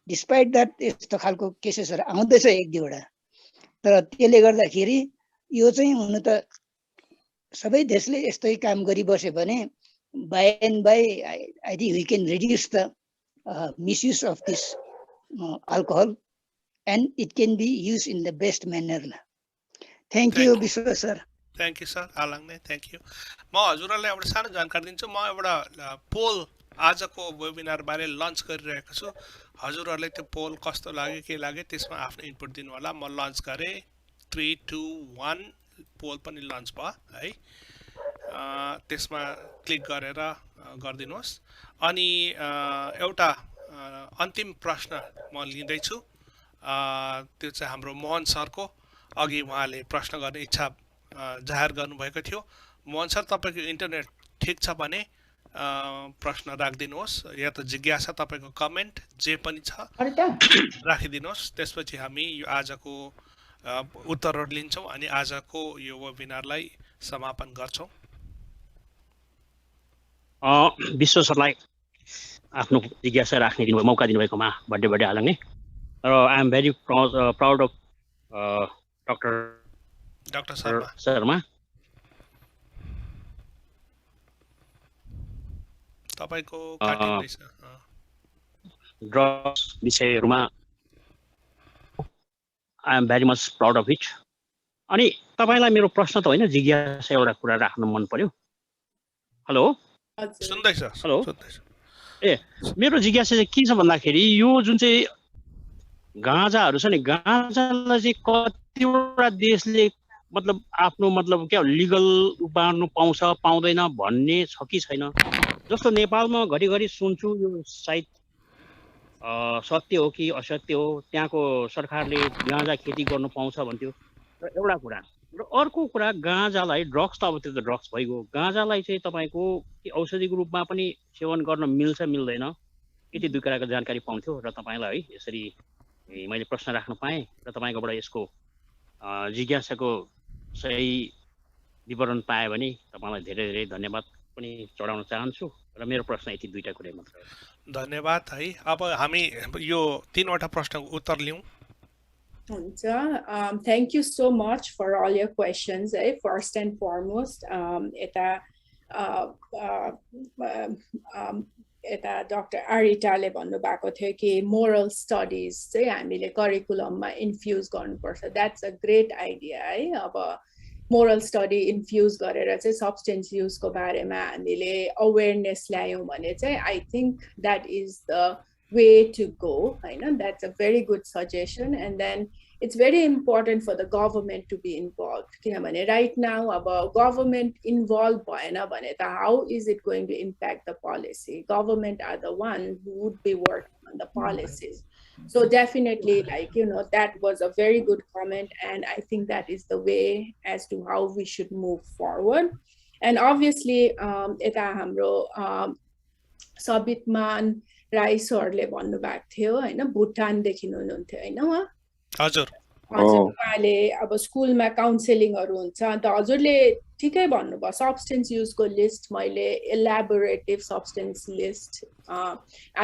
डिस्पाइट द्याट यस्तो खालको केसेसहरू आउँदैछ एक दुईवटा। तर त्यसले गर्दाखेरि यो चाहिँ हुन त सबै देशले यस्तै काम गरिबस्यो भने by and by I think we can reduce the misuse of this alcohol and it can be used in the best manner. Thank you, Biswa sir. Thank you, sir. Alangne, thank you. म हजुरहरूलाई एउटा सानो जानकारी दिन्छु। म एउटा पोल आजको वेबिनार बारे लन्च गरिरहेको छु। हजुरहरूले त्यो पोल कस्तो लाग्यो, के लाग्यो, त्यसमा आफ्नो इनपुट दिनु होला। म लन्च गरेँ, 3, 2, 1 पोल पनि लन्च भयो है। त्यसमा क्लिक गरेर गरिदिनुहोस्। अनि एउटा अन्तिम प्रश्न म लिँदैछु। त्यो चाहिँ हाम्रो मोहन सरको। अघि उहाँले प्रश्न गर्ने इच्छा जाहेर गर्नुभएको थियो। मोहन सर, तपाईँको इन्टरनेट ठिक छ भने प्रश्न राखिदिनुहोस्, या त जिज्ञासा, तपाईँको कमेन्ट जे पनि छ राखिदिनुहोस्। त्यसपछि हामी यो आजको उत्तरहरू लिन्छौँ अनि आजको यो वेबिनारलाई समापन गर्छौँ। विश्व सरलाई आफ्नो जिज्ञासा राख्ने मौका दिनुभएकोमा बड्डे हाल्ने र I am very proud of doctor Sharma. तपाईको काटिँदैछ ड्रग्स विषयहरूमा I am very much proud of it. अनि तपाईँलाई मेरो प्रश्न त होइन, जिज्ञासा एउटा कुरा राख्न मन पर्यो। हेलो सुन्दैछ? हेलो, मेरो जिज्ञासा चाहिँ के छ भन्दाखेरि यो जुन चाहिँ गाँजाहरू छ नि गाँजालाई चाहिँ कतिवटा देशले मतलब आफ्नो मतलब क्या लिगल बाँड्नु पाउँछ पाउँदैन भन्ने छ कि छैन जस्तो नेपालमा घरिघरि सुन्छु यो सायद सत्य हो कि असत्य हो त्यहाँको सरकारले गाँजा खेती गर्नु पाउँछ भन्थ्यो र एउटा कुरा र अर्को कुरा गाँजालाई ड्रग्स त अब त्यो त ड्रग्स भइगयो गाँजालाई चाहिँ तपाईँको औषधिको रूपमा पनि सेवन गर्न मिल्छ मिल्दैन यति दुई कुराको जानकारी पाउँथ्यो र तपाईँलाई है यसरी मैले प्रश्न राख्न पाएँ र तपाईँकोबाट यसको जिज्ञासाको सही विवरण पाएँ भने तपाईँलाई धेरै धेरै धन्यवाद पनि चढाउन चाहन्छु र मेरो प्रश्न यति दुईटा कुरै मात्र हो धन्यवाद है अब हामी यो 3वटा प्रश्नको उत्तर लिउँ हुन्छ thank you so much for all your questions first and foremost यता डाक्टर आरिटाले भन्नुभएको थियो कि मोरल स्टडिज चाहिँ हामीले करिकुलममा इन्फ्युज गर्नुपर्छ द्याट्स अ ग्रेट आइडिया है अब मोरल स्टडी इन्फ्युज गरेर चाहिँ सब्सटेन्स युजको बारेमा हामीले अवेरनेस ल्यायौँ भने चाहिँ I think that is the way to go होइन that's a very good suggestion and then it's very important for the government to be involved. Right now, about government involved, how is it going to impact the policy? Government are the one who would be working on the policies. So definitely, that was a very good comment, and I think that is the way as to how we should move forward. And obviously, eta hamro Sabitman Rai सरले भन्नुभएको थियो हैन भुटान देखि हुनुहुन्थ्यो हैन उहाँ हजुर उहाँले अब स्कुलमा काउन्सेलिङहरू हुन्छ अन्त हजुरले ठिकै भन्नुभयो सब्सटेन्स युजको लिस्ट मैले एलाबोरेटिभ सब्सटेन्स लिस्ट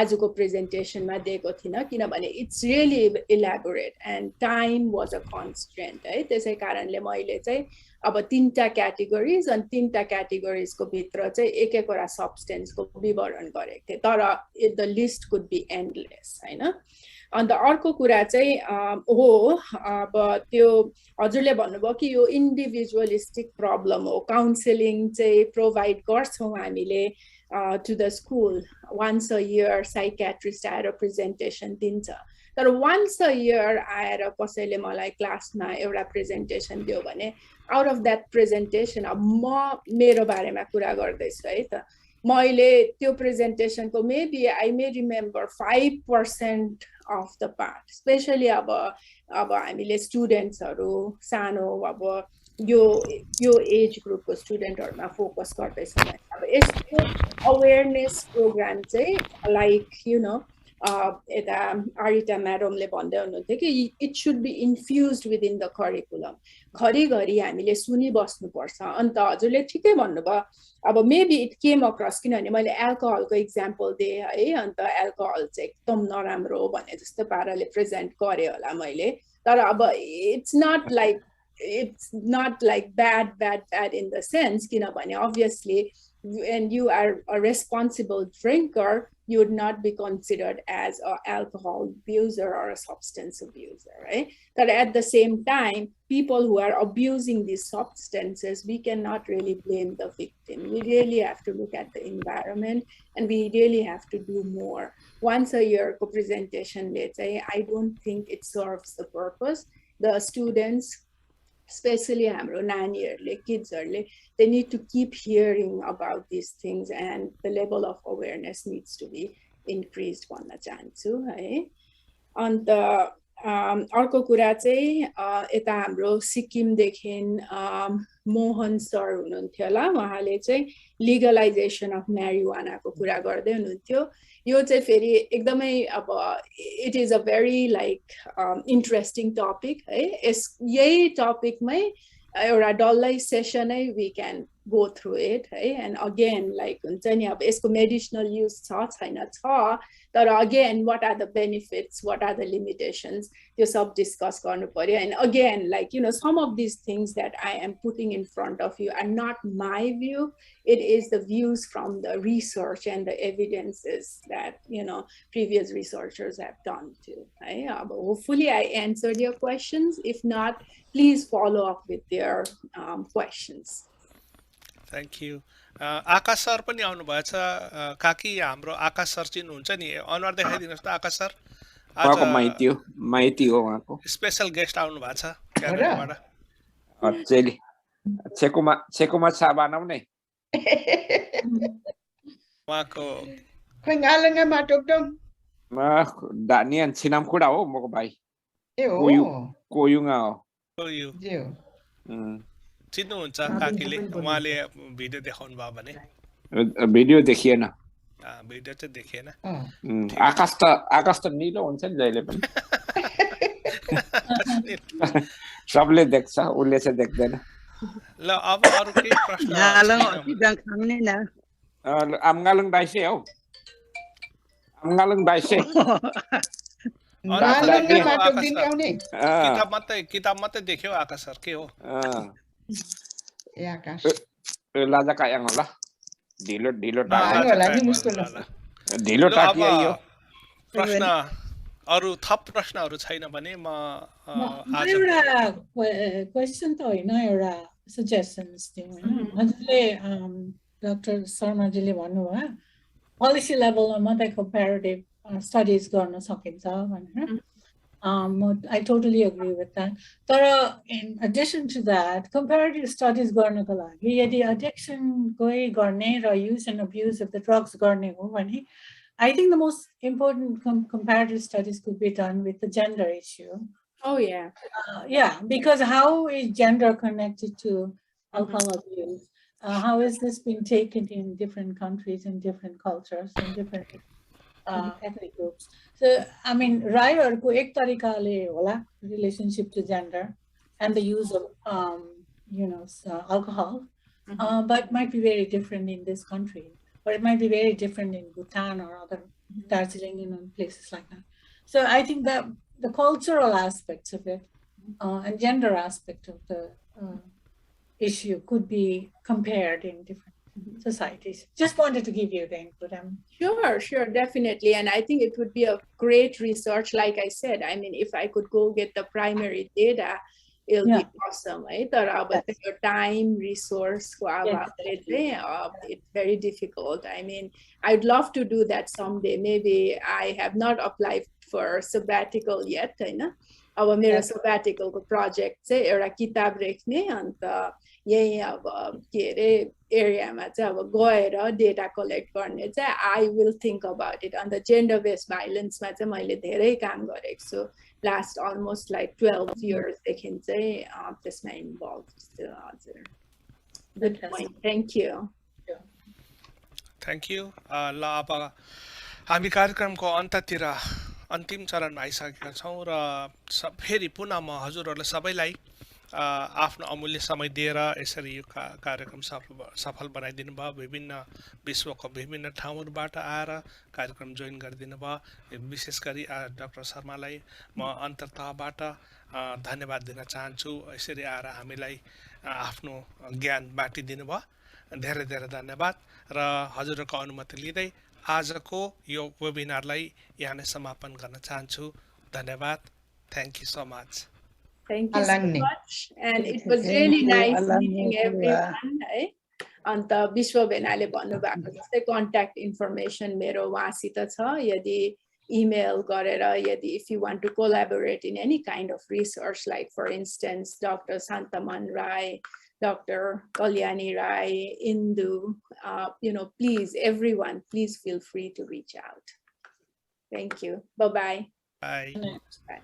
आजको प्रेजेन्टेसनमा दिएको थिइनँ किनभने it's really elaborate and time was a constraint है त्यसै कारणले मैले चाहिँ अब 3टा क्याटेगोरिज अनि 3टा क्याटेगोरिजको भित्र चाहिँ एक एकवटा सब्सटेन्सको विवरण गरेको थिएँ तर the list could be endless हैन अन्त अर्को कुरा चाहिँ हो अब त्यो हजुरले भन्नुभयो कि यो इन्डिभिजुअलिस्टिक प्रब्लम हो काउन्सेलिङ चाहिँ प्रोभाइड गर्छौँ हामीले to the school once a year psychiatrist आएर प्रेजेन्टेसन दिन्छ तर वन्स अ इयर आएर कसैले मलाई क्लासमा एउटा प्रेजेन्टेसन दियो भने आउट अफ द्याट प्रेजेन्टेसन अब म मेरो बारेमा कुरा गर्दैछु है त मैले त्यो प्रेजेन्टेसनको maybe I may remember 5% of the part especially अब हामीले स्टुडेन्ट्सहरु सानो अब यो एज ग्रुपको स्टुडेन्टहरुमा फोकस गर्दैछौँ अब यसको अवेयरनेस प्रोग्राम चाहिँ लाइक यु नो यता आरिटा म्याडमले भन्दै हुनुहुन्थ्यो कि it should be infused within the curriculum घरिघरि हामीले सुनिबस्नुपर्छ अन्त हजुरले ठिकै भन्नुभयो अब मेबी इट केम अक्रस किनभने मैले एल्कोहलको इक्जाम्पल दिएँ है अन्त एल्कोहल चाहिँ एकदम नराम्रो हो भने जस्तो पाराले प्रेजेन्ट गरेँ होला मैले तर अब it's not like bad in the sense किनभने obviously when you are a responsible drinker, you would not be considered as an alcohol abuser or a substance abuser, right? But at the same time, people who are abusing these substances, we cannot really blame the victim. We really have to look at the environment and we really have to do more. Once a year co-presentation, let's say, I don't think it serves the purpose. The students, especially हाम्रो नानीहरुले किड्सहरुले they need to keep hearing about these things and the level of awareness needs to be increased भन्न चाहन्छु है अन्त अर्को कुरा चाहिँ यता हाम्रो सिक्किमदेखि मोहन सर हुनुहुन्थ्यो होला उहाँले चाहिँ लिगलाइजेसन अफ म्यारिजुआनाको कुरा गर्दै हुनुहुन्थ्यो यो चाहिँ फेरि एकदमै अब it is a very like interesting topic है यही टपिकमै एउटा डल्लै सेसनै we can go through it and again like हुन्छ नि अब यसको मेडिसिनल युज छ छैन छ तर again what are the benefits what are the limitations त्यो सब डिस्कस गर्नु पर्यो and again like you know some of these things that I am putting in front of you are not my view it is the views from the research and the evidences that you know previous researchers have done too hopefully I answered your questions if not please follow up with their questions. Thank you. Akash sir पनि आउनु भएछ काकी हाम्रो आकाश सर चिन्नुहुन्छ नि अनुहार देखाइदिनुहोस् त आकाश सर आज उहाँको माइती हो उहाँको स्पेशल गेस्ट आउनु भएको छ क्यानाडाबाट अचेली छेकुमा छा बनाउने उहाँको खोइ गालङ्गा माटोक्दम दानियान छिनाम खुडा हो मको भाइ ए हो कोयुङा हो यो जे हो चिन्नुहुन्छ काकीले उहाँले भिडियो देखाउनु भयो भने भिडियो देखिएन भिडियो चाहिँ देखिएन आकाश त निलो हुन्छ नि जहिले पनि सबले देख्छ उसले चाहिँ देख्दैन ल अब अरु केही प्रश्न आमगालङ दाइसे हौ आमगालङ दाइसे किताब मात्रै देख्यो आकाश सर के हो ए आकाश लाजा कायाङ होला ढिलो प्रश्न अरु थप प्रश्नहरु छैन भने म आज एउटा क्वेशन त होइन एउटा सजेसन्स दिउँ हैन हजुरले डाक्टर शर्माजीले भन्नुभयो पोलिसी लेभलमा मात्रै कम्प्यारेटिभ स्टडिज गर्न सकिन्छ भनेर I totally agree with that. तर in addition to that, comparative studies गर्नको लागि यदि addiction कोही गर्ने र use and abuse of the drugs गर्ने हो भने I think the most important comparative studies could be done with the gender issue. Oh yeah. Yeah, because how is gender connected to alcohol abuse? How is this being taken in different countries and different cultures and different ethnic groups? So, I mean, right or ek tarikale hola relationship to gender and the use of, alcohol, but might be very different in this country, or it might be very different in Bhutan or other Darjeeling, places like that. So I think that the cultural aspects of it and gender aspect of the issue could be compared in different societies. Just wanted to give you the input. Sure, definitely. And I think it would be a great research. Like I said, I mean, if I could go get the primary data, it'll be awesome, right? But your time, resource, it's very difficult. I mean, I'd love to do that someday. Maybe I have not applied for sabbatical yet, right? Our मेरो sabbatical project चाहिँ एउटा किताब लेख्ने अन्त यही अब के अरे एरियामा चाहिँ अब गएर डेटा कलेक्ट गर्ने चाहिँ I will think about it. अन्त जेन्डर बेस्ड भाइलेन्समा चाहिँ मैले धेरै काम गरेको छु last almost like 12 years देखि चाहिँ त्यसमा इन्भल्भ छु हजुर. Good point. Thank you. Thank you. ल अब हामी कार्यक्रमको अन्त्यतिर अन्तिम चरणमा आइसकेका छौं र फेरि पुनः म हजुरहरुलाई सबैलाई आफ्नो अमूल्य समय दिएर यसरी यो कार्यक्रम सफल बनाइदिनु भयो. विभिन्न विश्वको विभिन्न ठाउँहरुबाट आएर कार्यक्रम जोइन गरिदिनु भयो. विशेष गरी डाक्टर शर्मालाई म अन्तर्तहबाट धन्यवाद दिन चाहन्छु. यसरी आएर हामीलाई आफ्नो ज्ञान बाँडिदिनु भयो. धेरै धेरै धन्यवाद र हजुरहरुको अनुमति लिँदै आजको यो वेबिनारलाई यहाँ नै समापन गर्न चाहन्छु. धन्यवाद. Thank you so much. Thank you so much. And it was really nice meeting everyone. अन्त विश्व भेनाले भन्नुभएको जस्तै कन्ट्याक्ट इन्फर्मेसन मेरो उहाँसित छ. यदि इमेल गरेर यदि if you want to collaborate in any kind of research, like for instance Dr. Santaman Rai, Dr. Kalyani Rai, Indu, please, everyone, please feel free to reach out. Thank you. Bye-bye. Bye. Bye.